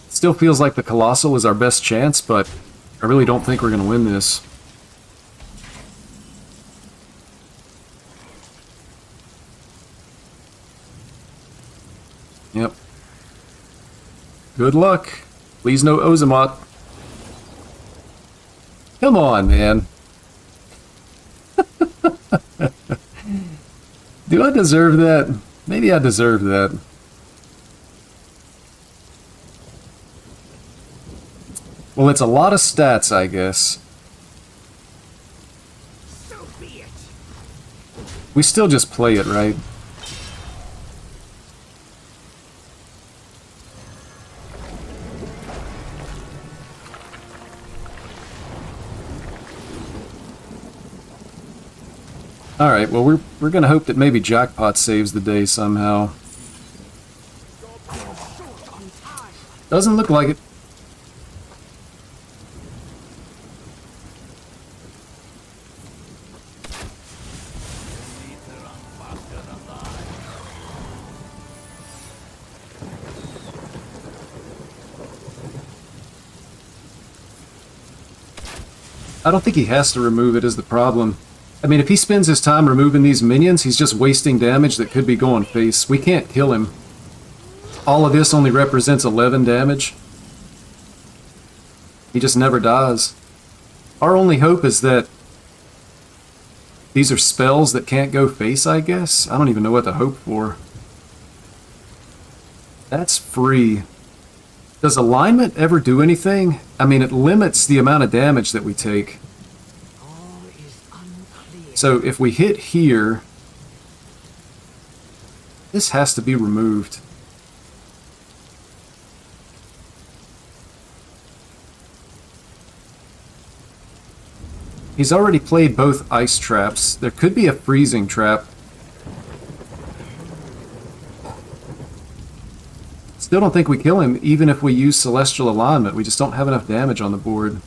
Still feels like the Colossal is our best chance, but I really don't think we're going to win this. Yep. Good luck. Please no Ozamat. Come on, man. Do I deserve that? Maybe I deserve that. Well, it's a lot of stats, I guess. So be it. We still just play it, right? Alright, well we're gonna hope that maybe Jackpot saves the day somehow. Doesn't look like it. I don't think he has to remove it is the problem. I mean, if he spends his time removing these minions, he's just wasting damage that could be going face. We can't kill him. All of this only represents 11 damage. He just never dies. Our only hope is that these are spells that can't go face, I guess? I don't even know what to hope for. That's free. Does alignment ever do anything? I mean, it limits the amount of damage that we take. So if we hit here, this has to be removed. He's already played both ice traps. There could be a freezing trap. Still don't think we kill him, even if we use Celestial Alignment. We just don't have enough damage on the board.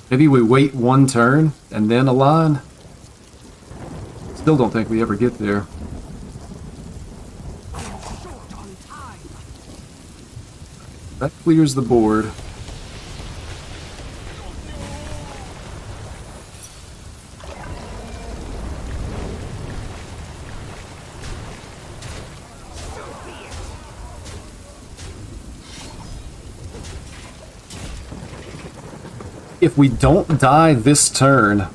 Maybe we wait one turn and then align. Still don't think we ever get there. That clears the board. If we don't die this turn,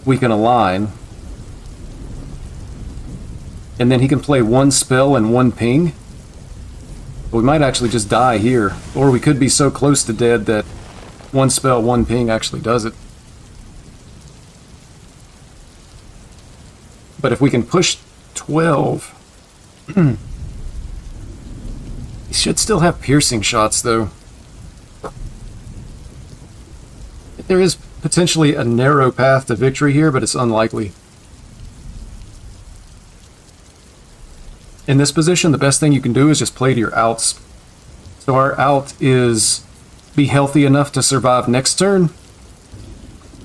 we can align. And then he can play one spell and one ping. But we might actually just die here. Or we could be so close to dead that one spell, one ping actually does it. But if we can push 12... he should still have piercing shots, though. There is potentially a narrow path to victory here, but it's unlikely. In this position, the best thing you can do is just play to your outs. So our out is be healthy enough to survive next turn.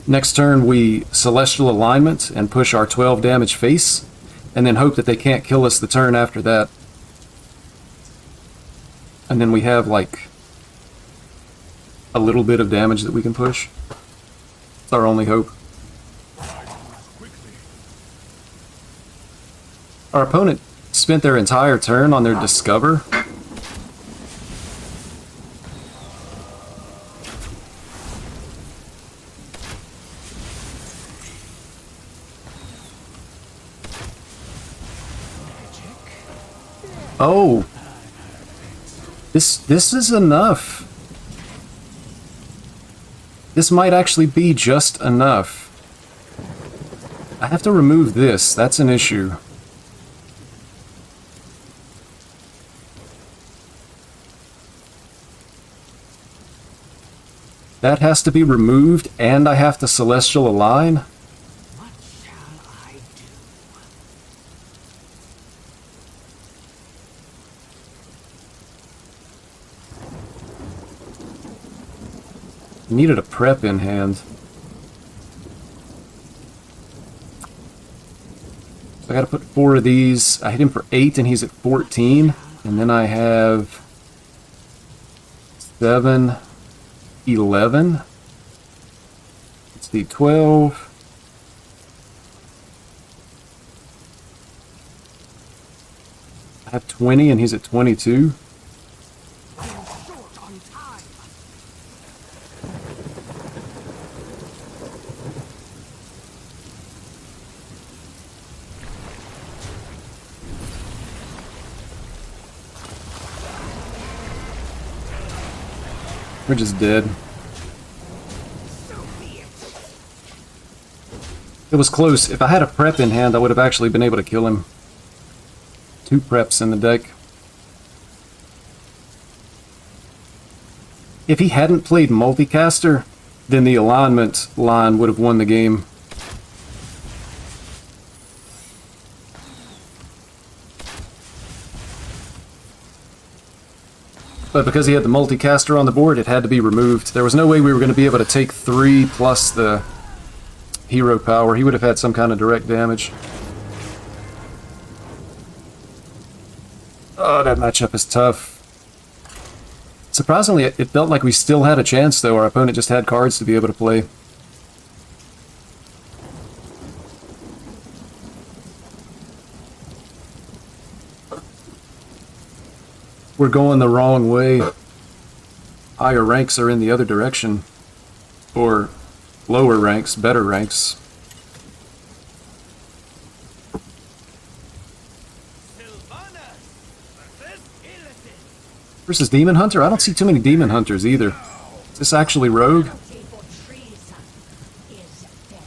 Next turn we Celestial Alignment and push our 12 damage face, and then hope that they can't kill us the turn after that. And then we have like a little bit of damage that we can push. It's our only hope. Our opponent spent their entire turn on their Discover. Oh! This is enough. This might actually be just enough. I have to remove this. That's an issue. That has to be removed, and I have to Celestial Align. What shall I do? Needed a prep in hand. So I gotta put 4 of these. I hit him for 8 and he's at 14. And then I have 7, 11. Let's see, 12. I have 20 and he's at 22. Short on time. We're just dead. It was close. If I had a prep in hand, I would have actually been able to kill him. 2 preps in the deck. If he hadn't played multicaster, then the alignment line would have won the game. But because he had the multicaster on the board, it had to be removed. There was no way we were going to be able to take 3 plus the hero power. He would have had some kind of direct damage. Oh, that matchup is tough. Surprisingly, it felt like we still had a chance, though. Our opponent just had cards to be able to play. We're going the wrong way. Higher ranks are in the other direction. Or lower ranks, better ranks. Versus Demon Hunter? I don't see too many Demon Hunters either. Is this actually Rogue? For treason is death.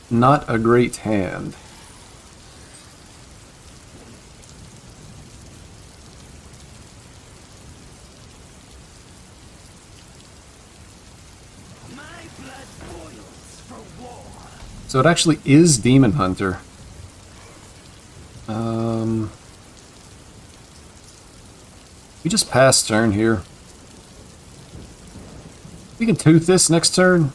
Not a great hand. My blood boils for war. So it actually is Demon Hunter. We just pass turn here. We can tooth this next turn.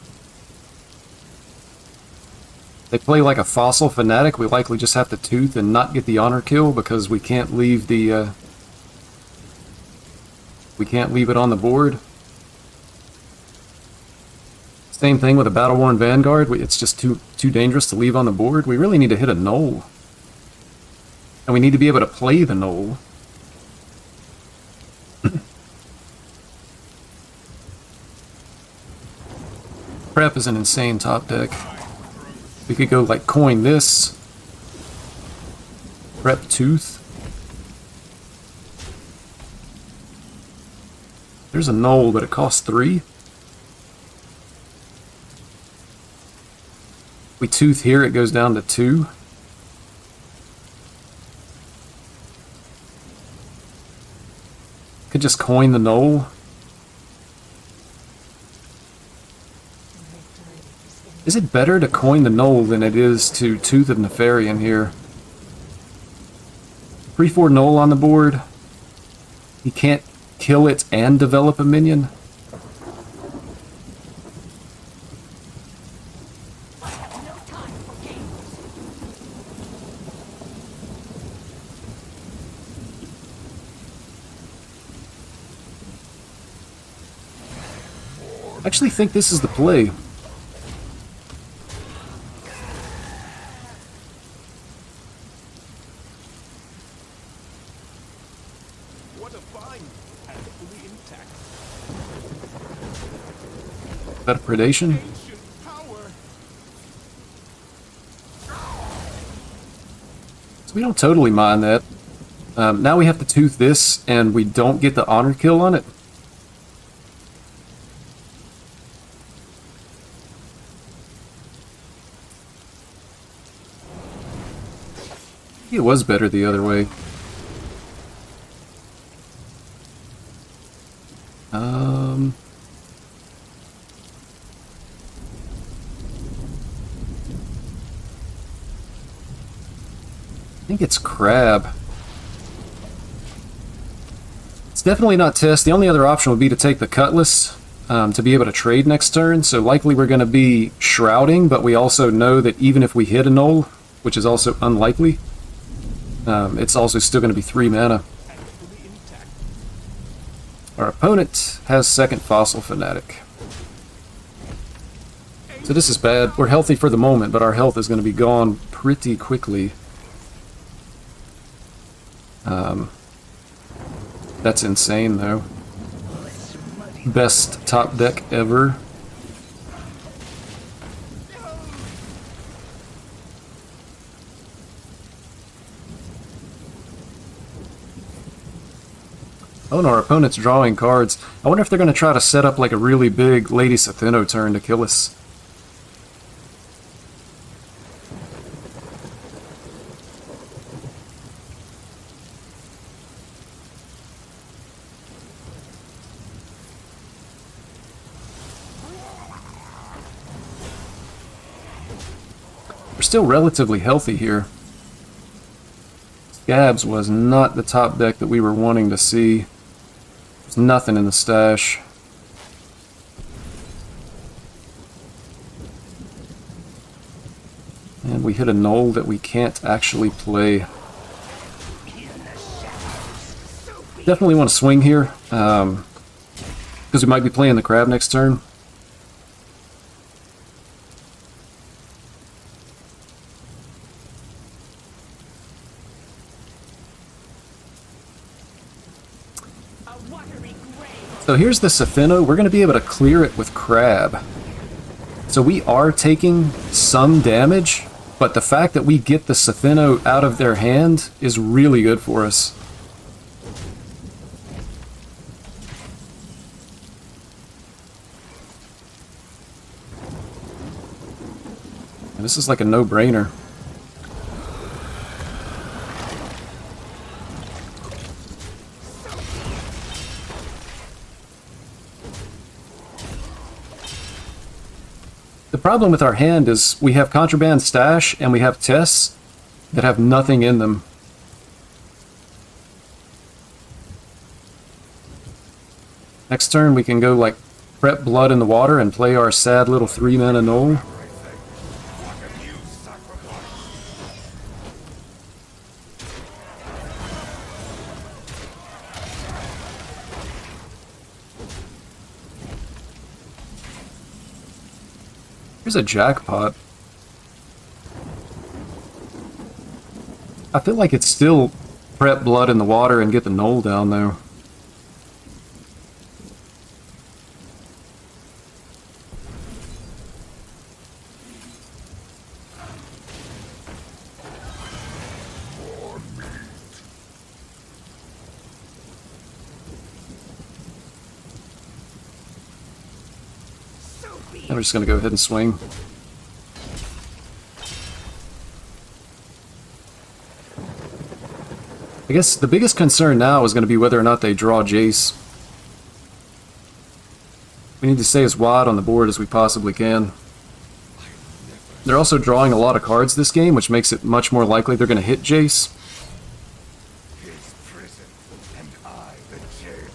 They play like a Fossil Fanatic. We likely just have to tooth and not get the honor kill because we can't leave the we can't leave it on the board. Same thing with a Battle-Worn Vanguard. It's just too dangerous to leave on the board. We really need to hit a Knoll. And we need to be able to play the Knoll. Prep is an insane top deck. We could go like coin this. Prep Tooth. There's a Knoll, but it costs 3. We tooth here, it goes down to 2. Could just coin the Knoll. Is it better to coin the Knoll than it is to tooth of Nefarian here? 3/4 Knoll on the board. He can't kill it and develop a minion. I actually think this is the play. What a find! And fully intact. Is that a predation? Ancient power! So we don't totally mind that. Now we have to tooth this, and we don't get the honor kill on it. It was better the other way. I think it's crab. It's definitely not test. The only other option would be to take the cutlass to be able to trade next turn. So likely we're going to be shrouding, but we also know that even if we hit a null, which is also unlikely, it's also still going to be 3 mana. Our opponent has second Fossil Fanatic. So this is bad. We're healthy for the moment, but our health is going to be gone pretty quickly. That's insane, though. Best top deck ever. Oh no, our opponent's drawing cards. I wonder if they're going to try to set up like a really big Lady Setheno turn to kill us. We're still relatively healthy here. Scabs was not the top deck that we were wanting to see. There's nothing in the stash. And we hit a null that we can't actually play. Definitely want to swing here, because we might be playing the crab next turn. So here's the Setheno. We're going to be able to clear it with crab. So we are taking some damage, but the fact that we get the Setheno out of their hand is really good for us. And this is like a no-brainer. The problem with our hand is we have Contraband Stash and we have tests that have nothing in them. Next turn we can go like prep Blood in the Water and play our sad little 3-mana null. Here's a jackpot. I feel like it's still prep Blood in the Water and get the null down though. And we're just going to go ahead and swing. I guess the biggest concern now is going to be whether or not they draw Jace. We need to stay as wide on the board as we possibly can. They're also drawing a lot of cards this game, which makes it much more likely they're going to hit Jace. His prison, and I the jailer.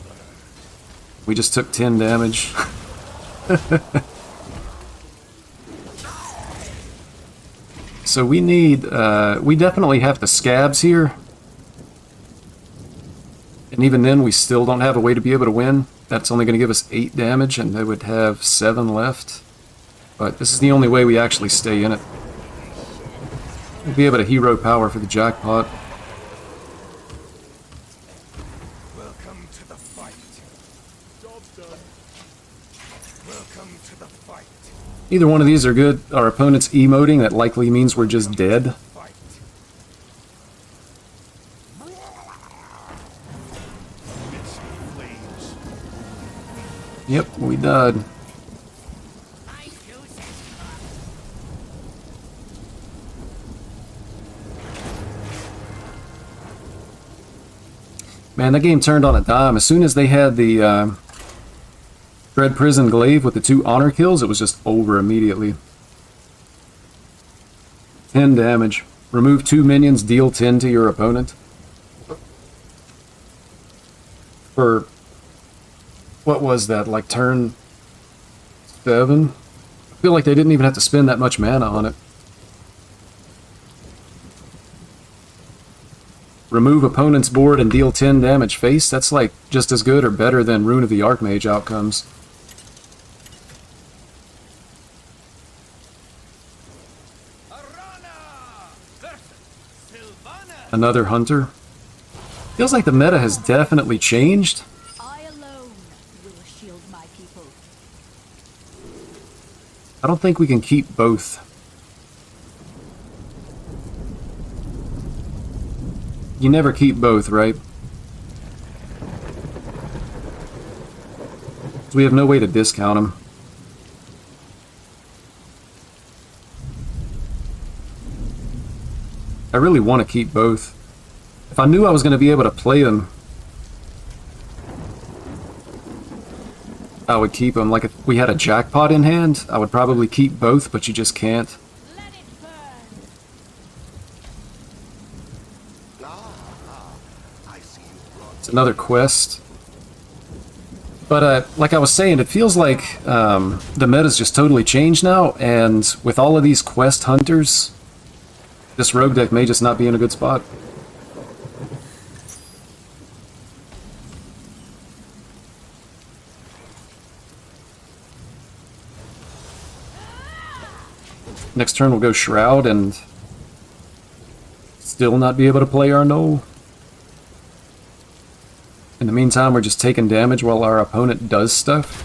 We just took 10 damage. So we need, we definitely have the Scabs here. And even then we still don't have a way to be able to win. That's only going to give us 8 damage and they would have 7 left. But this is the only way we actually stay in it. We'll be able to hero power for the jackpot. Welcome to the fight. Job's done. Welcome to the fight. Either one of these are good. Our opponent's emoting, that likely means we're just dead. Fight. It's flames. Yep, we died. Man, that game turned on a dime. As soon as they had the Dread Prison Glaive with the 2 honor kills, it was just over immediately. 10 damage. Remove 2 minions, deal 10 to your opponent. For, what was that, like turn 7? I feel like they didn't even have to spend that much mana on it. Remove opponent's board and deal 10 damage face. That's like just as good or better than Rune of the Archmage outcomes. Another hunter. Feels like the meta has definitely changed. I alone will shield my people. I don't think we can keep both. You never keep both, right? So we have no way to discount them. I really want to keep both. If I knew I was going to be able to play them, I would keep them. Like if we had a jackpot in hand, I would probably keep both, but you just can't. Let it burn. It's another quest. But like I was saying, it feels like the meta's just totally changed now, and with all of these quest hunters, this rogue deck may just not be in a good spot. Next turn we'll go Shroud and still not be able to play our Knoll. In the meantime, we're just taking damage while our opponent does stuff.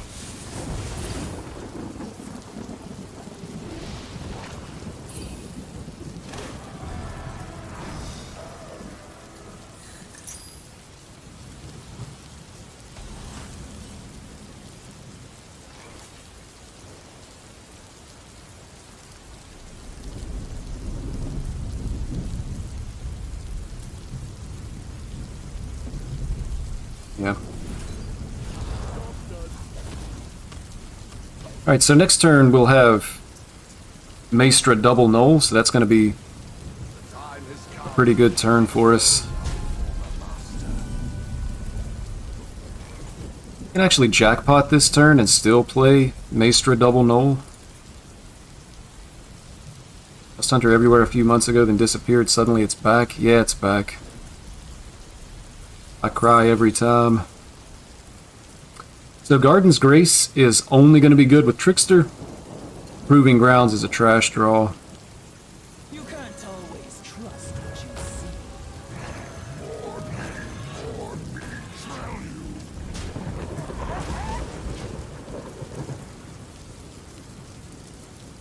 Yeah. Alright, so next turn we'll have Maestra double Knoll, so that's going to be a pretty good turn for us. We can actually jackpot this turn and still play Maestra double Knoll. Quest Hunter everywhere a few months ago, then disappeared. Suddenly it's back. Yeah, it's back. I cry every time. So Garden's Grace is only going to be good with Trickster. Proving Grounds is a trash draw. You can't always trust what you see.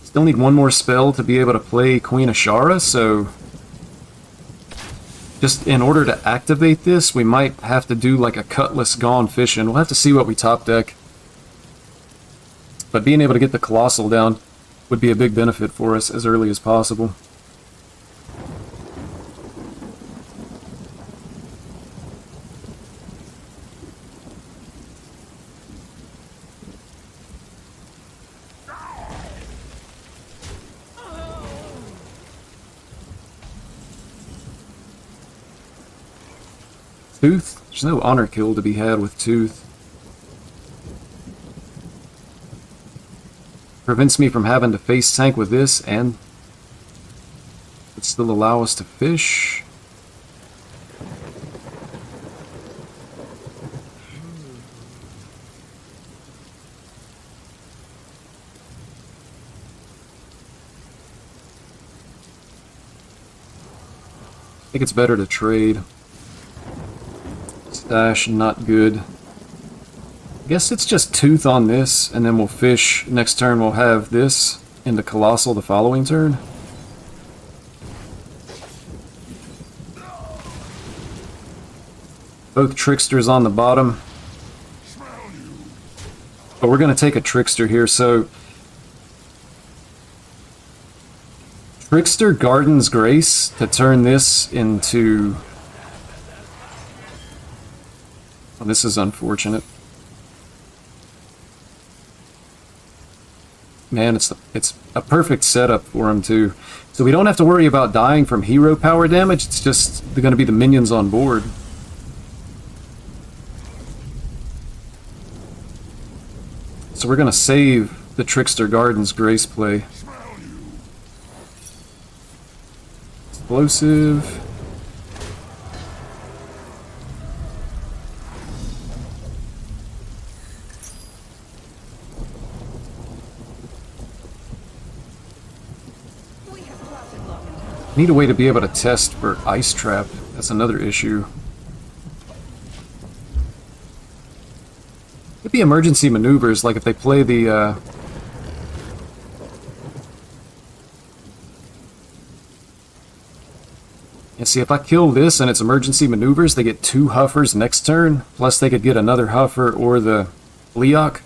Still need one more spell to be able to play Queen Ashara, so just in order to activate this, we might have to do like a Cutlass Gone Fishing. We'll have to see what we top deck. But being able to get the Colossal down would be a big benefit for us as early as possible. Tooth? There's no honor kill to be had with Tooth. Prevents me from having to face tank with this, and would still allow us to fish. I think it's better to trade. Stash, not good. I guess it's just Tooth on this, and then we'll fish. Next turn we'll have this into Colossal the following turn. Both Tricksters on the bottom. But we're going to take a Trickster here, so Trickster Garden's Grace to turn this into... Oh, this is unfortunate. man, it's a perfect setup for him too. So we don't have to worry about dying from hero power damage. It's just they're going to be the minions on board. So we're going to save the Trickster Gardens Grace play. Explosive. Need a way to be able to test for Ice Trap. That's another issue. Could be emergency maneuvers, like if they play the and see, if I kill this and it's emergency maneuvers, they get 2 Huffers next turn, plus they could get another Huffer or the Leok.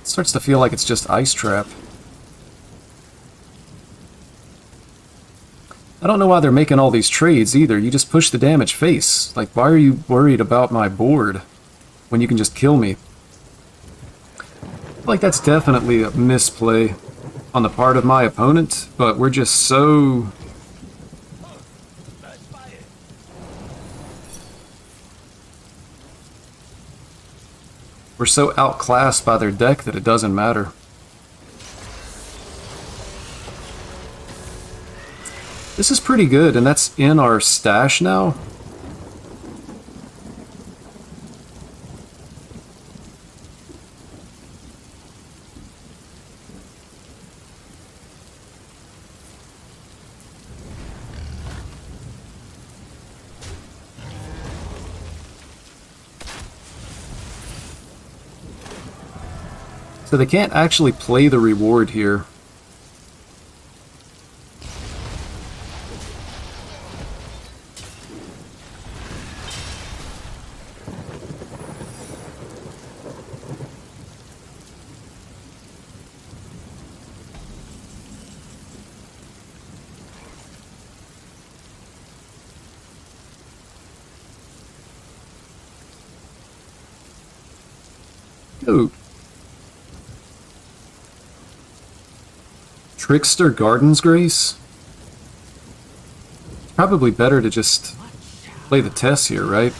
Starts to feel like it's just Ice Trap. I don't know why they're making all these trades either. You just push the damage face. Like, why are you worried about my board when you can just kill me? I feel like that's definitely a misplay on the part of my opponent, but we're just so... We're so outclassed by their deck that it doesn't matter. This is pretty good, and that's in our stash now. So they can't actually play the reward here. Ooh. Trickster Gardens Grace? It's probably better to just play the Tess here, right?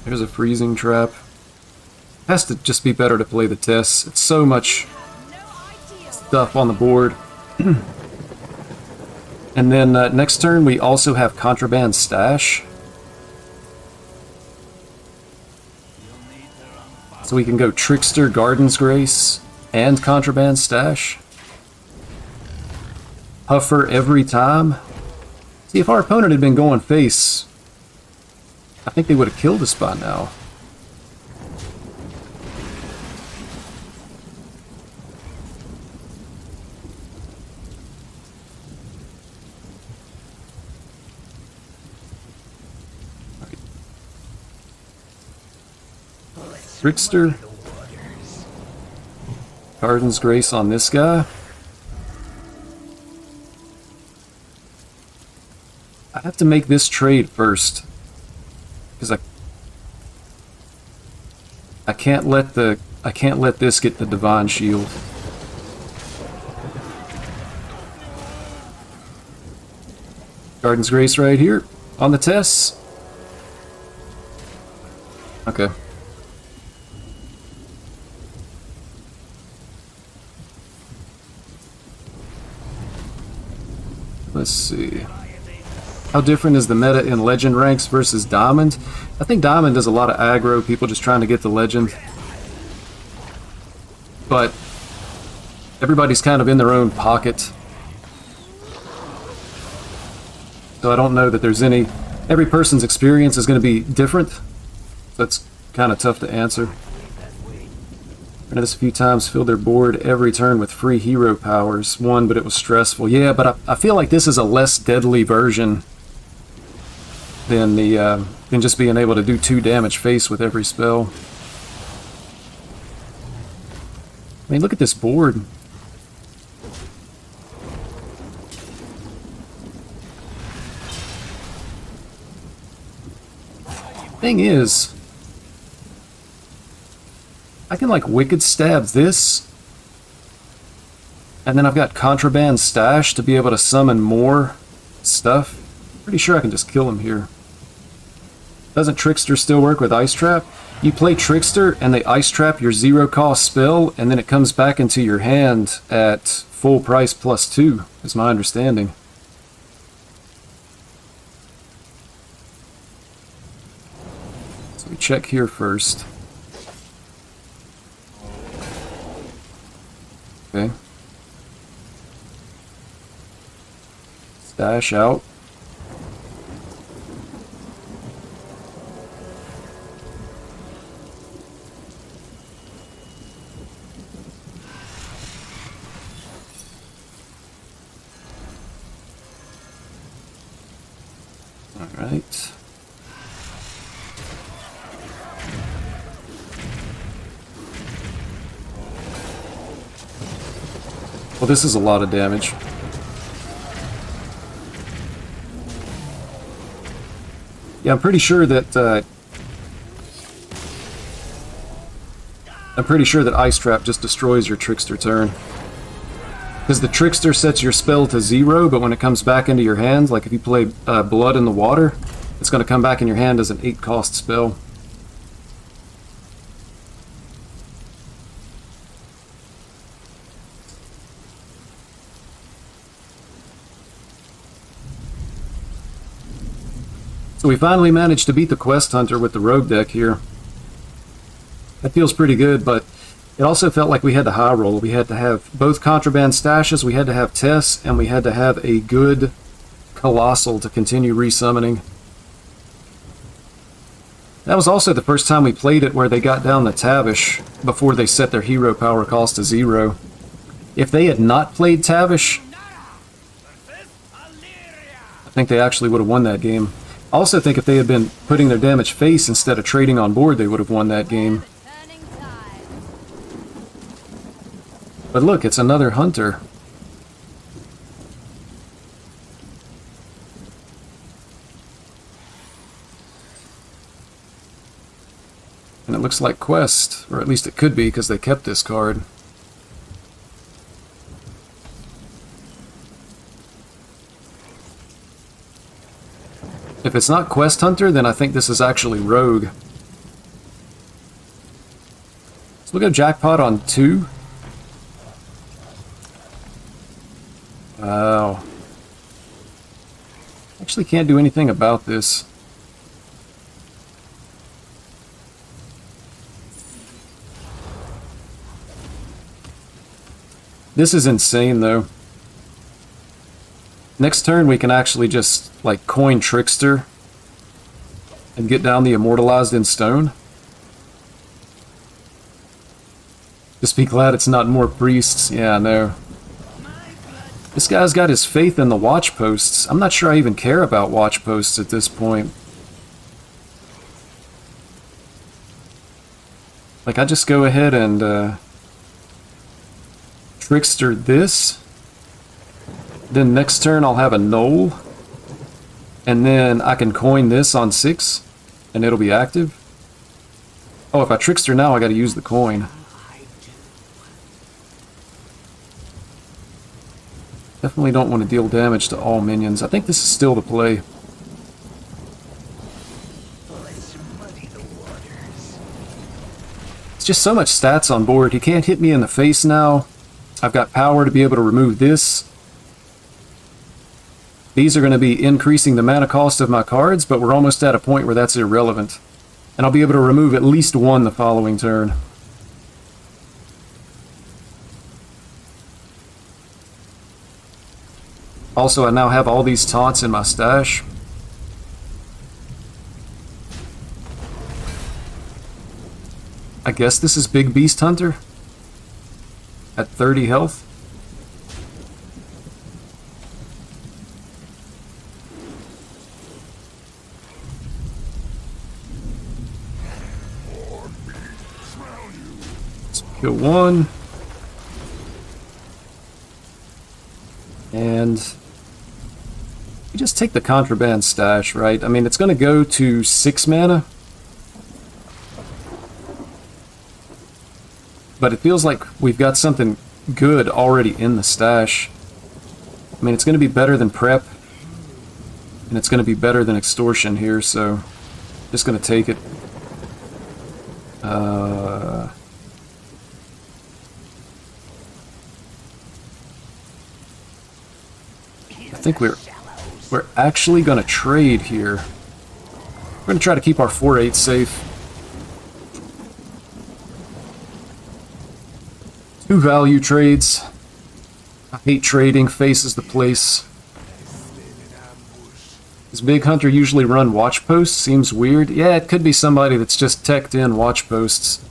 There's a freezing trap. Has to just be better to play the Tess. It's so much stuff on the board. And then next turn we also have Contraband Stash. So we can go Trickster Gardens Grace and Contraband Stash. Huffer every time. See, if our opponent had been going face, I think they would have killed us by now. Trickster. Gardens Grace on this guy. I have to make this trade first, because I can't let this get the Divine Shield. Gardens Grace right here on the Tess. Okay. Let's see. How different is the meta in Legend ranks versus Diamond? I think Diamond does a lot of aggro, people just trying to get the Legend. But everybody's kind of in their own pocket. So I don't know that there's any... Every person's experience is going to be different. So that's kind of tough to answer. Ran this a few times, filled their board every turn with free hero powers. Won, but it was stressful. Yeah, but I feel like this is a less deadly version than than just being able to do 2 damage face with every spell. I mean, look at this board. Thing is, I can like Wicked Stab this, and then I've got Contraband Stash to be able to summon more stuff. Pretty sure I can just kill him here. Doesn't Trickster still work with Ice Trap? You play Trickster and they Ice Trap your 0-cost spell, and then it comes back into your hand at full price +2, is my understanding. So we check here first. Okay. Stash out. All right. Well, this is a lot of damage. Yeah, I'm pretty sure that Ice Trap just destroys your Trickster turn. Because the Trickster sets your spell to 0, but when it comes back into your hand, like if you play Blood in the Water, it's going to come back in your hand as an 8-cost spell. So we finally managed to beat the Quest Hunter with the Rogue deck here. That feels pretty good, but it also felt like we had to high roll. We had to have both Contraband Stashes, we had to have Tess, and we had to have a good Colossal to continue resummoning. That was also the first time we played it where they got down the Tavish before they set their hero power cost to 0. If they had not played Tavish, I think they actually would have won that game. I also think if they had been putting their damage face instead of trading on board, they would have won that game. Turning tide. But look, it's another Hunter. And it looks like Quest, or at least it could be because they kept this card. If it's not Quest Hunter, then I think this is actually Rogue. So we'll go Jackpot on 2. Wow. Actually can't do anything about this. This is insane though. Next turn we can actually just like coin Trickster and get down the Immortalized in Stone. Just be glad it's not more priests. Yeah, I know. This guy's got his faith in the watch posts. I'm not sure I even care about watch posts at this point. Like I just go ahead and Trickster this. Then next turn I'll have a Knoll. And then I can coin this on 6. And it'll be active. Oh, if I Trickster now, I gotta use the coin. Definitely don't want to deal damage to all minions. I think this is still the play. It's just so much stats on board. He can't hit me in the face now. I've got power to be able to remove this. These are going to be increasing the mana cost of my cards, but we're almost at a point where that's irrelevant. And I'll be able to remove at least one the following turn. Also, I now have all these taunts in my stash. I guess this is Big Beast Hunter at 30 health. Let's kill one. And you just take the Contraband Stash, right? I mean, it's going to go to 6 mana, but it feels like we've got something good already in the stash. I mean, it's going to be better than prep, and it's going to be better than extortion here, so just going to take it. I think we're actually going to trade here. We're going to try to keep our 4-8 safe. 2 value trades. I hate trading, faces the place. Does Big Hunter usually run watch posts? Seems weird. Yeah, it could be somebody that's just teched in watch posts.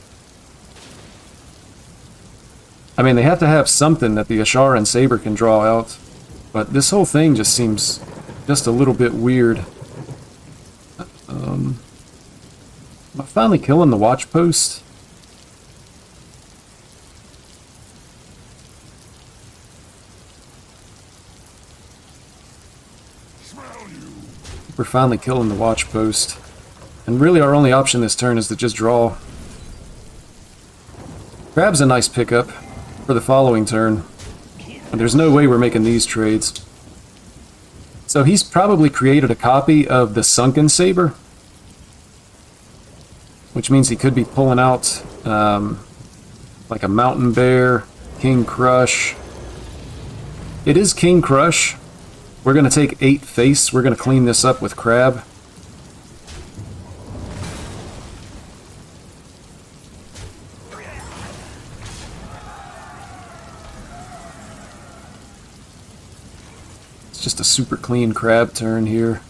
I mean, they have to have something that the Ashara and Saber can draw out. But this whole thing just seems just a little bit weird. Am I finally killing the watch post? We're finally killing the watch post. And really our only option this turn is to just draw. Crab's a nice pickup for the following turn. And there's no way we're making these trades. So he's probably created a copy of the Sunken Saber. Which means he could be pulling out like a Mountain Bear, King Crush. It is King Crush. We're going to take 8 face. We're going to clean this up with Crab. It's just a super clean Crab turn here.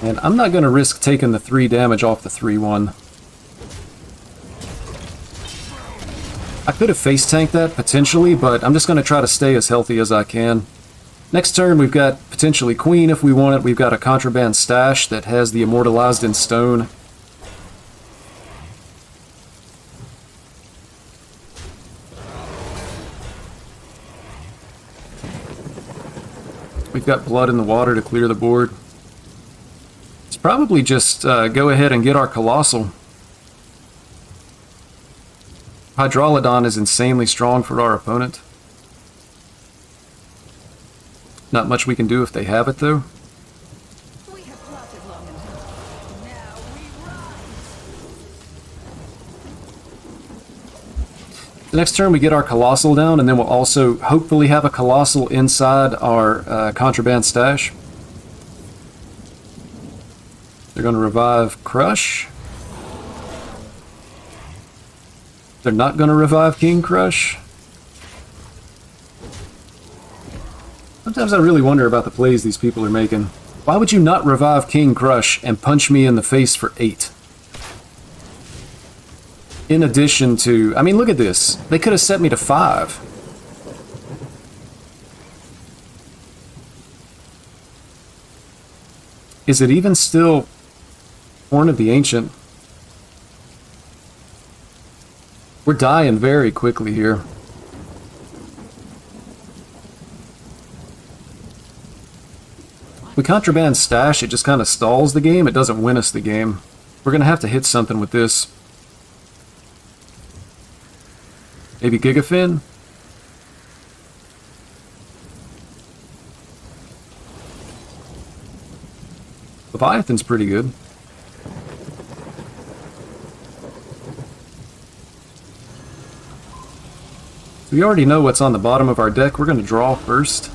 And I'm not going to risk taking the 3 damage off the 3-1. I could have face tanked that, potentially, but I'm just going to try to stay as healthy as I can. Next turn, we've got potentially Queen if we want it. We've got a Contraband Stash that has the Immortalized in Stone. We've got Blood in the Water to clear the board. Let's probably just go ahead and get our Colossal. Hydrolodon is insanely strong for our opponent. Not much we can do if they have it, though. We have plotted long enough. Now we rise. The next turn we get our Colossal down, and then we'll also hopefully have a Colossal inside our Contraband Stash. They're going to revive Crush. They're not going to revive King Crush. Sometimes I really wonder about the plays these people are making. Why would you not revive King Crush and punch me in the face for 8? In addition to... I mean, look at this. They could have set me to 5. Is it even still Horn of the Ancient? We're dying very quickly here. We Contraband Stash, it just kind of stalls the game. It doesn't win us the game. We're going to have to hit something with this. Maybe Gigafin? Leviathan's pretty good. We already know what's on the bottom of our deck. We're going to draw first.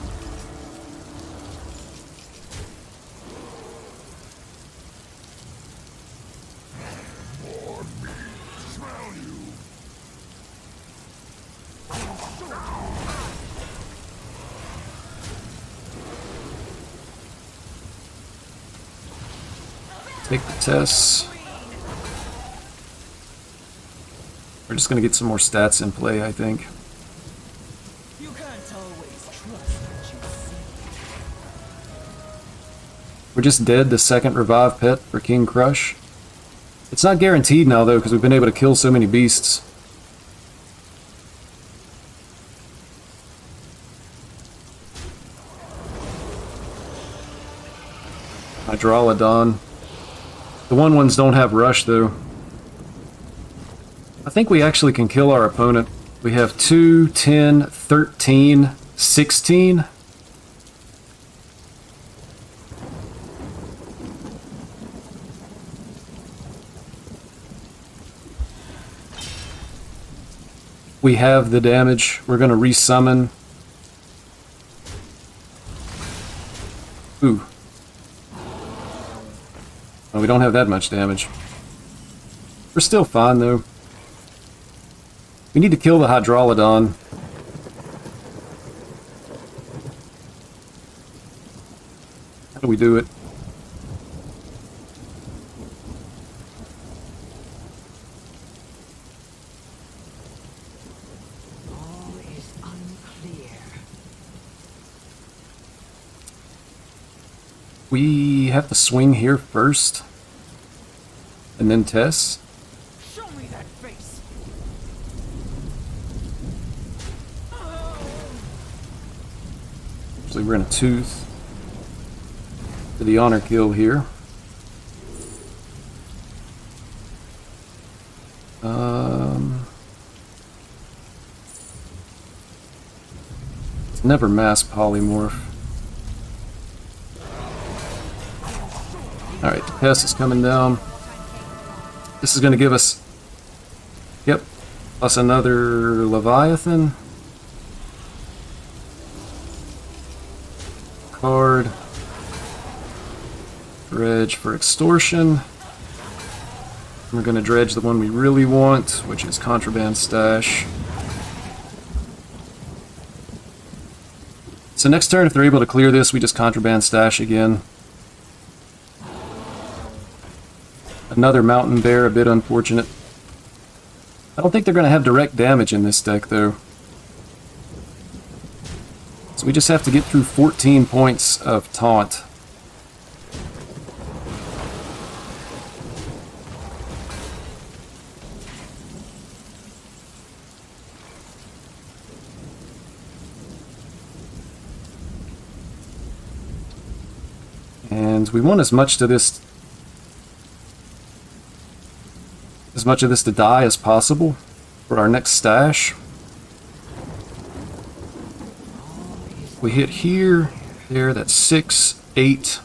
Take the tests. We're just going to get some more stats in play, I think. You can't always trust what you see. We're just dead the second revive pet for King Crush. It's not guaranteed now, though, because we've been able to kill so many beasts. Hydrolodon. The 1/1s don't have rush though. I think we actually can kill our opponent. We have 2, 10, 13, 16. We have the damage. We're going to resummon. Ooh. Oh, we don't have that much damage. We're still fine though. We need to kill the Hydrolodon. How do we do it? All is unclear. We have to swing here first. And then Tess. Show me that face. So we're in a tooth. For the honor kill here. It's never mass polymorph. Alright, the pest is coming down. This is going to give us... Yep. Plus another Leviathan. Card. Dredge for extortion. We're going to dredge the one we really want, which is Contraband Stash. So next turn, if they're able to clear this, we just Contraband Stash again. Another Mountain Bear, a bit unfortunate. I don't think they're going to have direct damage in this deck, though. So we just have to get through 14 points of taunt. And we want as much of this to die as possible for our next stash. We hit here, there, that's 6, 8.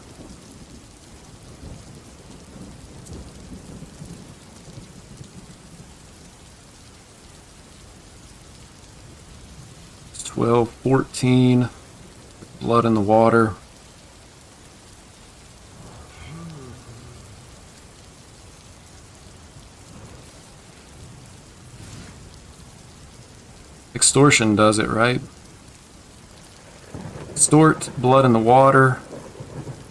It's 12, 14. Blood in the water. Extortion does it, right? Extort, blood in the water.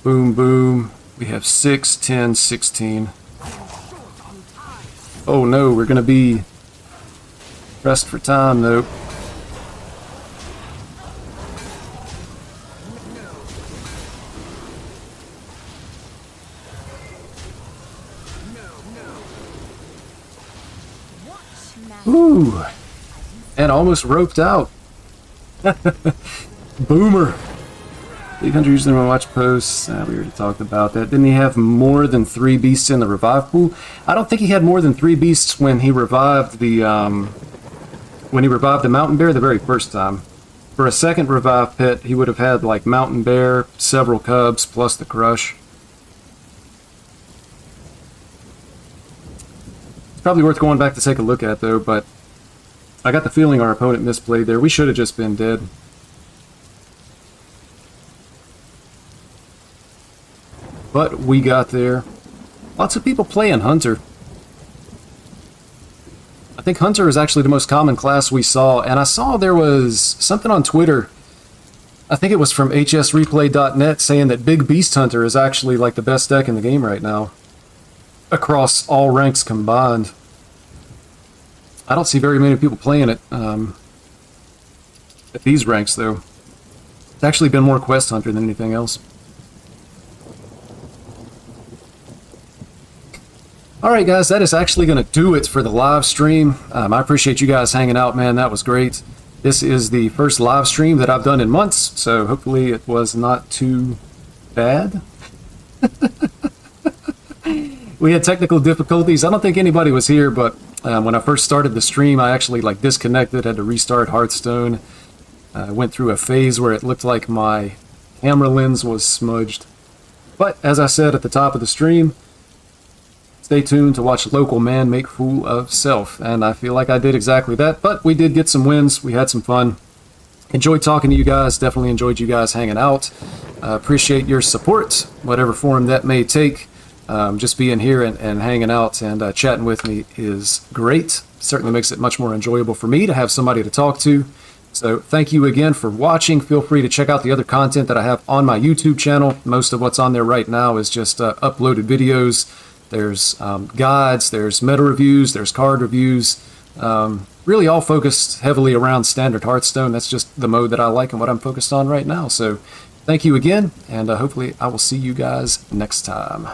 Boom, boom. We have 6, 10, 16. Oh no, we're going to be pressed for time, though. Ooh. And almost roped out. Boomer. 800 usually when I watch posts. We already talked about that. Didn't he have more than 3 beasts in the revive pool? I don't think he had more than 3 beasts when he revived the mountain bear the very first time. For a second revive pet, he would have had like mountain bear, several cubs, plus the crush. It's probably worth going back to take a look at though, but I got the feeling our opponent misplayed there. We should have just been dead. But we got there. Lots of people playing Hunter. I think Hunter is actually the most common class we saw, and I saw there was something on Twitter, I think it was from hsreplay.net, saying that Big Beast Hunter is actually like the best deck in the game right now. Across all ranks combined. I don't see very many people playing it at these ranks, though. It's actually been more Quest Hunter than anything else. Alright guys, that is actually going to do it for the live stream. I appreciate you guys hanging out, man. That was great. This is the first live stream that I've done in months, so hopefully it was not too bad. We had technical difficulties. I don't think anybody was here, but when I first started the stream, I actually like disconnected, had to restart Hearthstone. I went through a phase where it looked like my camera lens was smudged. But as I said at the top of the stream, stay tuned to watch local man make fool of self. And I feel like I did exactly that, but we did get some wins. We had some fun. Enjoyed talking to you guys. Definitely enjoyed you guys hanging out. Appreciate your support, whatever form that may take. Just being here and hanging out and chatting with me is great. Certainly makes it much more enjoyable for me to have somebody to talk to. So thank you again for watching. Feel free to check out the other content that I have on my YouTube channel. Most of what's on there right now is just uploaded videos. There's guides, there's meta reviews, there's card reviews. Really all focused heavily around standard Hearthstone. That's just the mode that I like and what I'm focused on right now. So thank you again, and hopefully I will see you guys next time.